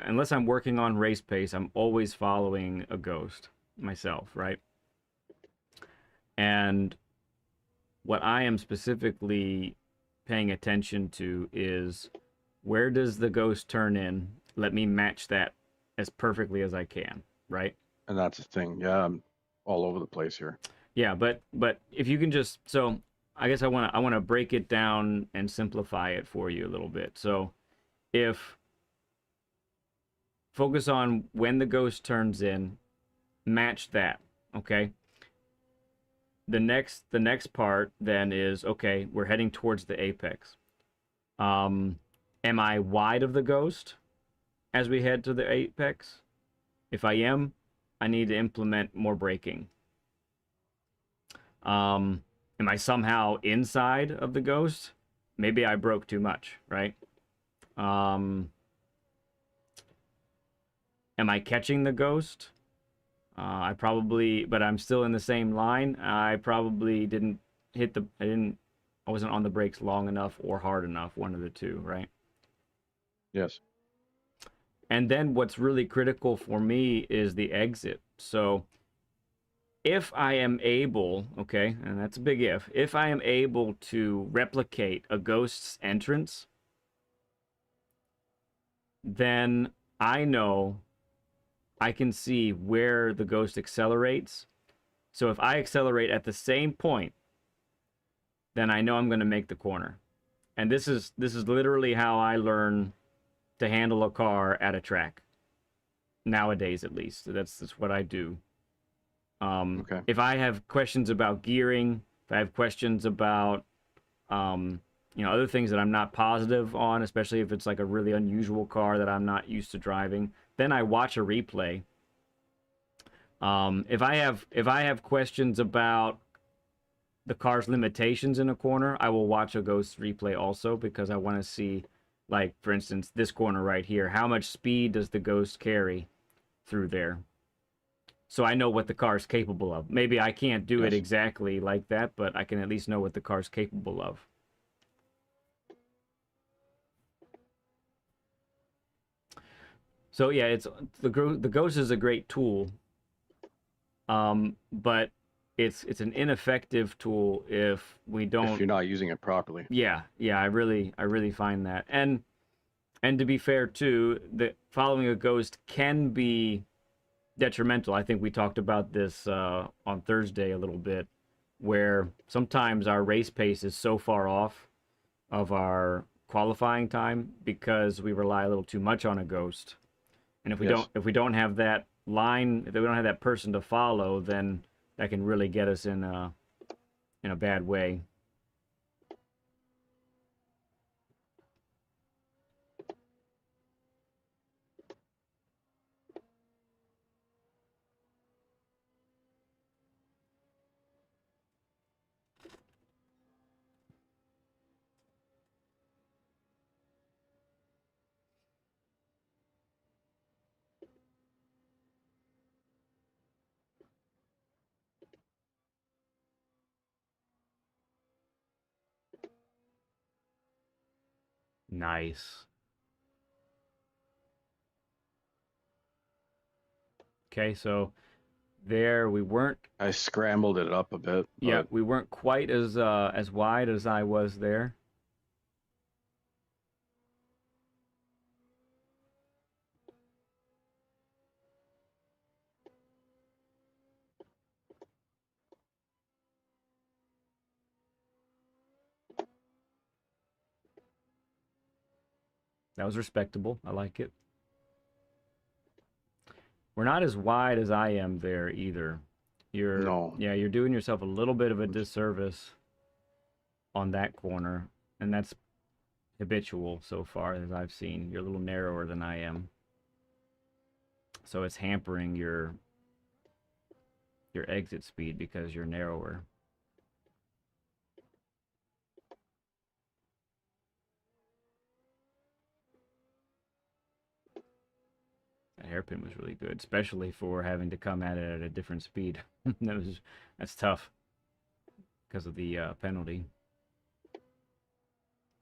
unless I'm working on race pace, I'm always following a ghost myself, right? And what I am specifically paying attention to is, where does the ghost turn in? Let me match that as perfectly as I can, right? And that's the thing. Yeah, I'm all over the place here. Yeah, but if you can just, so I guess I want to break it down and simplify it for you a little bit. So if focus on when the ghost turns in, match that, okay? the next part then is, okay, we're heading towards the apex. Am I wide of the ghost as we head to the apex? If I am, I need to implement more braking. Am I somehow inside of the ghost? Maybe I broke too much, right? Am I catching the ghost? I probably, but I'm still in the same line. I probably didn't hit the, I wasn't on the brakes long enough or hard enough, one of the two, right? Yes. And then what's really critical for me is the exit. So if I am able, okay, and that's a big if I am able to replicate a ghost's entrance, then I know I can see where the ghost accelerates. So if I accelerate at the same point, then I know I'm going to make the corner. And this is literally how I learn to handle a car at a track. Nowadays, at least. That's what I do. Okay. If I have questions about gearing, if I have questions about other things that I'm not positive on, especially if it's like a really unusual car that I'm not used to driving, then I watch a replay. If I have questions about the car's limitations in a corner, I will watch a ghost replay also, because I want to see, like, for instance, this corner right here, how much speed does the ghost carry through there? So I know what the car's capable of. Maybe I can't do it Yes. exactly like that, but I can at least know what the car's capable of. So yeah, it's the ghost is a great tool, but it's an ineffective tool if we If don't. you're not using it properly. Yeah, I really find that. And to be fair too, the following a ghost can be detrimental. I think we talked about this on Thursday a little bit, where sometimes our race pace is so far off of our qualifying time because we rely a little too much on a ghost. And Yes. if we don't have that line, if we don't have that person to follow, then that can really get us in a bad way. Nice. Okay, so there we weren't. I scrambled it up a bit, Yeah, but we weren't quite as wide as I was there. That was respectable. I like it. We're not as wide as I am there either. no. You're doing yourself a little bit of a disservice on that corner, and that's habitual so far as I've seen. You're a little narrower than I am. So it's hampering your exit speed because you're narrower. That hairpin was really good, especially for having to come at it at a different speed. That's tough because of the penalty.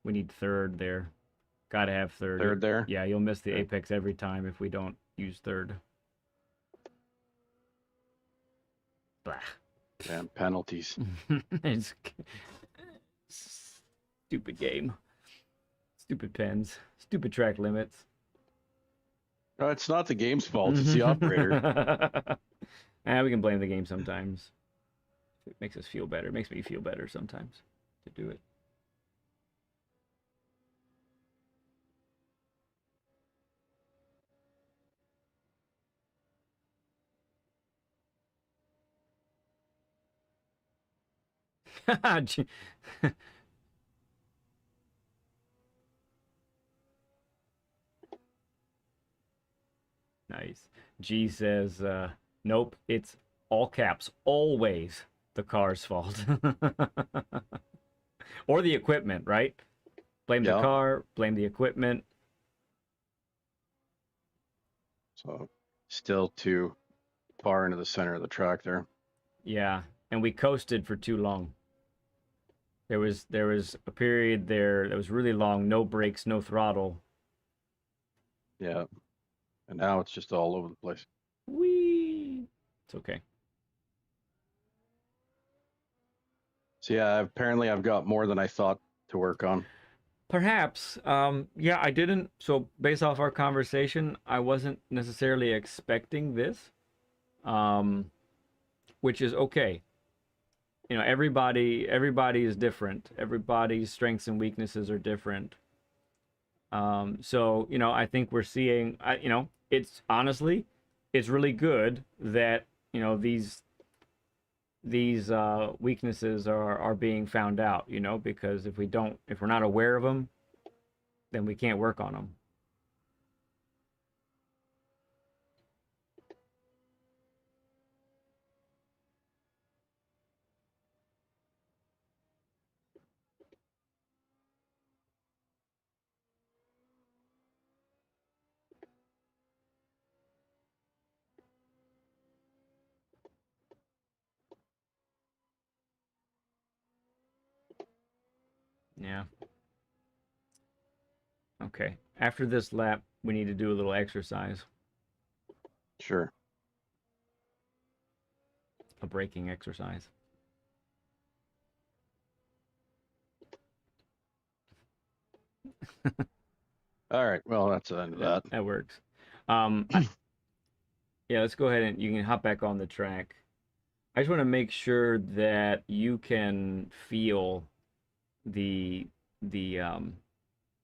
We need third there. Gotta have third. Third there? Yeah, you'll miss the Okay. apex every time if we don't use third. Blah. Damn penalties. It's stupid game. Stupid pens. Stupid track limits. It's not the game's fault, it's the operator. We can blame the game sometimes. It makes us feel better. It makes me feel better sometimes to do it. Nice. G says, nope, it's all caps, always the car's fault. Or the equipment, right? Blame the Yeah. car, blame the equipment. So still too far into the center of the track there. Yeah, and we coasted for too long. There was a period there that was really long, no brakes, no throttle. Yeah. And now it's just all over the place. Whee! It's okay. So yeah, apparently I've got more than I thought to work on. Perhaps. Yeah, I didn't. So based off our conversation, I wasn't necessarily expecting this, um, which is okay. You know, everybody is different. Everybody's strengths and weaknesses are different. So you know, I think we're seeing. You know, it's honestly, it's really good that you know these weaknesses are being found out. You know, because if we're not aware of them, then we can't work on them. Yeah. Okay. After this lap, we need to do a little exercise, Sure. a braking exercise. All right. Well, that's the end of that. That works. Yeah, let's go ahead and you can hop back on the track. I just want to make sure that you can feel the the um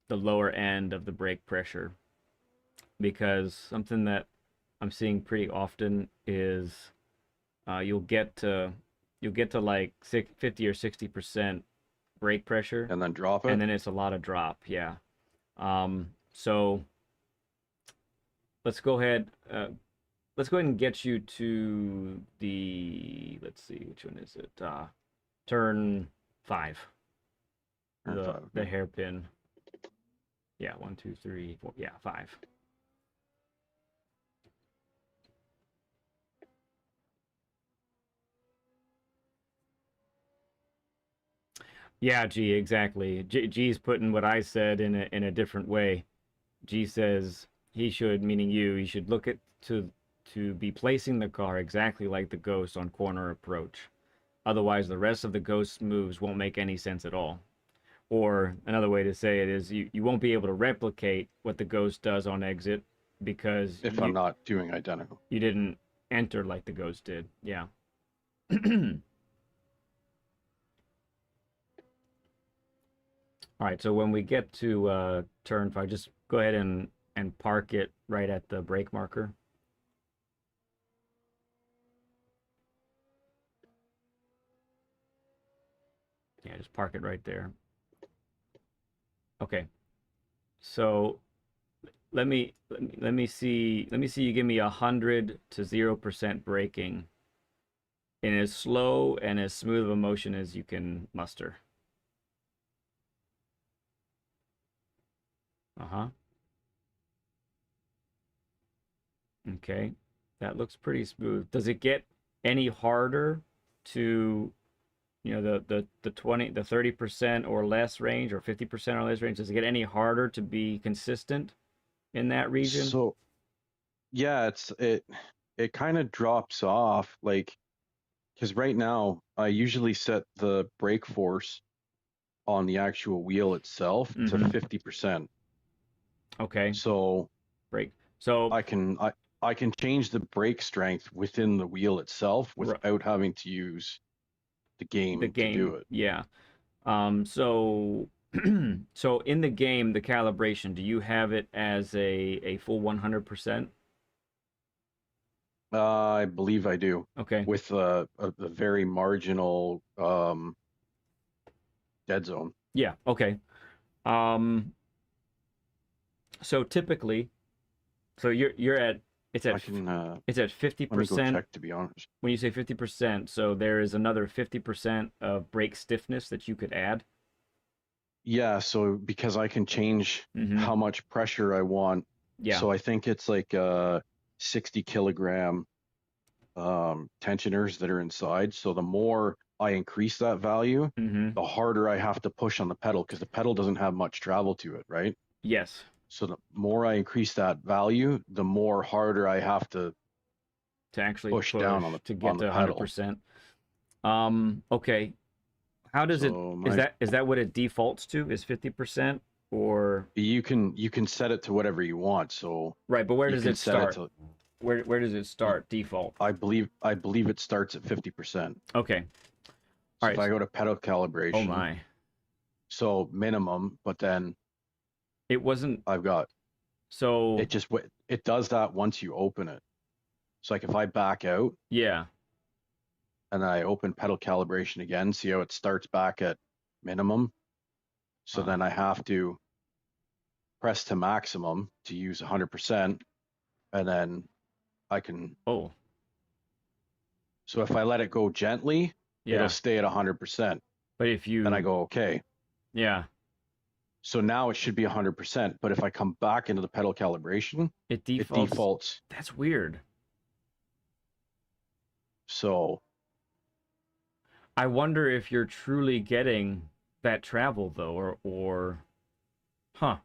the lower end of the brake pressure because something that I'm seeing pretty often is you'll get to like 50 or 60% brake pressure, And then drop and it. then it's a lot of drop. Yeah. So let's go ahead. Let's go ahead and get you to the. Let's see, which one is it? Turn 5. Turn The 5. the Okay. hairpin. Yeah, 1, 2, 3, 4. Yeah, 5. Yeah, G, exactly. G's putting what I said in a different way. G says he should, meaning you, he should look at to be placing the car exactly like the ghost on corner approach. Otherwise, the rest of the ghost's moves won't make any sense at all. Or another way to say it is you won't be able to replicate what the ghost does on exit because If I'm not doing identical. you didn't enter like the ghost did. Yeah. All right, so when we get to turn 5, just go ahead and park it right at the brake marker. Yeah, just park it right there. Okay. So let me see you give me 100 to 0% braking in as slow and as smooth of a motion as you can muster. Uh-huh. Okay. That looks pretty smooth. Does it get any harder to, you know, the 30% or less range or 50% or less range? Does it get any harder to be consistent in that region? So yeah, it kind of drops off, like, because right now I usually set the brake force on the actual wheel itself to Mm-hmm. 50%. Okay. So Brake. So, I can change the brake strength within the wheel itself without having to use the the game to do game, it. yeah. So so in the game, the calibration, do you have it as a full 100%? I believe I do, Okay. with a very marginal dead zone. Yeah. Okay. So typically, so you're at it's I at can it's at let me go 50%. check, to be honest. When you say 50%, so there is another 50% of brake stiffness that you could add. Yeah, so because I can change Mm-hmm. how much pressure I want. Yeah. So I think it's like 60 kilogram tensioners that are inside. So the more I increase that value, Mm-hmm. the harder I have to push on the pedal because the pedal doesn't have much travel to it, right? Yes. So the more I increase that value, the more harder I have to To actually push down push to on get the to pedal. 100%. Okay. How does it So is my that what it defaults to is 50% or you can set it to whatever you want. So right, but where you does can it set it start? to Where does it start default? I believe it starts at 50%. Okay. All So if right. I go to pedal Oh calibration, my. so minimum, but then It wasn't I've got so it just it does that once you open it. So like if I back out yeah. and I open pedal calibration again, see how it starts back at minimum. So Uh, then I have to press to maximum to use 100%, and then I can. oh, So if I let it go gently, it'll yeah. stay at 100%. But if Then I you go okay. yeah, So now it should be 100%. But if I come back into the pedal calibration, it it defaults. defaults. That's weird. So I wonder if you're truly getting that travel though or huh.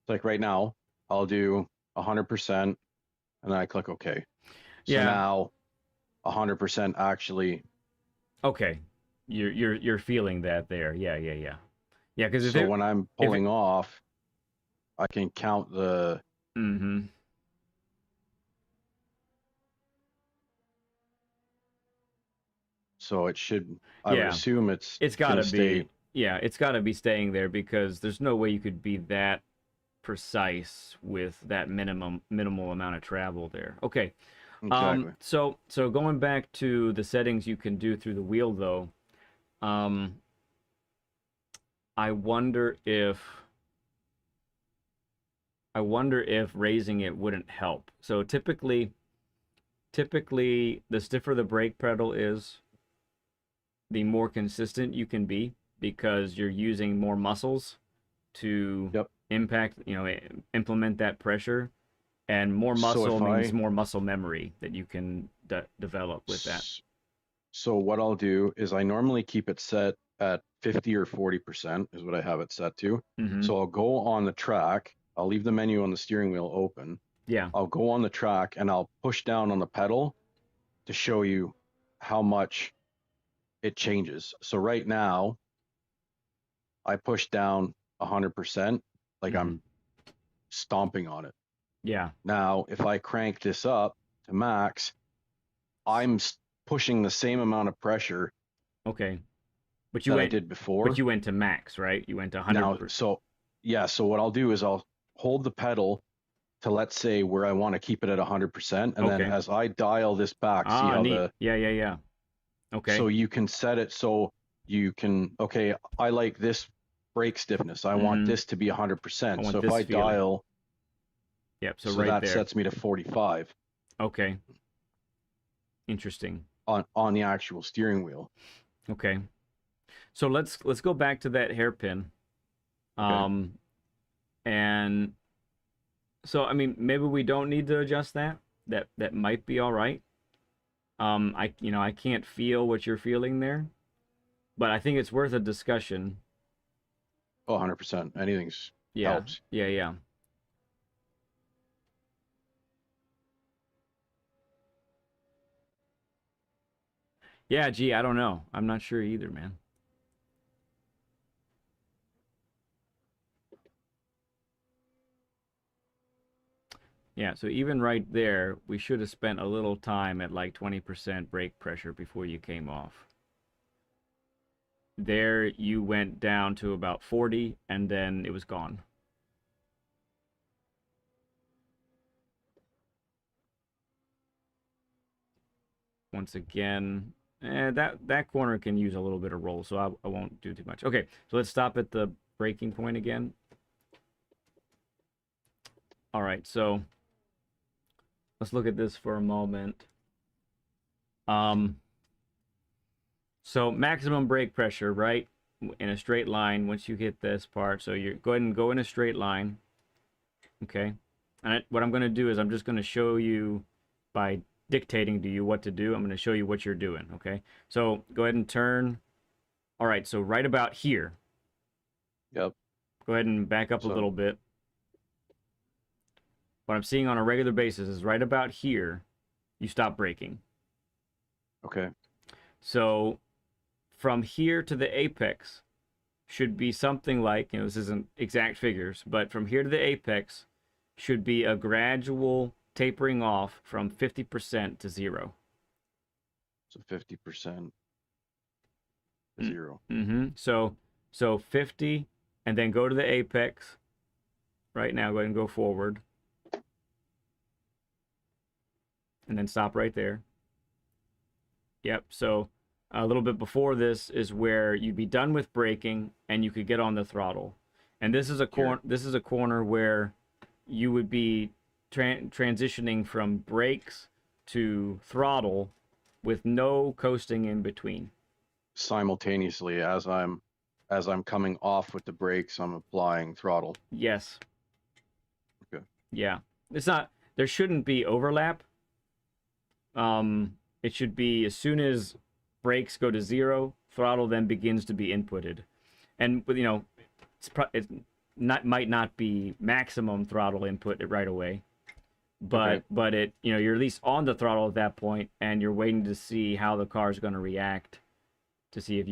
like right now, I'll do 100%, and then I click OK. So Yeah. now 100% actually. Okay. You're feeling that there. Yeah, yeah, yeah. Yeah, because So when I'm if it pulling off, I can count the. mm-hmm. So it should. I would Yeah. assume it's It's gonna gotta stay. be yeah, it's gotta be staying there because there's no way you could be that precise with that minimal amount of travel there. Okay. Exactly. So going back to the settings you can do through the wheel though, um I wonder if I wonder if raising it wouldn't help. So typically the stiffer the brake pedal is, the more consistent you can be because you're using more muscles to Yep. impact, implement that pressure. And more So muscle if means I more muscle memory that you can develop with that. so what I'll do is I normally keep it set at 50 or 40% is what I have it set to. Mm-hmm. So I'll go on the track. I'll leave the menu on the steering wheel open. Yeah. I'll go on the track and I'll push down on the pedal to show you how much it changes. So right now I push down 100%, like Mm-hmm. I'm stomping on it. Yeah. Now, if I crank this up to max, I'm pushing the same amount of pressure Okay. But you that I went, did but before. you went to max, right? You went to Now, 100%. so yeah, so what I'll do is I'll hold the pedal to, let's say, where I want to keep it at 100%, and then Okay. as I dial this back, see Ah, how neat. Yeah, yeah, yeah. so Okay. you can set it so you can, okay, I like this brake stiffness. I want Mm-hmm. this to be I 100%. So want if this I feeling. dial, Yep. So so right that there. sets me to 45 Okay. Interesting. on the actual steering wheel. Okay. So let's go back to that hairpin. Okay. Um, and so I mean maybe we don't need to adjust that. That might be all right. I can't feel what you're feeling there, but I think it's worth a discussion. Oh, 100%. Anything's Yeah. helps. Yeah, yeah. Yeah, gee, I don't know. I'm not sure either, man. Yeah, so even right there, we should have spent a little time at like 20% brake pressure before you came off. There you went down to about 40 and then it was gone. Once again. that corner can use a little bit of roll, so I won't do too much. Okay, so let's stop at the braking point again. All right, so let's look at this for a moment. So maximum brake pressure, right? In a straight line once you hit this part. So you're go ahead and go in a straight line. Okay. And what I'm going to do is I'm just going to show you by dictating to you what to do. I'm going to show you what you're doing. Okay. So go ahead and turn. All right. So right about here. Yep. Go ahead and back up a little bit. What I'm seeing on a regular basis is right about here, you stop braking. Okay. So from here to the apex should be something like, this isn't exact figures, but from here to the apex should be a gradual tapering off from 50% to 0. So 50% to 0. Mm-hmm. So 50, and then go to the apex. Right now, go ahead and go forward. And then stop right there. Yep, so a little bit before this is where you'd be done with braking and you could get on the throttle. And this is a corner where you would be transitioning from brakes to throttle with no coasting in between. Simultaneously, as I'm coming off with the brakes, I'm applying throttle. Yes. Okay. Yeah. There shouldn't be overlap. It should be as soon as brakes go to 0, throttle then begins to be inputted. And might not be maximum throttle input right away, but you're at least on the throttle at that point, and you're waiting to see how the car is going to react, to see if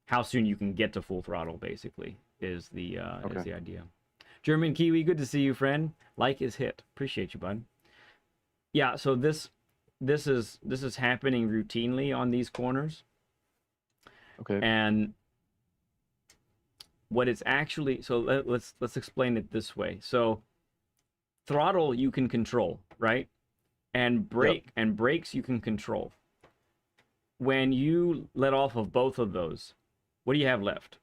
how soon you can get to full throttle. Basically, is the idea. German Kiwi, good to see you, friend. Like is hit. Appreciate you, bud. Yeah. So this is happening routinely on these corners. Okay. And what it's actually, so let's explain it this way. So throttle you can control, right? And brakes you can control. When you let off of both of those, what do you have left?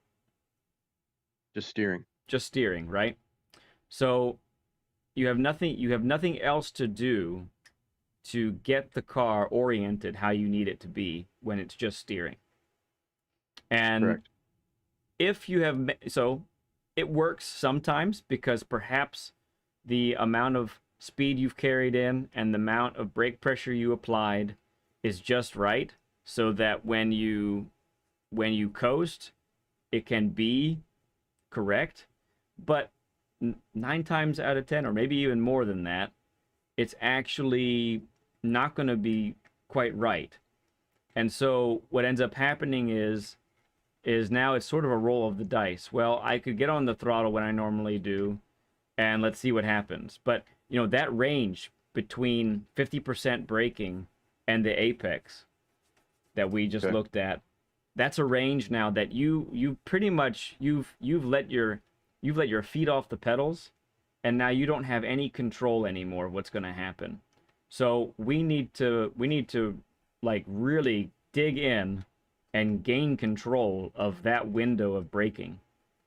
Just steering. Just steering, right? So you have nothing else to do to get the car oriented how you need it to be when it's just steering. And correct. If you have, so it works sometimes because perhaps the amount of speed you've carried in and the amount of brake pressure you applied is just right, so that when you coast, it can be correct. But 9 times out of 10, or maybe even more than that, it's actually not going to be quite right. And so what ends up happening is now it's sort of a roll of the dice. Well, I could get on the throttle when I normally do, and let's see what happens. But that range between 50% braking and the apex that we just looked at, that's a range now that you pretty much you've let your feet off the pedals, and now you don't have any control anymore of what's going to happen. So we need to like really dig in and gain control of that window of braking,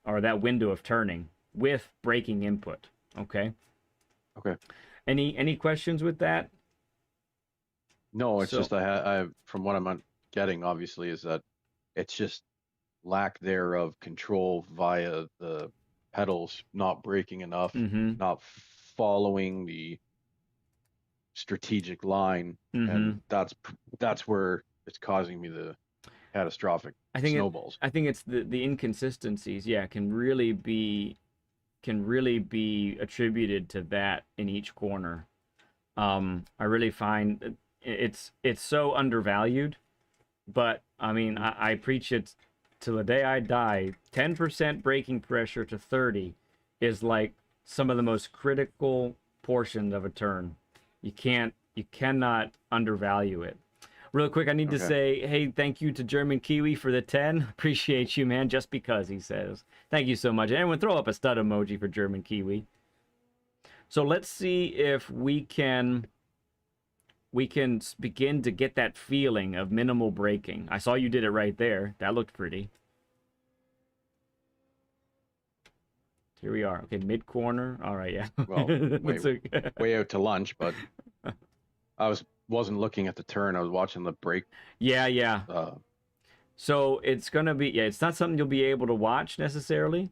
or that window of turning with braking input. Okay. Any questions with that? No, it's just I from what I'm getting, obviously, is that it's just lack there of control via the pedals, not braking enough, not following the strategic line, and that's where it's causing me the catastrophic snowballs. I think it's the inconsistencies, can really be attributed to that in each corner. I really find it's so undervalued, but I mean, I preach it till the day I die. 10% braking pressure to 30 is like some of the most critical portions of a turn. You cannot undervalue it. Real quick, I need to say, hey, thank you to German Kiwi for the 10. Appreciate you, man, just because, he says. Thank you so much. Everyone, throw up a stud emoji for German Kiwi. So let's see if we can we can begin to get that feeling of minimal braking. I saw you did it right there. That looked pretty. Here we are. Okay, mid corner. All right, yeah. Well, way out to lunch, but I wasn't looking at the turn. I was watching the brake. Yeah. Uh, So it's gonna be, yeah, it's not something you'll be able to watch necessarily.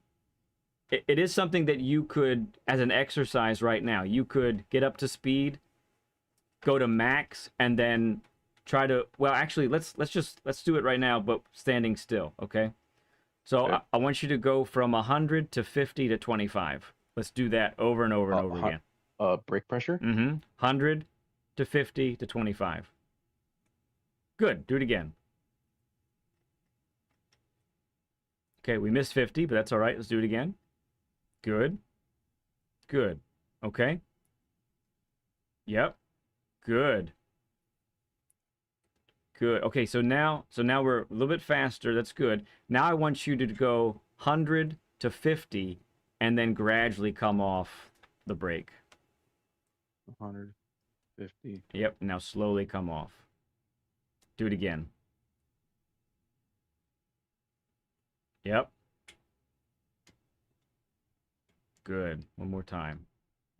It is something that you could, as an exercise right now, you could get up to speed, go to max, and then try to, well, actually, let's do it right now, but standing still, okay? So okay. I want you to go from 100 to 50 to 25. Let's do that over and over and over again. Brake pressure? 100 to 50 to 25. Good. Do it again. Okay, we missed 50, but that's all right. Let's do it again. Good. Good. Okay. Yep. Good. Good. Okay, so now we're a little bit faster. That's good. Now I want you to go 100 to 50 and then gradually come off the brake. 150. Yep, now slowly come off. Do it again. Yep. Good. One more time.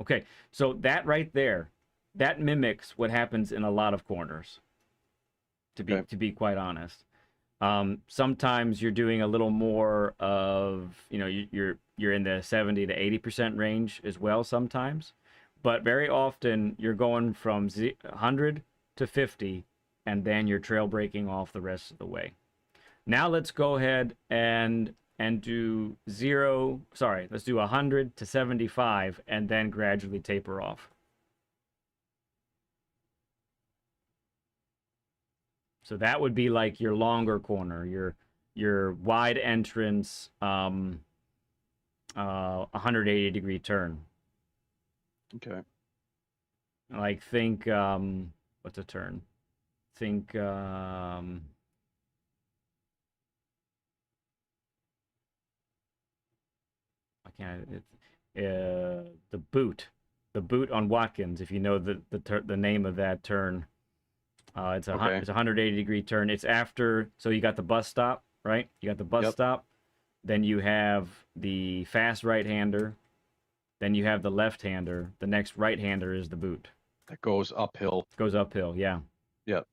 Okay, so that right there, that mimics what happens in a lot of corners, to be quite honest. Sometimes you're doing a little more of, you're in the 70 to 80% range as well sometimes, but very often you're going from 100 to 50 and then you're trail braking off the rest of the way. Now let's go ahead and do let's do 100 to 75 and then gradually taper off. So that would be like your longer corner, your wide entrance, 180-degree turn. Okay. Like think, what's a turn? Think, I can't. The boot on Watkins. If you know the name of that turn. It's a 180-degree turn. It's after, so you got the bus stop, right? You got the bus stop. Then you have the fast right-hander. Then you have the left-hander. The next right-hander is the boot. That goes uphill. Goes uphill, yeah. Yep.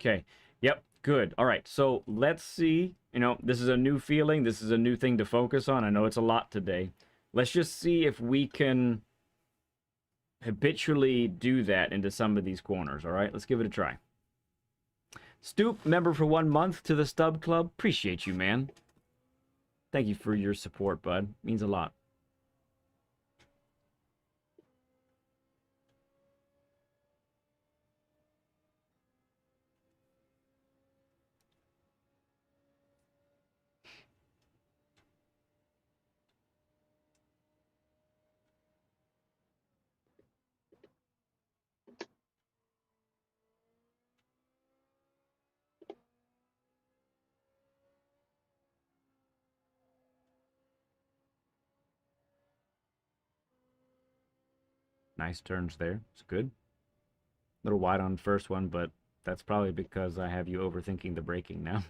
Okay. Yep. Good. All right. So let's see. This is a new feeling. This is a new thing to focus on. I know it's a lot today. Let's just see if we can habitually do that into some of these corners. All right, let's give it a try. Stoop, member for 1 month to the Stub Club. Appreciate you, man. Thank you for your support, bud. Means a lot. Nice turns there. It's good. A little wide on the first one, but that's probably because I have you overthinking the braking now.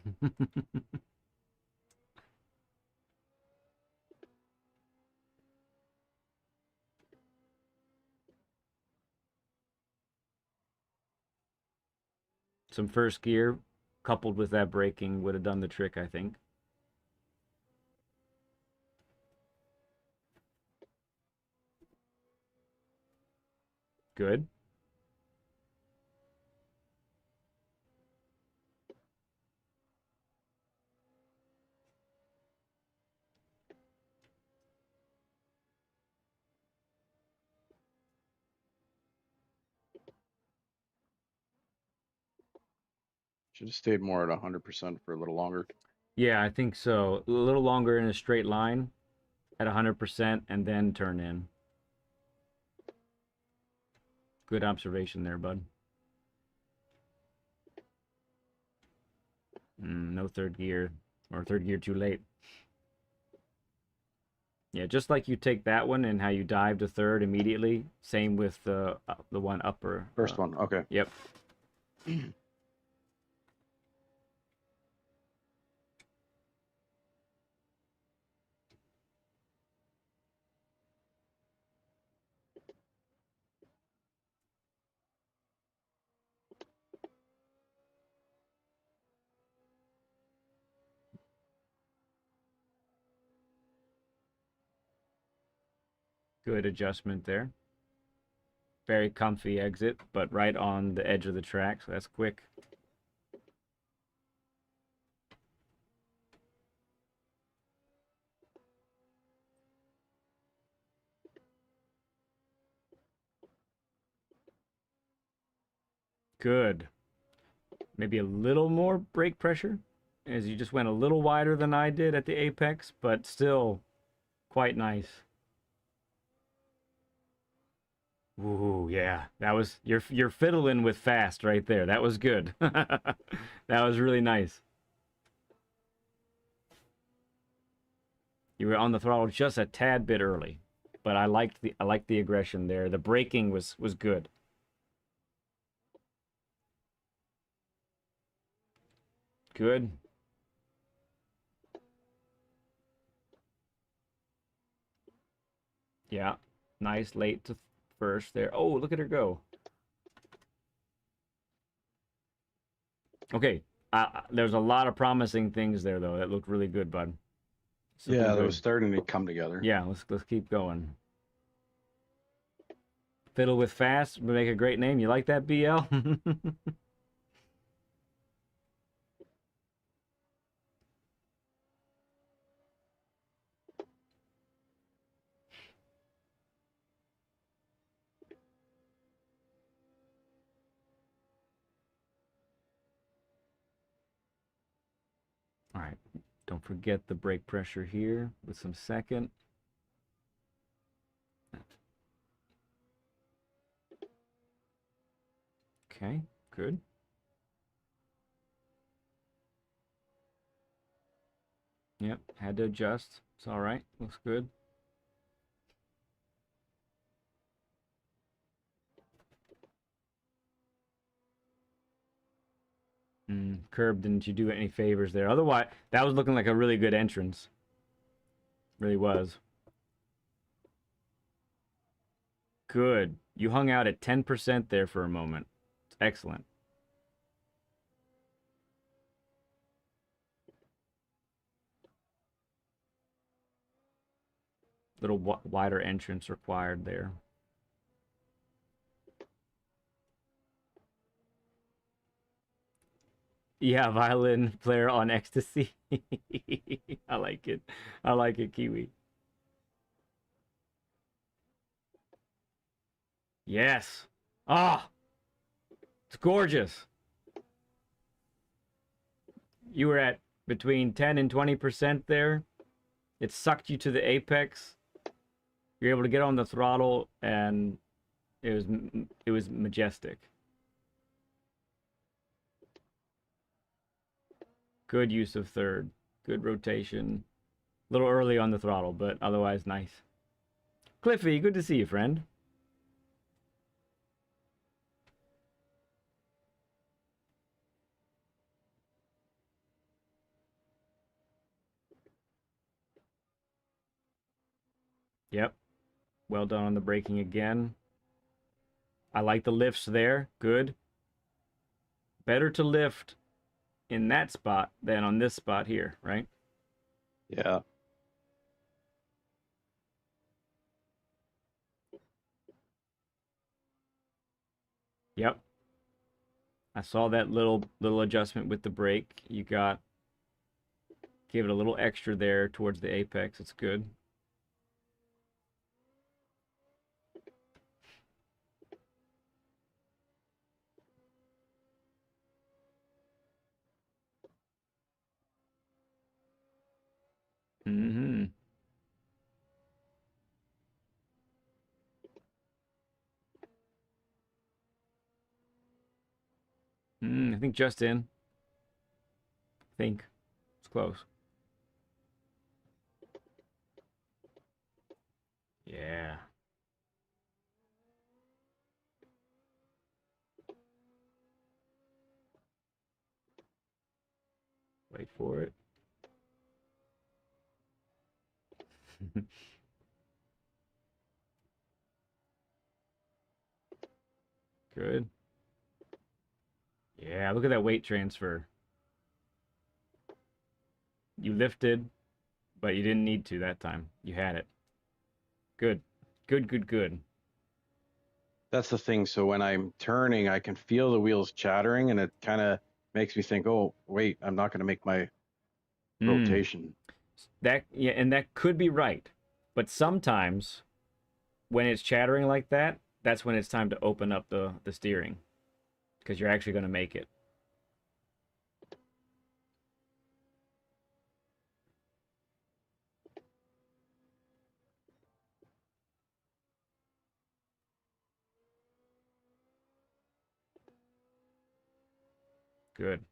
Some first gear coupled with that braking would have done the trick, I think. Good. Should have stayed more at 100% for a little longer. Yeah, I think so. A little longer in a straight line at 100% and then turn in. Good observation there, bud. No third gear, or third gear too late. Yeah, just like you take that one and how you dive to third immediately. Same with the one upper. First one. Okay. Yep. Good adjustment there. Very comfy exit, but right on the edge of the track, so that's quick. Good. Maybe a little more brake pressure, as you just went a little wider than I did at the apex, but still quite nice. Ooh, yeah. That was you're fiddling with fast right there. That was good. That was really nice. You were on the throttle just a tad bit early, but I liked the aggression there. The braking was good. Good. Yeah. Nice late to first there. Oh, look at her go. Okay. There's a lot of promising things there though. That looked really good, bud. This looking Yeah, that good. was starting to come together. Yeah, let's keep going. Fiddle with fast, make a great name. You like that, BL? All right. Don't forget the brake pressure here with some second. Okay, good. Yep, had to adjust. It's all right. Looks good. Curb didn't you do any favors there? Otherwise, that was looking like a really good entrance. Really was. Good. You hung out at 10% there for a moment. It's excellent. Little wider entrance required there. Yeah, violin player on ecstasy. I like it. I like it, Kiwi. Yes. Ah, it's gorgeous. You were at between 10 and 20% there. It sucked you to the apex. You're able to get on the throttle, and it was majestic. Good use of third. Good rotation. A little early on the throttle, but otherwise nice. Cliffy, good to see you, friend. Yep. Well done on the braking again. I like the lifts there. Good. Better to lift in that spot than on this spot here, right? Yeah. Yep. I saw that little adjustment with the brake. You got Give it a little extra there towards the apex. It's good. Mm-hmm. I think just in. I think it's close. Yeah. Wait for it. Good. Yeah, look at that weight transfer. You lifted, but you didn't need to that time. You had it. Good. Good, good, good. That's the thing. So when I'm turning, I can feel the wheels chattering, and it kind of makes me think, oh, wait, I'm not going to make my Mm. rotation. That yeah, and that could be right. But sometimes when it's chattering like that, that's when it's time to open up the steering because you're actually going to make it. Good.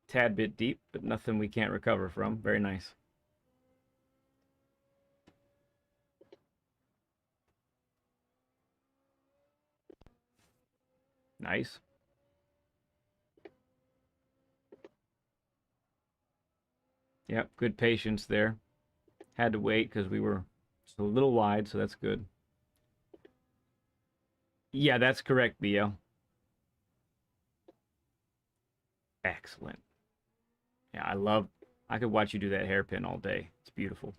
Tad bit deep, but nothing we can't recover from. Very nice. Nice. Yep, good patience there. Had to wait because we were just a little wide, so that's good. Yeah, that's correct, Theo. Excellent. Yeah, I could watch you do that hairpin all day. It's beautiful.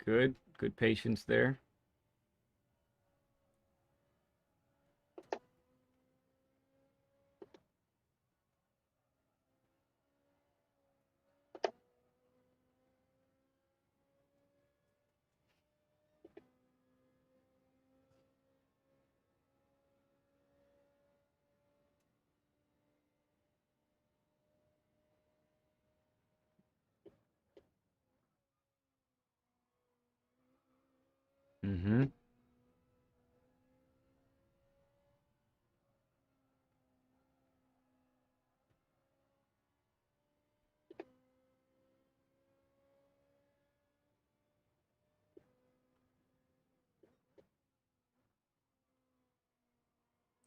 Good. Good patience there. Mm-hmm.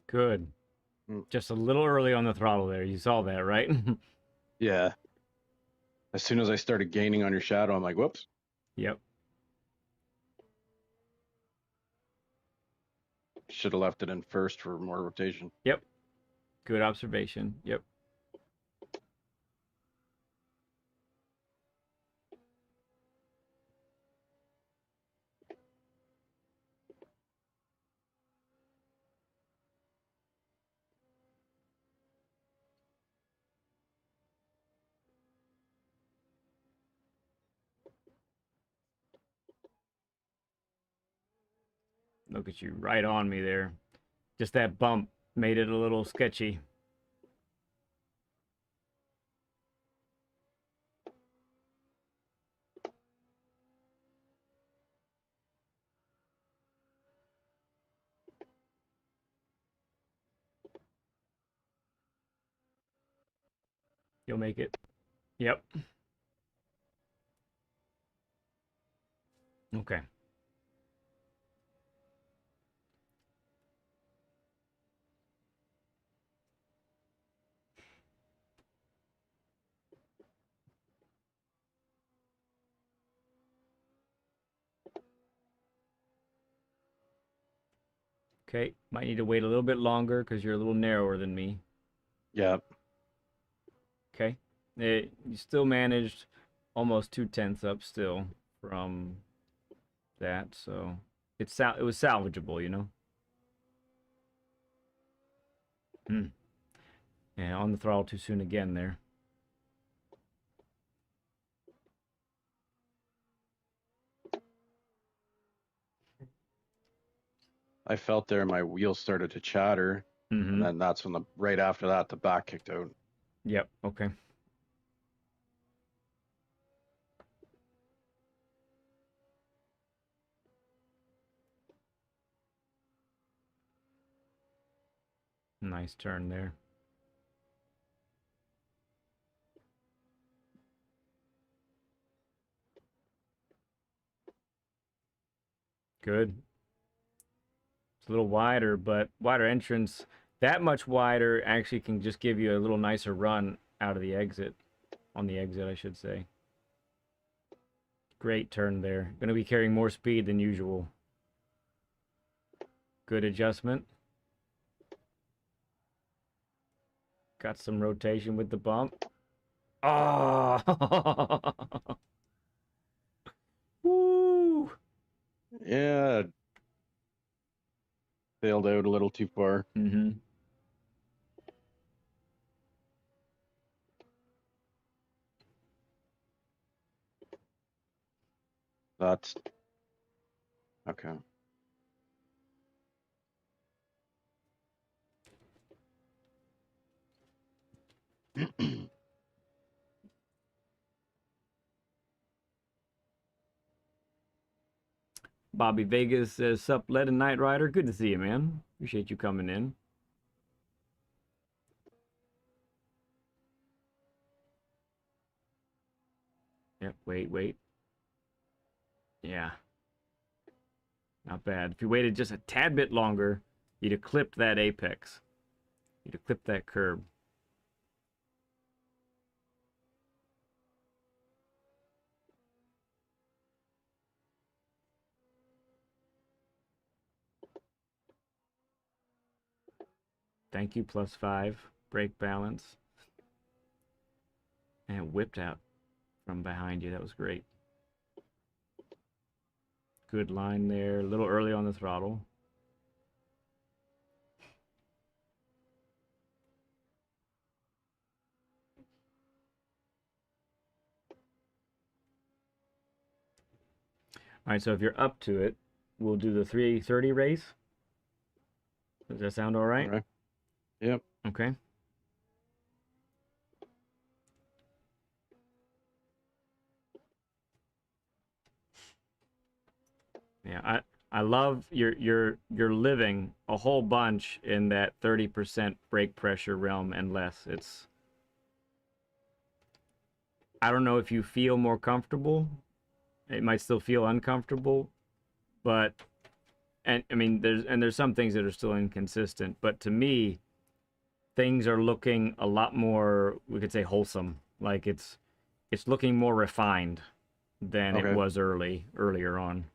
Good. Mm, Just a little early on the throttle there. You saw that, right? yeah. As soon as I started gaining on your shadow, I'm like, whoops. Yep. Should have left it in first for more rotation. Yep. Good observation. Yep. Look at you right on me there. Just that bump made it a little sketchy. You'll make it. Yep. Okay. Okay. Might need to wait a little bit longer because you're a little narrower than me. Yeah. Okay. You still managed almost 2/10 up still from that, so it was salvageable, you know. Hmm. Yeah, on the throttle too soon again there. I felt there my wheels started to chatter. And Mm-hmm. then that's when right after that, the back kicked out. Yep. Okay. Nice turn there. Good. It's a little wider, but wider entrance. That much wider actually can just give you a little nicer run out of the exit. On the exit, I should say. Great turn there. Going to be carrying more speed than usual. Good adjustment. Got some rotation with the bump. Oh! Woo! Yeah. Sailed out a little too far. Mm-hmm. That's okay. Bobby Vegas says, Sup, Led and Knight Rider. Good to see you, man. Appreciate you coming in. Yep, wait. Yeah. Not bad. If you waited just a tad bit longer, you'd have clipped that apex. You'd have clipped that curb. Thank you, +5. Brake balance. And whipped out from behind you. That was great. Good line there. A little early on the throttle. All right, so if you're up to it, we'll do the 330 race. Does that sound all right? All right. Yep. Okay. Yeah, I love you're living a whole bunch in that 30% brake pressure realm and less. It's I don't know if you feel more comfortable. It might still feel uncomfortable, but and I mean there's some things that are still inconsistent, but to me things are looking a lot more, we could say, wholesome. Like it's looking more refined than it Okay. was earlier on.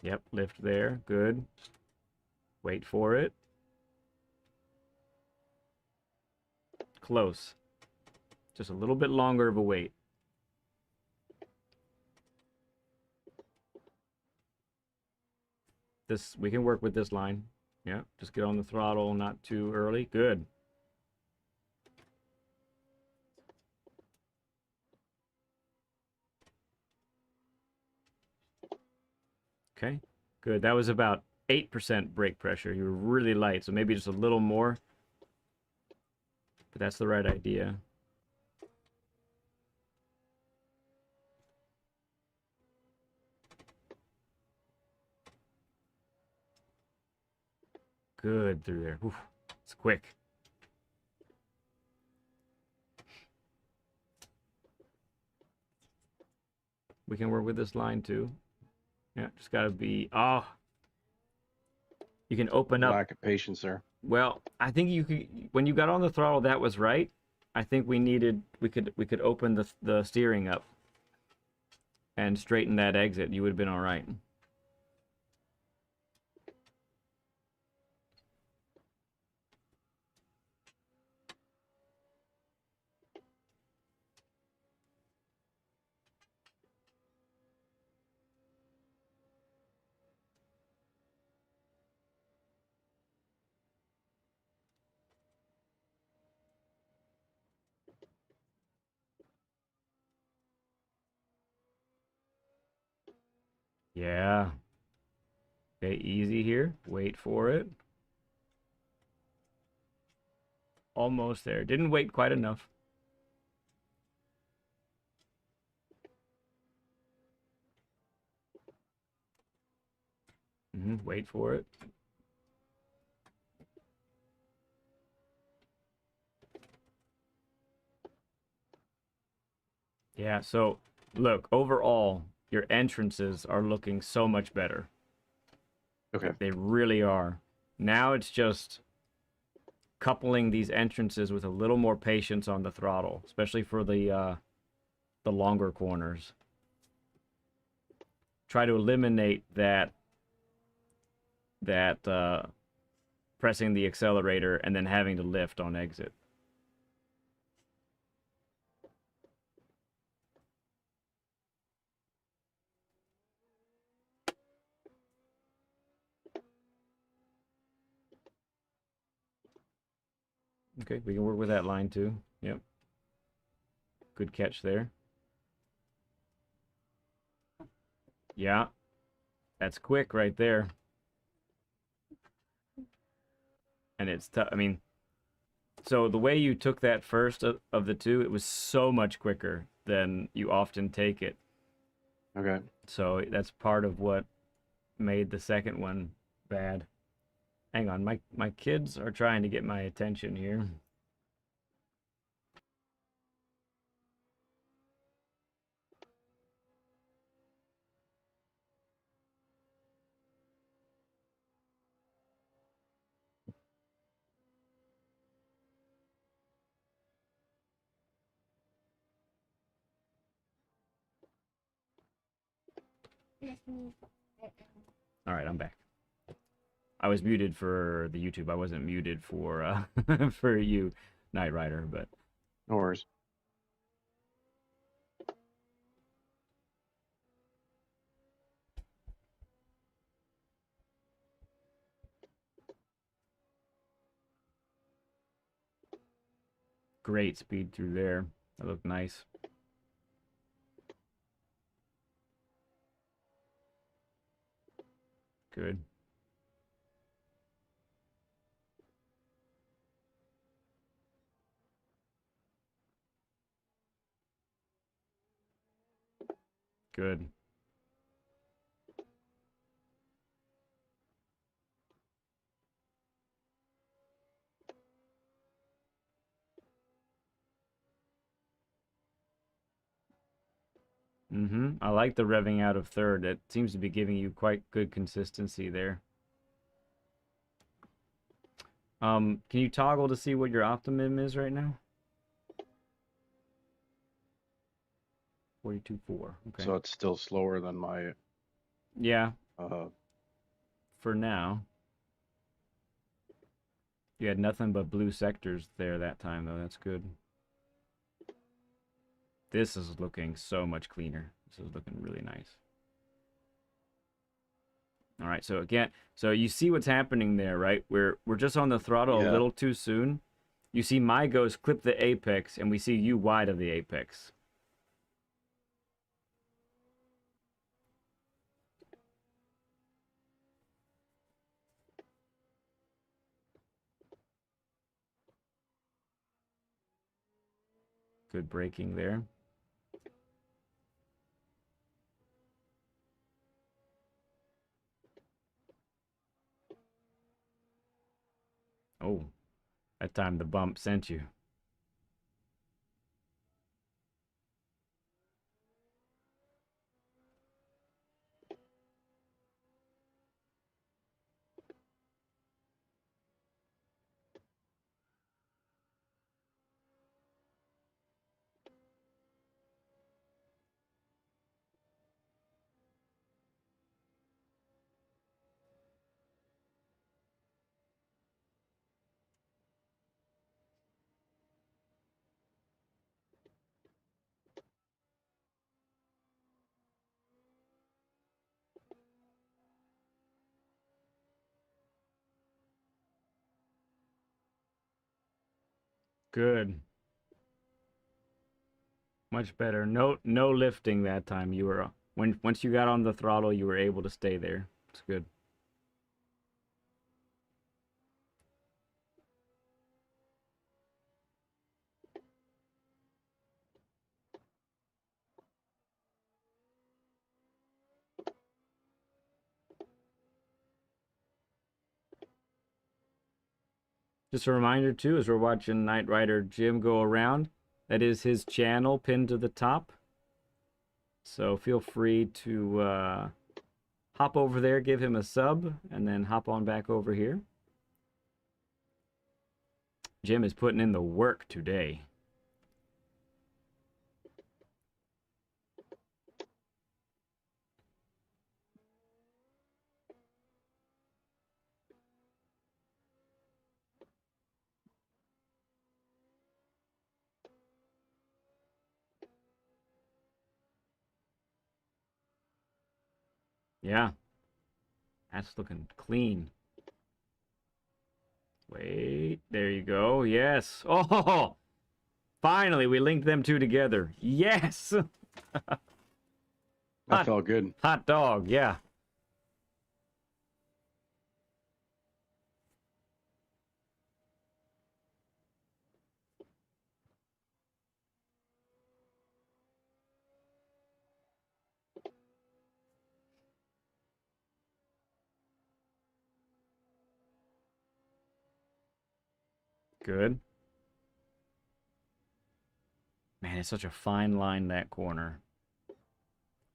Yep, lift there. Good. Wait for it. Close. Just a little bit longer of a wait. This we can work with this line. Yeah, just get on the throttle, not too early. Good. Okay, good. That was about 8% brake pressure. You were really light, so maybe just a little more. But that's the right idea. Good through there. Oof, it's quick. We can work with this line too. Yeah, just gotta be. Oh, you can open up. Lack of patience there. Well, I think you could when you got on the throttle, that was right. I think we could open the steering up and straighten that exit. You would have been all right. Yeah. Okay, easy here. Wait for it. Almost there. Didn't wait quite enough. Wait for it. Yeah, so look, overall, your entrances are looking so much better. Okay. They really are. Now it's just coupling these entrances with a little more patience on the throttle, especially for the longer corners. Try to eliminate that pressing the accelerator and then having to lift on exit. Okay, we can work with that line too. Yep. Good catch there. Yeah, that's quick right there. And it's tough. I mean, so the way you took that first of the two, it was so much quicker than you often take it. Okay. So that's part of what made the second one bad. Hang on, my kids are trying to get my attention here. All right, I'm back. I was muted for the YouTube. I wasn't muted for for you, Knight Rider, but No worries. great speed through there. That looked nice. Good. Good. I like the revving out of third. It seems to be giving you quite good consistency there. Can you toggle to see what your optimum is right now? 42.4. Okay. So it's still slower than my Yeah, uh for now. You had nothing but blue sectors there that time, though. That's good. This is looking so much cleaner. This is looking really nice. All right, so again, so you see what's happening there, right? We're just on the throttle a yeah. little too soon. You see my goes clip the apex, and we see you wide of the apex. Good braking there. Oh, that time the bump sent you. Good. Much better. No lifting that time. You were once you got on the throttle, you were able to stay there. It's good. Just a reminder too, as we're watching Knightriderjim go around, that is his channel pinned to the top. So feel free to hop over there, give him a sub, and then hop on back over here. Jim is putting in the work today. Yeah, that's looking clean. Wait, there you go. Yes. Oh, finally, we linked them two together. Yes. That felt good. Hot dog, yeah. Good. Man, it's such a fine line, that corner,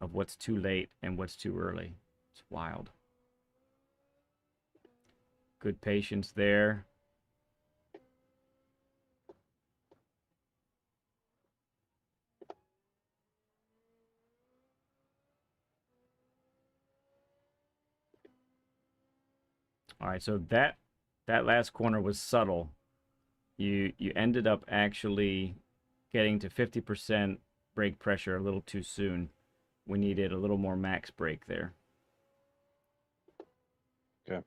of what's too late and what's too early. It's wild. Good patience there. All right, so that last corner was subtle. You ended up actually getting to 50% brake pressure a little too soon. We needed a little more max brake there. Okay.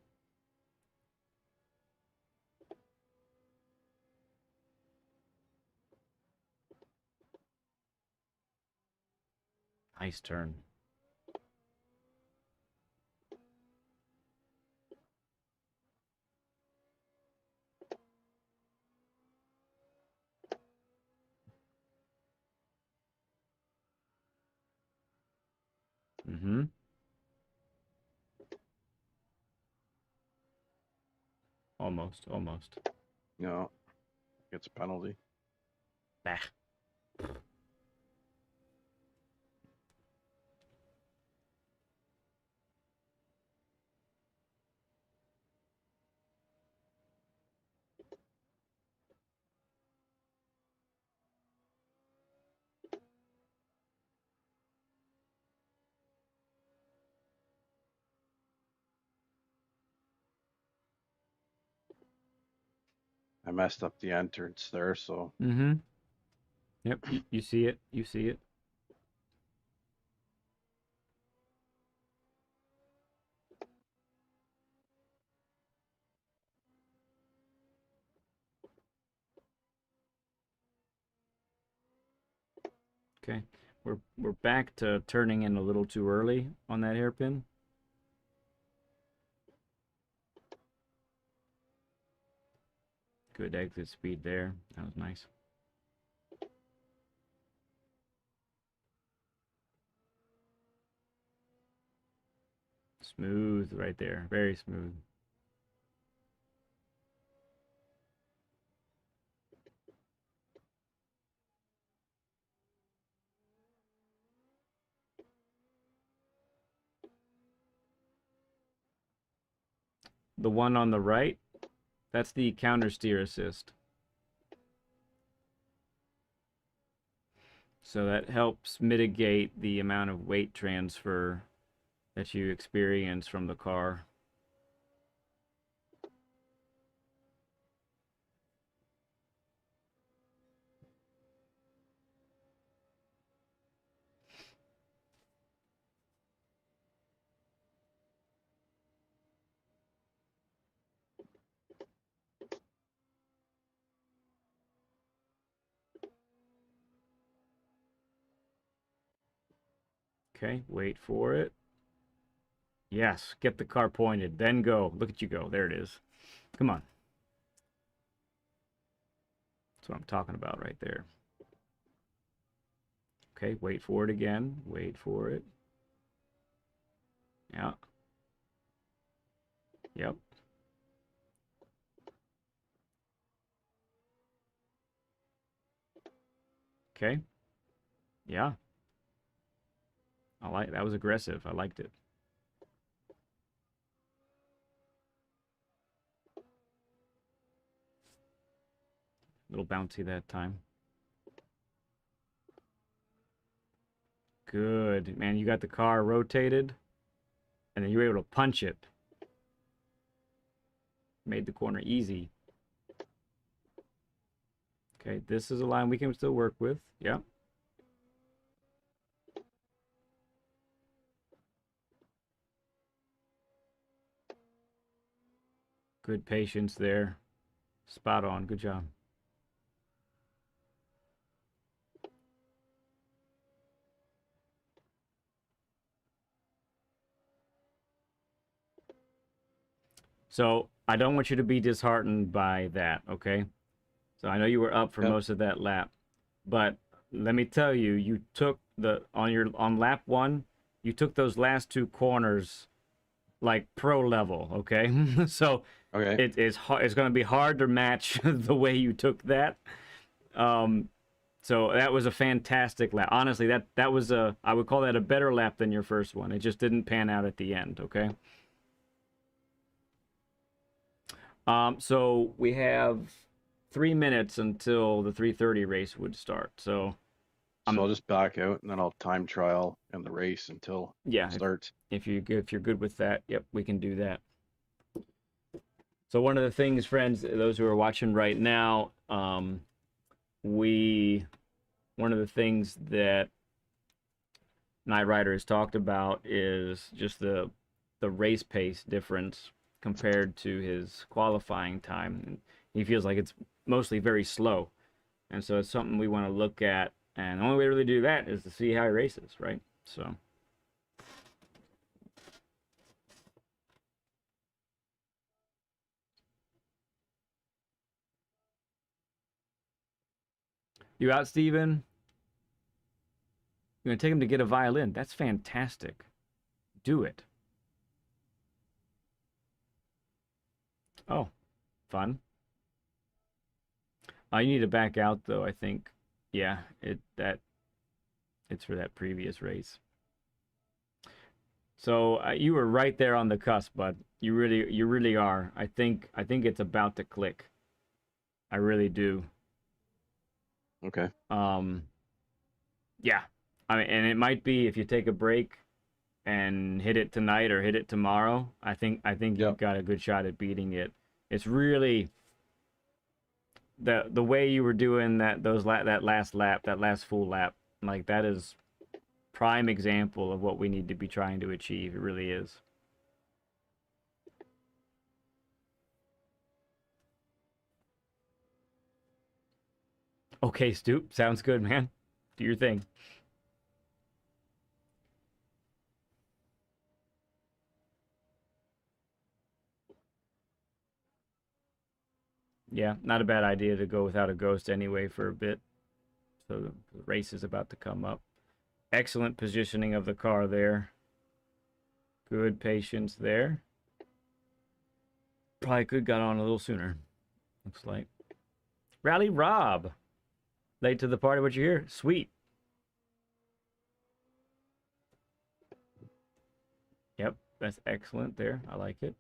Nice turn. Mm-hmm. Almost, almost. No, gets a penalty. Bah. I messed up the entrance there, so Mm-hmm. Yep, you see it. You see it. Okay. We're back to turning in a little too early on that hairpin. Good exit speed there. That was nice. Smooth right there. Very smooth. The one on the right, that's the counter steer assist. So that helps mitigate the amount of weight transfer that you experience from the car. Okay, wait for it. Yes, get the car pointed, then go. Look at you go. There it is. Come on. That's what I'm talking about right there. Okay, wait for it again. Wait for it. Yeah. Yep. Okay. Yeah. That was aggressive. I liked it. A little bouncy that time. Good. Man, you got the car rotated, and then you were able to punch it. Made the corner easy. Okay, this is a line we can still work with. Yeah. Good patience there. Spot on. Good job. So I don't want you to be disheartened by that, okay? So I know you were up for Yep. most of that lap, but let me tell you, you took on lap one, you took those last two corners like pro level, okay? So Okay. it's going to be hard to match the way you took that. So that was a fantastic lap. Honestly, that was I would call that a better lap than your first one. It just didn't pan out at the end, okay? So we have 3 minutes until the 3:30 race would start. So So I'll just back out and then I'll time trial in the race until yeah, it starts. if you're good with that, yep, we can do that. So one of the things, friends, those who are watching right now, we one of the things that Knight Rider has talked about is just the race pace difference compared to his qualifying time. And he feels like it's mostly very slow. And so it's something we want to look at. And the only way to really do that is to see how he races, right? So. You out, Steven? You're going to take him to get a violin. That's fantastic. Do it. Oh, fun. You need to back out, though, I think. Yeah, it's for that previous race. So you were right there on the cusp, bud. You really are. I think it's about to click. I really do. Okay. Yeah. I mean, and it might be if you take a break and hit it tonight or hit it tomorrow. I think you've Yep. got a good shot at beating it. It's really the way you were doing that last lap, that last full lap. Like that is prime example of what we need to be trying to achieve. It really is. Okay, Stoop. Sounds good, man. Do your thing. Yeah, not a bad idea to go without a ghost anyway for a bit. So the race is about to come up. Excellent positioning of the car there. Good patience there. Probably could got on a little sooner. Looks like. Rally Rob. Late to the party, what you hear? Sweet. Yep, that's excellent there. I like it.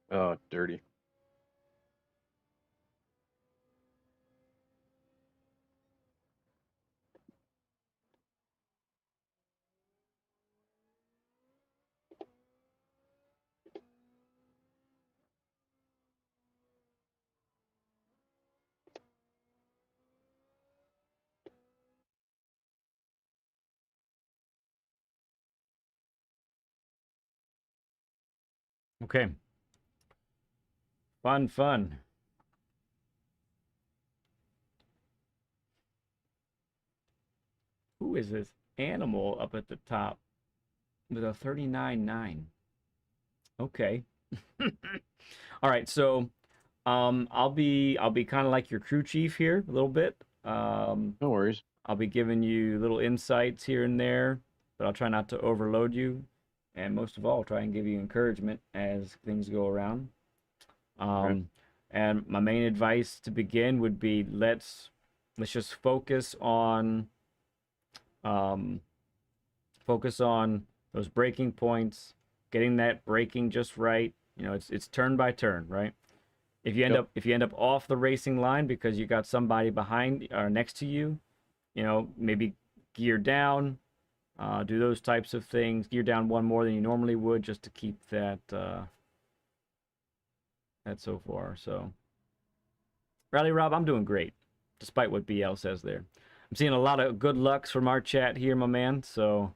Oh, dirty. Okay. Fun, fun. Who is this animal up at the top? with a 39.9. Okay. All right, so I'll be kind of like your crew chief here a little bit. No worries. I'll be giving you little insights here and there, but I'll try not to overload you. And most of all, try and give you encouragement as things go around. Okay. Um, and my main advice to begin would be let's just um, focus on those braking points, getting that braking just right. You know, it's turn by turn, right? Yep. If you end up off the racing line because you got somebody behind or next to you, you know, maybe gear down, do those types of things. Gear down one more than you normally would just to keep that so far. So, Rally Rob, I'm doing great, despite what BL says there. I'm seeing a lot of good lucks from our chat here, my man. So,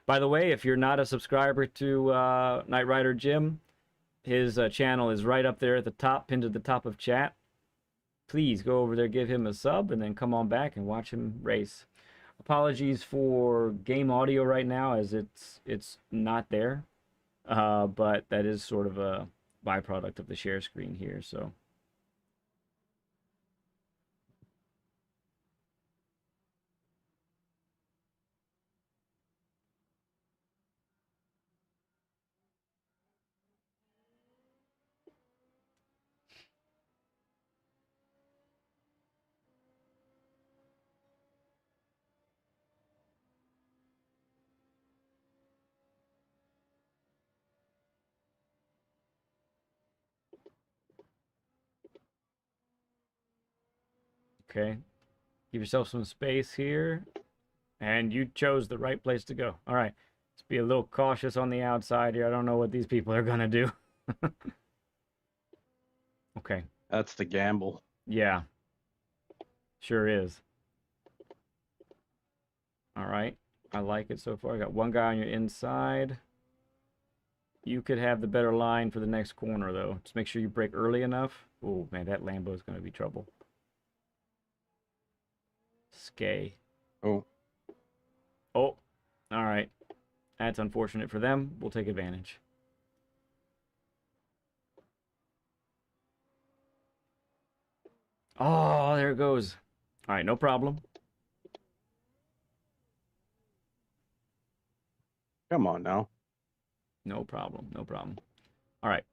by the way, if you're not a subscriber to Knightriderjim, his channel is right up there at the top, pinned to the top of chat. Please go over there, give him a sub, and then come on back and watch him race. Apologies for game audio right now, as it's not there, but that is sort of a byproduct of the share screen here. So. Okay, give yourself some space here, and you chose the right place to go. All right, let's be a little cautious on the outside here. I don't know what these people are gonna do. Okay, That's the gamble. yeah, sure is. All right, I like it so far. I got one guy on your inside. You could have the better line for the next corner, though. Just make sure you brake early enough. Oh, man, that Lambo is going to be trouble. Skay. Oh, Oh, all right. That's unfortunate for them. We'll take advantage. Oh, there it goes. All right, no problem. come on now. No problem. No problem. All right.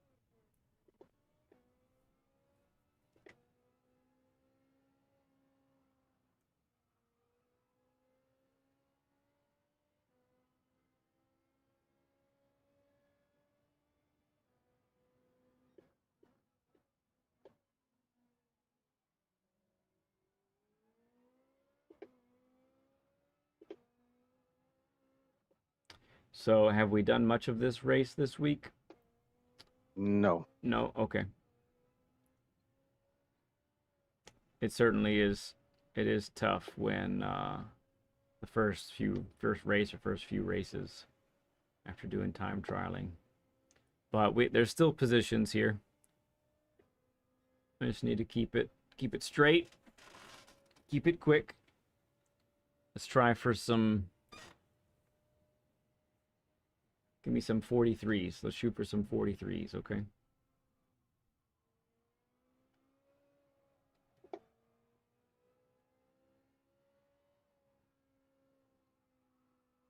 So, have we done much of this race this week? No. No? Okay. It certainly is. It is tough when the first race or first few races after doing time trialing. But there's still positions here. I just need to keep it straight, keep it quick. Let's try for some. Give me some 43s. Let's shoot for some 43s, okay?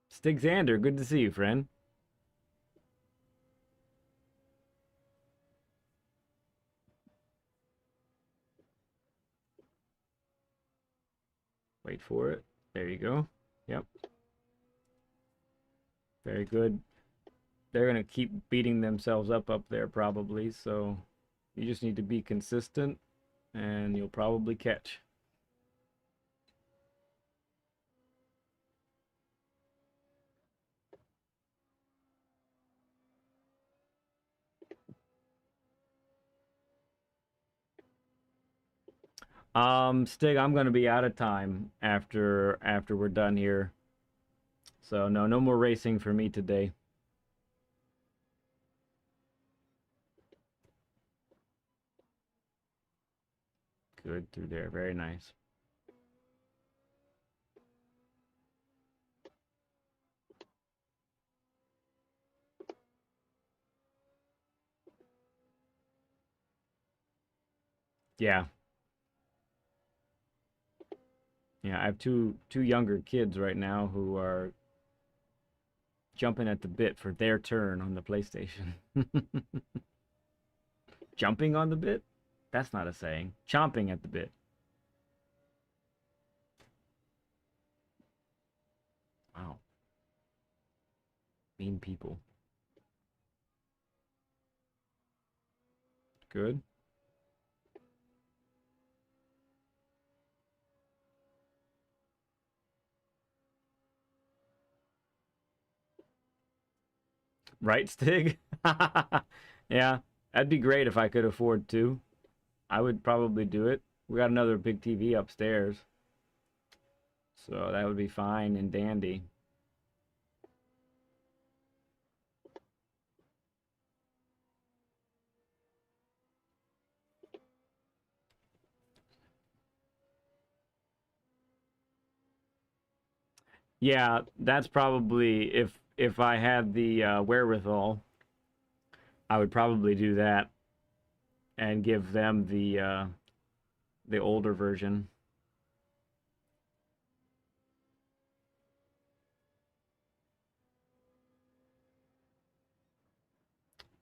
Stig Xander, good to see you, friend. Wait for it. There you go. Yep. Very good. They're going to keep beating themselves up there probably, so you just need to be consistent and you'll probably catch. Stig, I'm going to be out of time after we're done here. So no more racing for me today. Good through there. Very nice. Yeah. Yeah, I have two younger kids right now who are jumping at the bit for their turn on the PlayStation. Jumping on the bit? That's not a saying. Chomping at the bit. Wow. Mean people. Good. Right, Stig? Yeah, that'd be great if I could afford to. I would probably do it. We got another big TV upstairs, so that would be fine and dandy. Yeah, that's probably if I had the wherewithal, I would probably do that and give them the older version.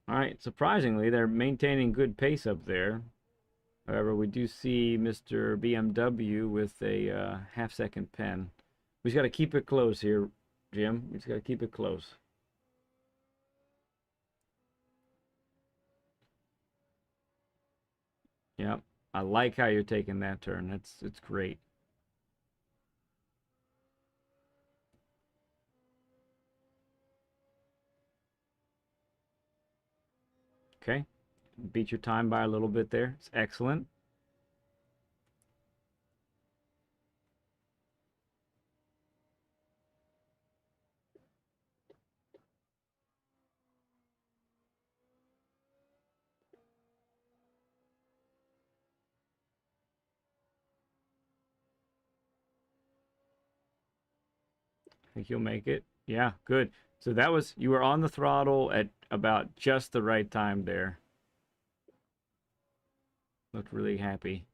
All right, surprisingly, they're maintaining good pace up there. However, we do see Mr. BMW with a half-second pen. We just got to keep it close here, Jim. We just got to keep it close. Yep. I like how you're taking that turn. It's great. Okay. Beat your time by a little bit there. It's excellent. I think you'll make it. Yeah, good. So that was, you were on the throttle at about just the right time there. Looked really happy.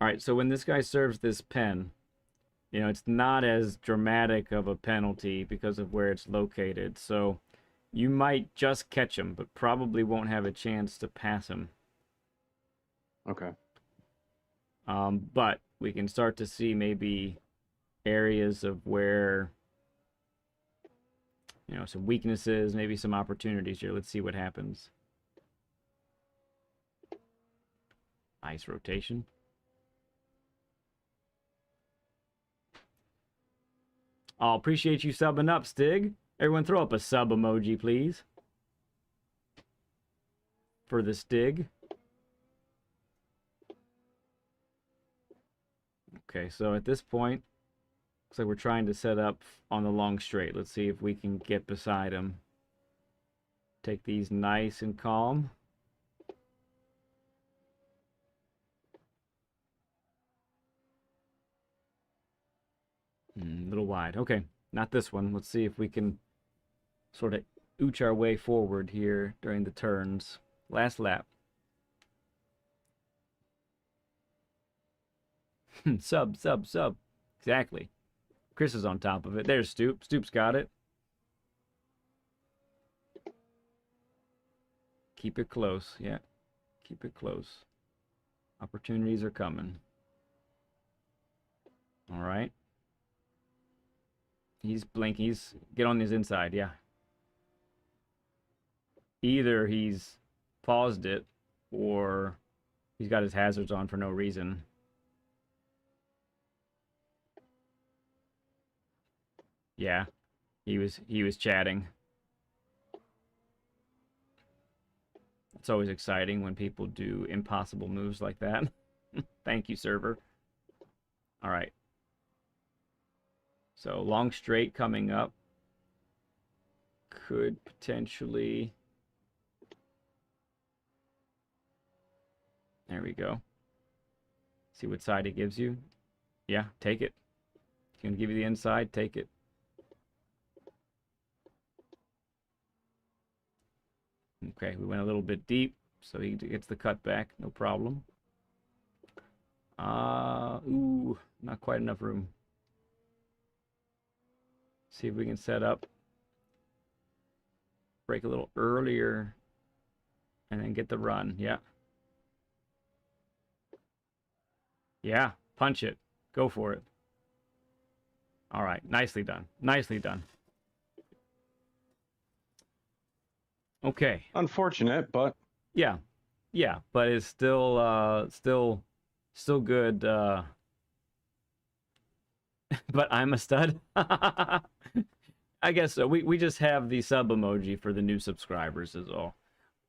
All right, so when this guy serves this pen, it's not as dramatic of a penalty because of where it's located. So you might just catch him, but probably won't have a chance to pass him. Okay. But we can start to see maybe areas of where, some weaknesses, maybe some opportunities here. Let's see what happens. Nice rotation. I'll appreciate you subbing up, Stig. Everyone throw up a sub emoji, please. For the Stig. Okay, so at this point, looks like we're trying to set up on the long straight. Let's see if we can get beside him. Take these nice and calm. A little wide. Okay, not this one. Let's see if we can sort of ooch our way forward here during the turns. Last lap. Sub, sub, sub. Exactly. Chris is on top of it. There's Stoop. Stoop's got it. Keep it close. Yeah. Keep it close. Opportunities are coming. All right. He's blinking. He's get on his inside. Yeah. Either he's paused it or he's got his hazards on for no reason. Yeah. He was chatting. It's always exciting when people do impossible moves like that. Thank you, server. All right. So long straight coming up. Could potentially... There we go. See what side it gives you. Yeah, take it. It's going to give you the inside. Take it. Okay, we went a little bit deep. so he gets the cut back, no problem. Ooh, not quite enough room. See if we can set up. Break a little earlier, and then get the run. Yeah. Yeah, punch it. Go for it. All right, nicely done. Nicely done. Okay. Unfortunate, but Yeah. Yeah, but it's still good, but I'm a stud. I guess so. We just have the sub emoji for the new subscribers is all.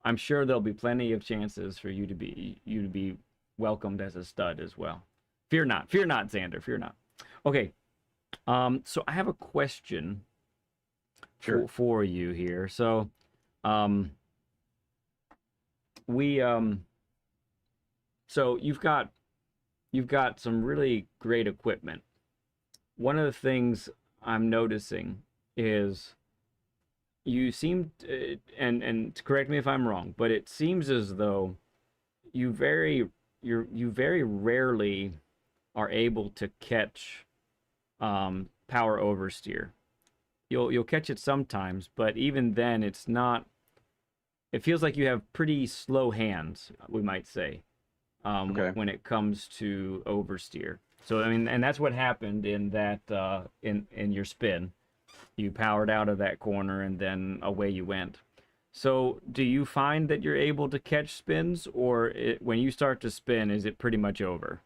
I'm sure there'll be plenty of chances for you to be welcomed as a stud as well. Fear not, Xander, fear not. Okay, so I have a question sure. for you here. So, we so you've got some really great equipment. One of the things I'm noticing is you seem and correct me if I'm wrong, but it seems as though you very rarely are able to catch power oversteer. You'll catch it sometimes, but even then it's not. It feels like you have pretty slow hands, we might say, Okay. when it comes to oversteer. So I mean, and that's what happened in that in your spin. You powered out of that corner and then away you went. So do you find that you're able to catch spins, or when you start to spin, is it pretty much over?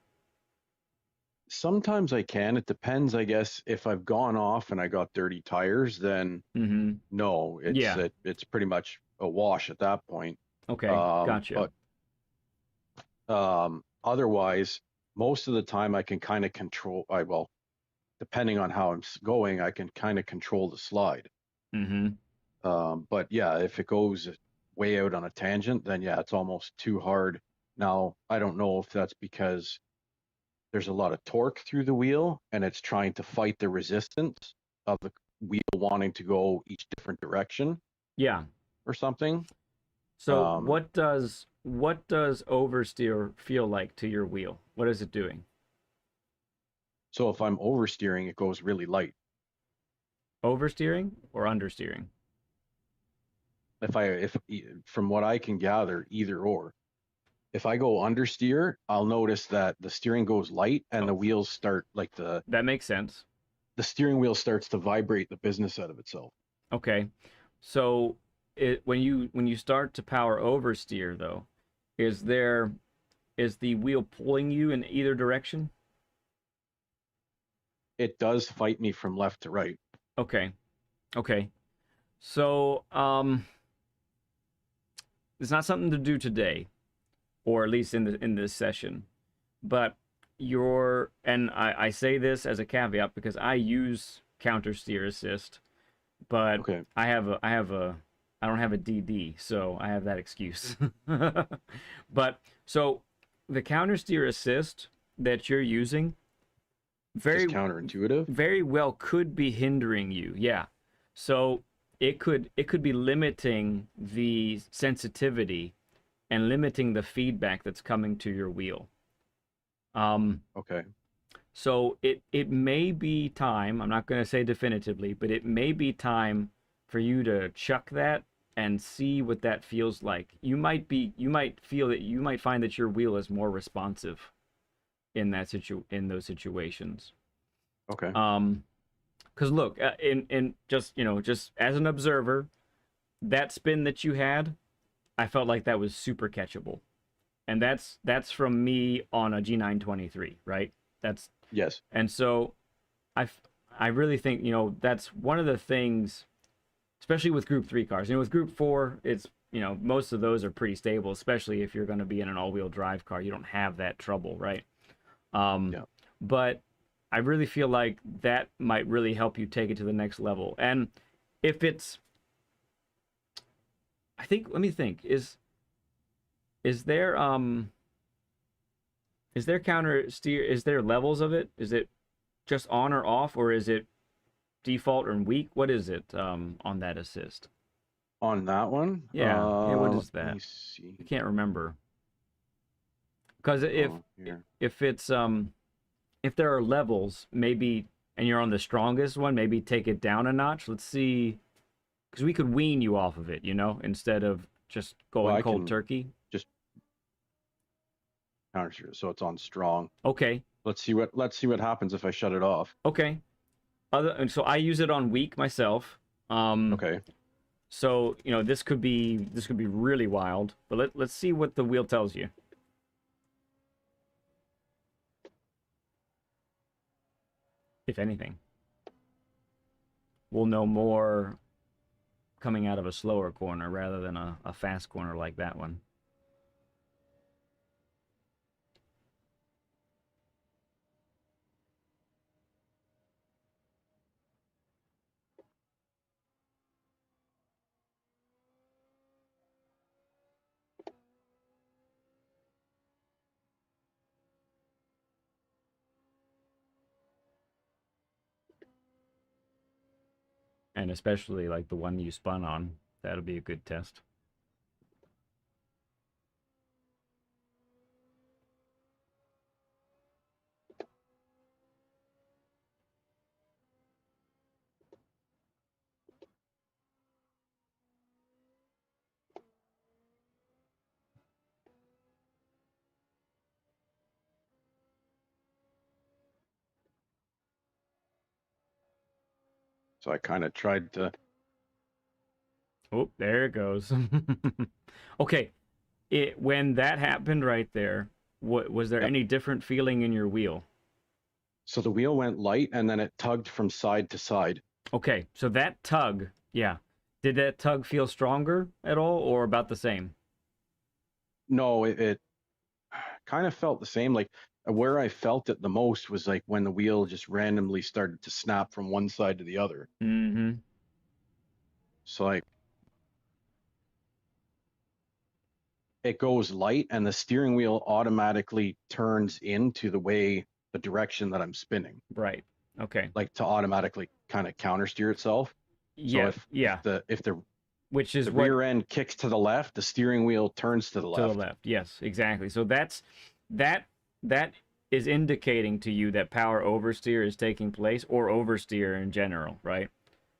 Sometimes I can. It depends, I guess. If I've gone off and I got dirty tires, then Mm-hmm. no, Yeah. it's pretty much a wash at that point. Okay. Gotcha. But otherwise, most of the time I can kind of control. Well, depending on how I'm going, I can kind of control the slide. Mm-hmm. But yeah, if it goes way out on a tangent, then yeah, it's almost too hard. Now, I don't know if that's because there's a lot of torque through the wheel and it's trying to fight the resistance of the wheel wanting to go each different direction Yeah. or something. So Um, what does oversteer feel like to your wheel? What is it doing? so if I'm oversteering, it goes really light. Oversteering or understeering? If from what I can gather, either or. If I go understeer, I'll notice that the steering goes light and Oh, the wheels start like that makes sense. the steering wheel starts to vibrate the business out of itself. Okay. So when you start to power oversteer though, is there is the wheel pulling you in either direction? It does fight me from left to right. Okay. Okay. So it's not something to do today, or at least in this session. But your and I say this as a caveat because I use counter steer assist, but Okay. I don't have a DD, so I have that excuse. But so the counter steer assist that you're using Just very counterintuitive. very well could be hindering you. Yeah. So it could be limiting the sensitivity and limiting the feedback that's coming to your wheel. Okay. So it may be time, I'm not going to say definitively, but it may be time for you to chuck that and see what that feels like. You might feel that you might find that your wheel is more responsive in in those situations. Okay. Because look, in just just as an observer, that spin that you had, I felt like that was super catchable, and that's from me on a G923, right? That's Yes. And so I I really think that's one of the things, especially with Group 3 cars. With Group 4, it's most of those are pretty stable, especially if you're going to be in an all-wheel drive car. You don't have that trouble, right? Yeah. But I really feel like that might really help you take it to the next level. And if it's, I think, let me think, is there counter steer, is there levels of it? Is it just on or off, or is it default or weak? What is it on that assist? On that one, Yeah. Yeah, what let is me that? see. I can't remember. Because Oh, here. if it's if there are levels, maybe, and you're on the strongest one, maybe take it down a notch. Let's see, because we could wean you off of it, you know, instead of just Well, going I cold can turkey. just counter so it's on strong. Okay. Let's see what happens if I shut it off. Okay. And so I use it on weak myself. Um, Okay. so you know this could be really wild. But let's see what the wheel tells you, if anything. We'll know more coming out of a slower corner rather than a fast corner like that one. And especially like the one you spun on, that'll be a good test. So I kind of tried to. Oh, there it goes. Okay, when that happened right there, what was there Yep. any different feeling in your wheel? So the wheel went light and then it tugged from side to side. Okay, so that tug, yeah. Did that tug feel stronger at all or about the same? No, it kind of felt the same. Like where I felt it the most was like when the wheel just randomly started to snap from one side to the other. Mm-hmm. So like it goes light and the steering wheel automatically turns into the direction that I'm spinning, Right. Okay. like to automatically kind of counter steer itself. So Yeah, if yeah. the Which is what rear end kicks to the left, the steering wheel turns to the to the left. left. Yes, exactly. So that that is indicating to you that power oversteer is taking place or oversteer in general, right?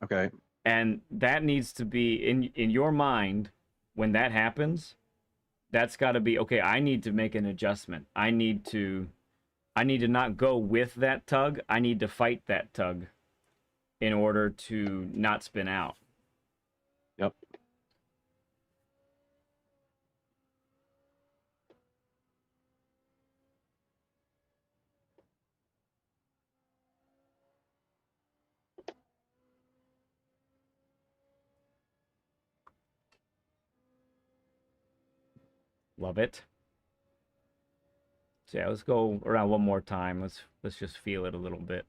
Okay. And that needs to be in your mind when that happens. That's got to be okay. I need to make an adjustment. I need to not go with that tug. I need to fight that tug in order to not spin out. Yep. Love it. So yeah, let's go around one more time. Let's just feel it a little bit.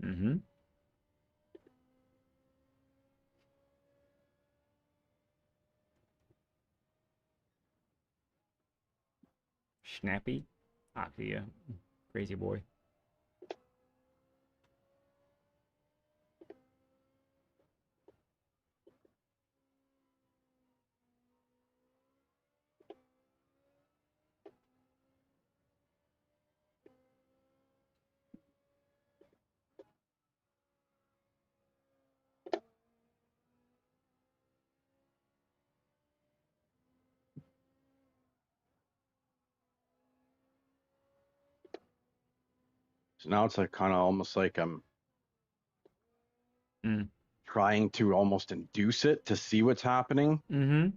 Mm-hmm. Snappy. Ah, yeah. Crazy boy. So now it's like kind of almost like I'm Mm. trying to almost induce it to see what's happening. Mm-hmm.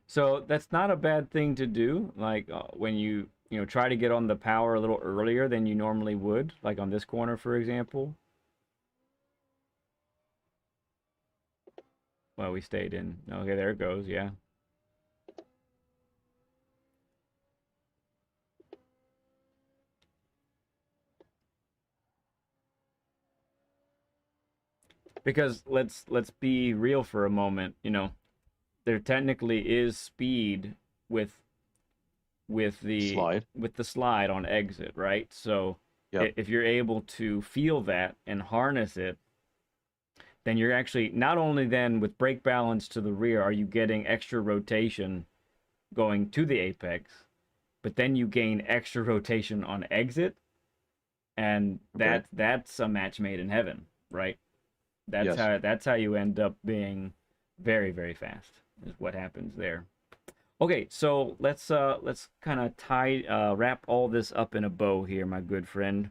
So that's not a bad thing to do. Like when you know try to get on the power a little earlier than you normally would, like on this corner, for example. Well, we stayed in. Okay, there it goes. Yeah. because let's be real for a moment. You know, there technically is speed with Slide. with the slide on exit, right? So Yep. if you're able to feel that and harness it, then you're actually not only then with brake balance to the rear are you getting extra rotation going to the apex, but then you gain extra rotation on exit, and Okay. that's a match made in heaven, right? Yes. That's how you end up being very, very fast is what happens there. Okay, so let's kind of wrap all this up in a bow here, my good friend.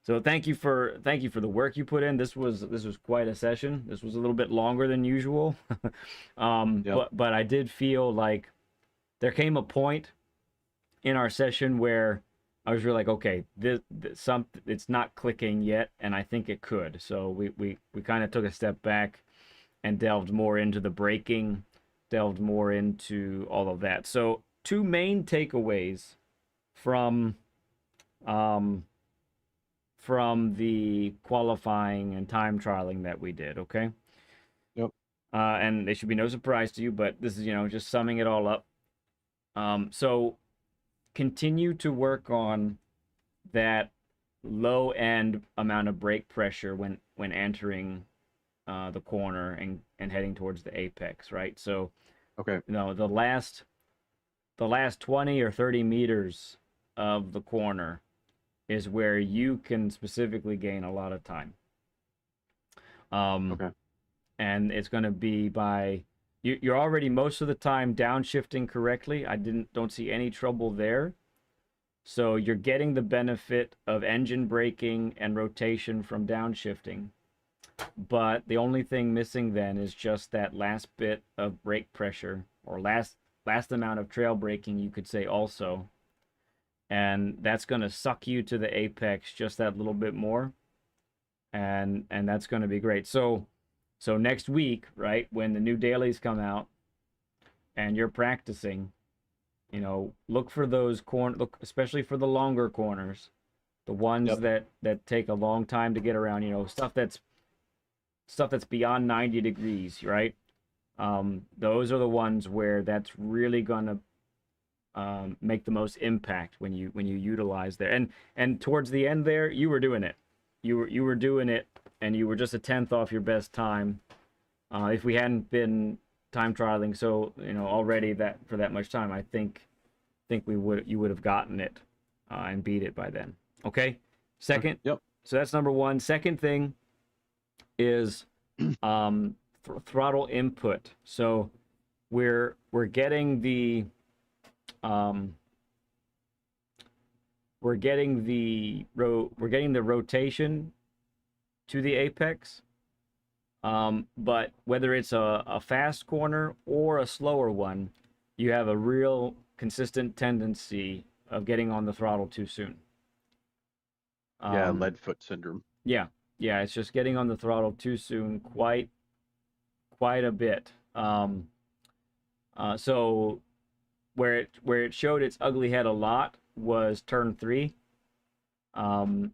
So thank you for the work you put in. This was quite a session. This was a little bit longer than usual. Yep. But I did feel like there came a point in our session where I was really like, okay, this some it's not clicking yet, and I think it could. So we kind of took a step back and delved more into the braking, delved more into all of that. So two main takeaways from um from the qualifying and time trialing that we did, okay? Yep. And they should be no surprise to you, but this is, you know, just summing it all up. So continue to work on that low end amount of brake pressure when entering the corner and heading towards the apex, right? So, Okay. you know, the last 20 or 30 meters of the corner is where you can specifically gain a lot of time. Um, Okay. and it's going to be by you're already most of the time downshifting correctly. Don't see any trouble there. So you're getting the benefit of engine braking and rotation from downshifting. But the only thing missing then is just that last bit of brake pressure or last amount of trail braking, you could say also. And that's going to suck you to the apex just that little bit more. And that's going to be great. So next week, right, when the new dailies come out and you're practicing, you know, look for those look especially for the longer corners, the ones Yep. that take a long time to get around, you know, stuff that's beyond 90 degrees, right? Those are the ones where that's really gonna make the most impact when you utilize there. And towards the end there, you were doing it. You were doing it, and you were just a tenth off your best time. If we hadn't been time trialing, so you know already that for that much time, I think you would have gotten it and beat it by then. Okay. Second, Yep. so that's number one. Second thing is throttle input. So we're getting the um, we're getting the rotation to the apex. But whether it's a fast corner or a slower one, you have a real consistent tendency of getting on the throttle too soon. Yeah. Lead foot syndrome. Yeah, yeah, it's just getting on the throttle too soon, quite a bit. So where it showed its ugly head a lot was turn 3. Um,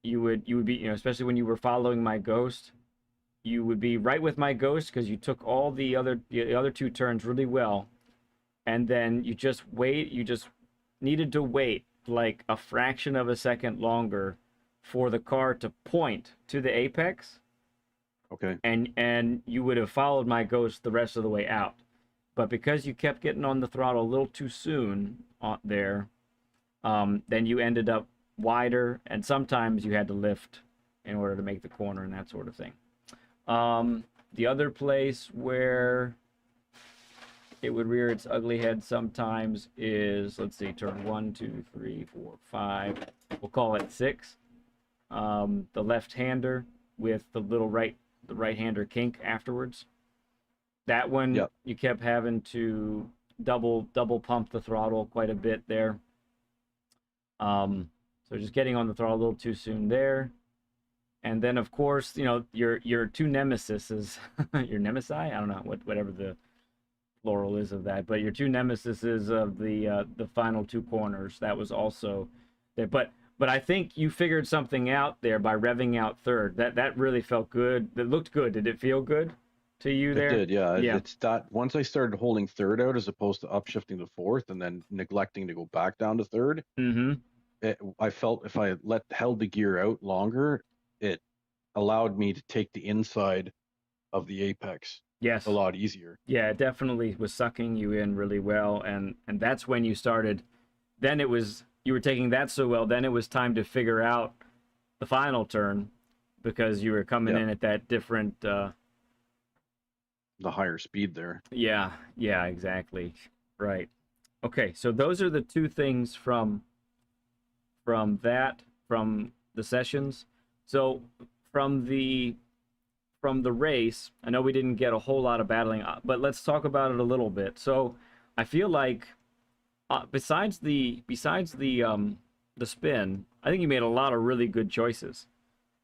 you would be, you know, especially when you were following my ghost, you would be right with my ghost because you took all the other two turns really well, and then you just needed to wait like a fraction of a second longer for the car to point to the apex, Okay. and you would have followed my ghost the rest of the way out. But because you kept getting on the throttle a little too soon there, then you ended up wider, and sometimes you had to lift in order to make the corner and that sort of thing. The other place where it would rear its ugly head sometimes is, let's see, turn 1, 2, 3, 4, 5. We'll call it 6. The left-hander with the right-hander kink afterwards. That one, Yep. you kept having to double pump the throttle quite a bit there. So just getting on the throttle a little too soon there. And then of course, you know, your two nemesises, your nemesi, I don't know whatever the plural is of that, but your two nemesises of the final two corners, that was also there. But But I think you figured something out there by revving out third. That really felt good. That looked good. Did it feel good to you It there? did, yeah. Yeah. It's that once I started holding third out as opposed to upshifting to fourth and then neglecting to go back down to third, Mm-hmm. I felt if I held the gear out longer, it allowed me to take the inside of the apex a Yes. lot easier. Yeah, it definitely was sucking you in really well, and that's when you started. Then it was you were taking that so well. Then it was time to figure out the final turn because you were coming Yeah, in at that different. the higher speed there. Yeah, yeah, exactly. Right. Okay, so those are the two things from the sessions. So from the from the race, I know we didn't get a whole lot of battling, but let's talk about it a little bit. So I feel like besides the spin, I think you made a lot of really good choices.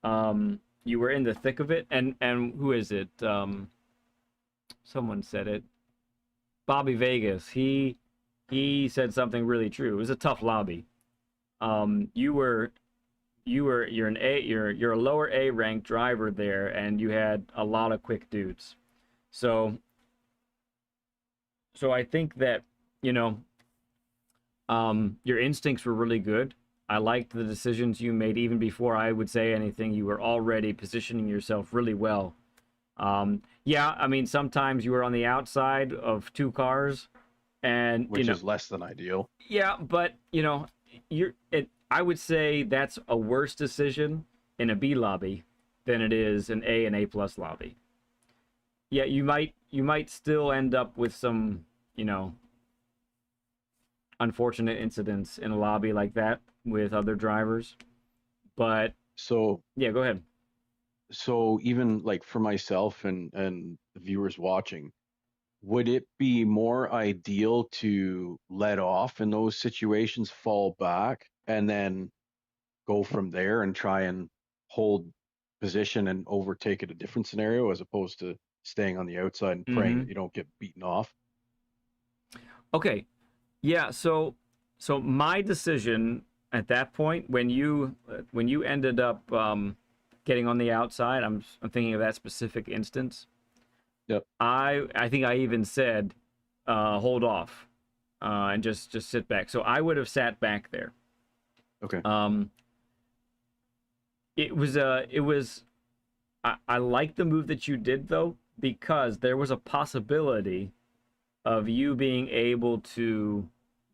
You were in the thick of it, and who is it? Someone said it. Bobby Vegas. He said something really true. It was a tough lobby. You were you're a lower A ranked driver there, and you had a lot of quick dudes. So I think that you know your instincts were really good. I liked the decisions you made even before I would say anything. You were already positioning yourself really well. Yeah, I mean sometimes you were on the outside of two cars, and Which is less than ideal. yeah, but you're it. I would say that's a worse decision in a B lobby than it is an A and A plus lobby. Yeah, you might still end up with some unfortunate incidents in a lobby like that with other drivers. But So yeah, go ahead. even like for myself and the viewers watching, would it be more ideal to let off in those situations, fall back, and then go from there and try and hold position and overtake at a different scenario as opposed to staying on the outside and praying that Mm-hmm. you don't get beaten off? Okay. Yeah. So my decision at that point when you ended up getting on the outside, I'm thinking of that specific instance. Yep. I think I even said, hold off, and just sit back. So I would have sat back there. Okay. Um, it was I like the move that you did though because there was a possibility of you being able to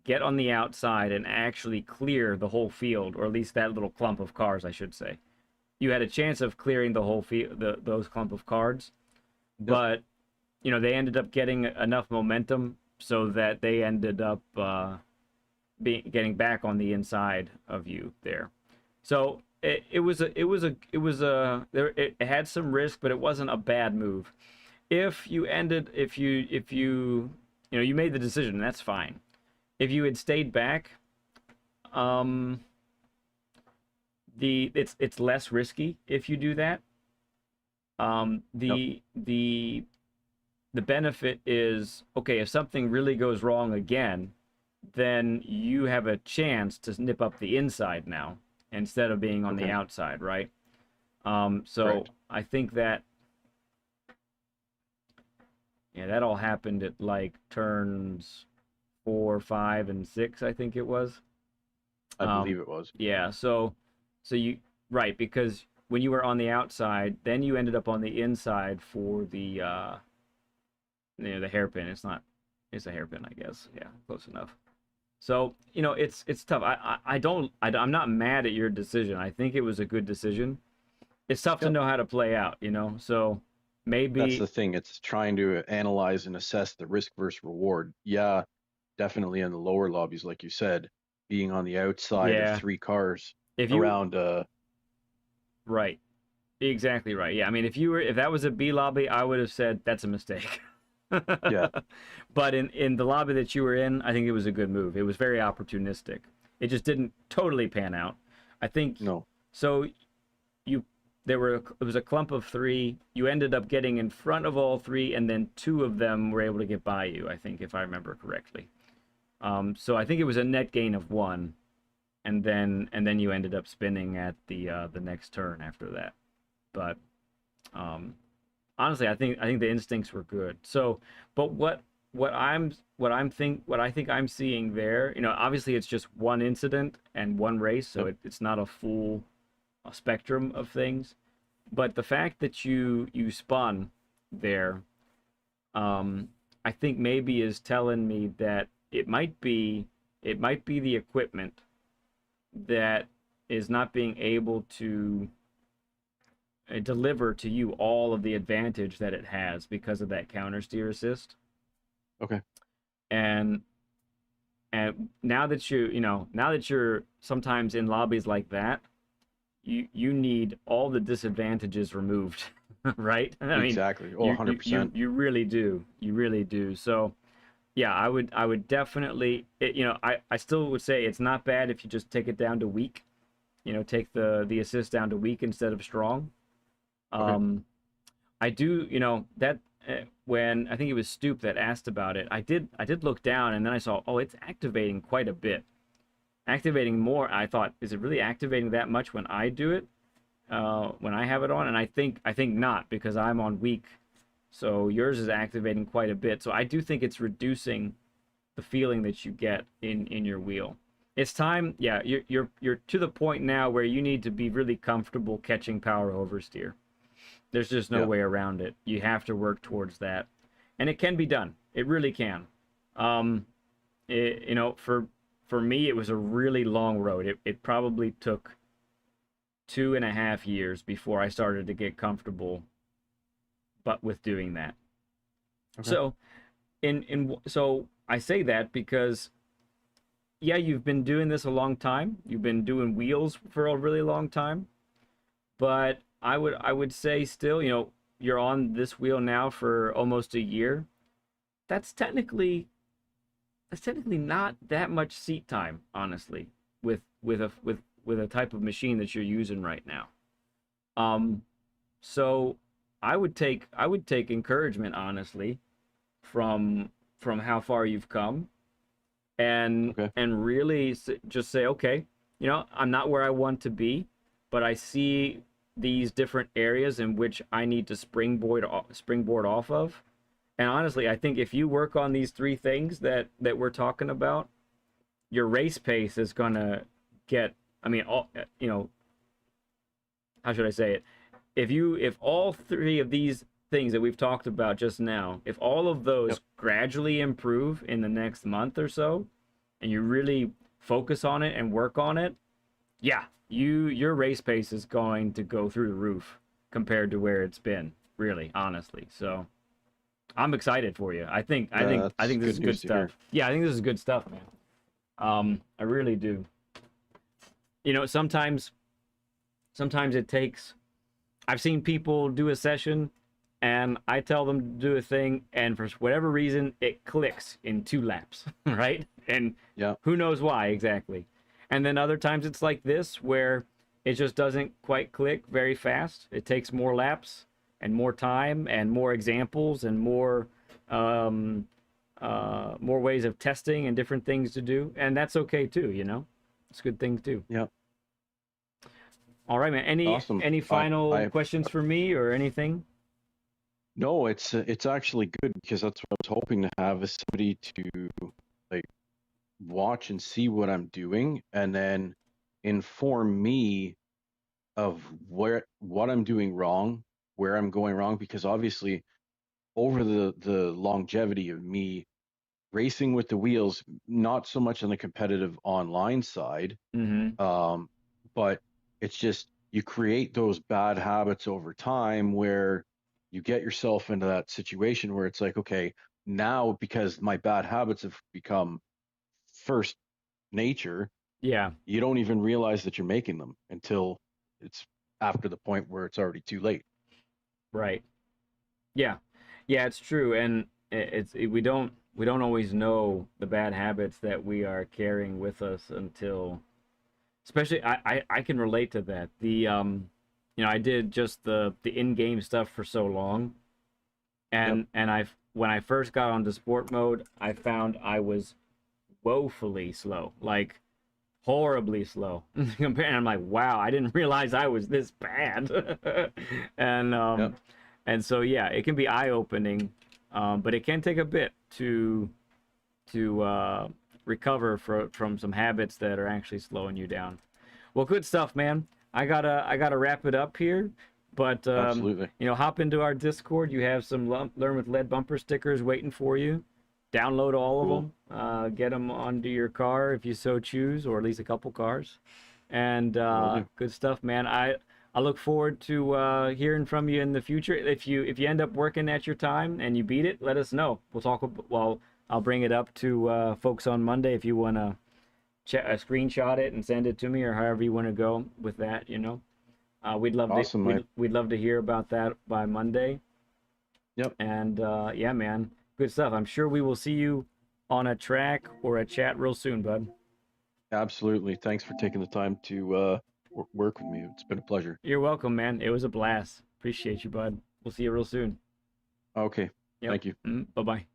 get on the outside and actually clear the whole field, or at least that little clump of cars, I should say. You had a chance of clearing the whole field, those clump of cars, Yep. but they ended up getting enough momentum so that they ended up getting back on the inside of you there. So it had some risk, but it wasn't a bad move. If you made the decision, that's fine. If you had stayed back, um, it's less risky if you do that. Um, Yep. the the the benefit is okay if something really goes wrong again, then you have a chance to nip up the inside now instead of being on the Okay. outside, right? So Right. I think that yeah, that all happened at like turns 4, 5, and 6, I think it was. I Um, believe it was. yeah, so you right because when you were on the outside, then you ended up on the inside for the hairpin. It's a hairpin, I guess. Yeah, close enough. So it's tough. I'm not mad at your decision. I think it was a good decision. It's tough to Yep. know how to play out. So That's maybe the thing. It's trying to analyze and assess the risk versus reward. Yeah, definitely in the lower lobbies, like you said, being on the outside of yeah. three cars If you around right, exactly right. Yeah, I mean if that was a B lobby, I would have said that's a mistake. yeah, But in the lobby that you were in, I think it was a good move. It was very opportunistic. It just didn't totally pan out. I think no. so. You it was a clump of three. You ended up getting in front of all three, and then two of them were able to get by you. I think if I remember correctly. So I think it was a net gain of one. and then you ended up spinning at the next turn after that. But um, honestly, I think the instincts were good. So, but what I think I'm seeing there, obviously it's just one incident and one race, so Yep. it's not a full spectrum of things. But the fact that you spun there, um, I think maybe is telling me that it might be the equipment that is not being able to deliver to you all of the advantage that it has because of that counter steer assist. Okay. And now that you're sometimes in lobbies like that, you need all the disadvantages removed, right? I mean, Exactly. Oh, you you you 100%. you really do. You really do. So, yeah, I would definitely I still would say it's not bad if you just take it down to weak. Take the assist down to weak instead of strong. Okay. Um I do, that when I think it was Stoop that asked about it, I did look down and then I saw, oh, it's activating quite a bit. Activating more. I thought, is it really activating that much when I do it? When I have it on? And I think not, because I'm on weak. So yours is activating quite a bit. So I do think it's reducing the feeling that you get in your wheel. It's time, yeah, you're to the point now where you need to be really comfortable catching power oversteer. There's just no Yeah. way around it. You have to work towards that, and it can be done. It really can. Um, for me, it was a really long road. It probably took 2.5 years before I started to get comfortable, but with doing that. Okay. So, so I say that because yeah, you've been doing this a long time. You've been doing wheels for a really long time, but I would say still, you're on this wheel now for almost a year. That's technically that's technically not that much seat time, honestly, with a type of machine that you're using right now. Um, so I would take encouragement, honestly, from how far you've come, and Okay. really just say, okay, I'm not where I want to be, but I see these different areas in which I need to springboard off of. And honestly, I think if you work on these three things that we're talking about, your race pace is gonna get. I mean, how should I say it? If all three of these things that we've talked about just now, if all of Yep. those gradually improve in the next month or so, and you really focus on it and work on it, yeah, your race pace is going to go through the roof compared to where it's been, really, honestly. So I'm excited for you. I think I think I That's think this good is good news to hear. stuff. Yeah, I think this is good stuff, man. I really do. Sometimes it takes. I've seen people do a session, and I tell them to do a thing, and for whatever reason, it clicks in 2 laps, right? And Yeah. who knows why exactly. And then other times it's like this, where it just doesn't quite click very fast. It takes more laps and more time and more examples and um, more ways of testing and different things to do, and that's okay too. It's a good thing too. Yeah. All right, man. any Awesome. any final I questions for me or anything? No, it's actually good because that's what I was hoping to have, is somebody to like watch and see what I'm doing and then inform me of what I'm doing wrong, where I'm going wrong, because obviously over the longevity of me racing with the wheels, not so much on the competitive online side, Mm-hmm. um, but it's just you create those bad habits over time where you get yourself into that situation where it's like, okay, now because my bad habits have become first nature, Yeah, you don't even realize that you're making them until it's after the point where it's already too late. right. Yeah, yeah, it's true, and we don't always know the bad habits that we are carrying with us until, especially I can relate to that. I did just the in-game stuff for so long, Yep. and when I first got onto sport mode, I found I was woefully slow. Like horribly slow. And I'm like, wow, I didn't realize I was this bad. and Yep. and so yeah, it can be eye-opening, but it can take a bit to recover from some habits that are actually slowing you down. Well, good stuff, man. I gotta wrap it up here, but Absolutely. hop into our Discord. You have some Learn with Lead bumper stickers waiting for you. Download all of Cool. them. Get them onto your car if you so choose, or at least a couple cars. And Will do. good stuff, man. I look forward to hearing from you in the future. If you end up working at your time and you beat it, let us know. We'll talk. Well, I'll bring it up to folks on Monday if you want to screenshot it and send it to me, or however you want to go with that. We'd love Awesome, to mate. we'd love to hear about that by Monday. Yep. And yeah, man, good stuff. I'm sure we will see you on a track or a chat real soon, bud. Absolutely. Thanks for taking the time to work with me. It's been a pleasure. You're welcome, man. It was a blast. Appreciate you, bud. We'll see you real soon. Okay. Yep. Thank you. Bye-bye.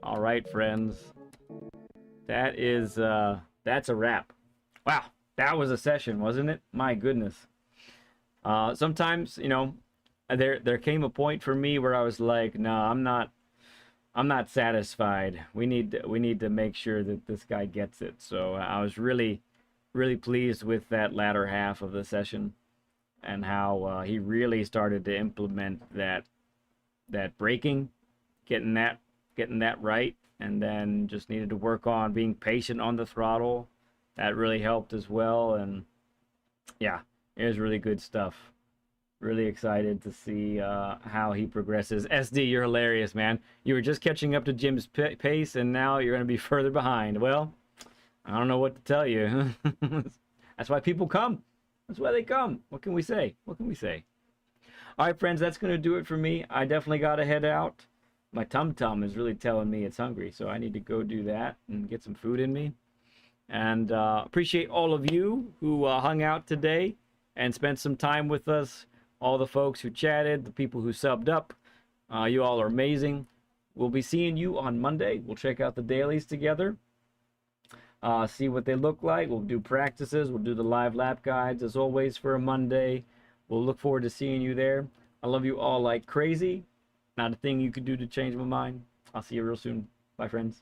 All right, friends. That's a wrap. Wow, that was a session, wasn't it? My goodness. Sometimes, there came a point for me where I was like, no, I'm not satisfied. We need to make sure that this guy gets it. So I was really, really pleased with that latter half of the session, and how he really started to implement that braking, getting that right, and then just needed to work on being patient on the throttle. That really helped as well, and yeah, it was really good stuff. Really excited to see how he progresses. SD, you're hilarious, man. You were just catching up to Jim's pace, and now you're going to be further behind. Well, I don't know what to tell you. That's why people come. That's why they come. What can we say? What can we say? All right, friends, that's going to do it for me. I definitely got to head out. My tum-tum is really telling me it's hungry, so I need to go do that and get some food in me. And appreciate all of you who hung out today and spent some time with us. All the folks who chatted, the people who subbed up. You all are amazing. We'll be seeing you on Monday. We'll check out the dailies together. See what they look like. We'll do practices. We'll do the live lap guides as always for a Monday. We'll look forward to seeing you there. I love you all like crazy. Not a thing you can do to change my mind. I'll see you real soon. Bye, friends.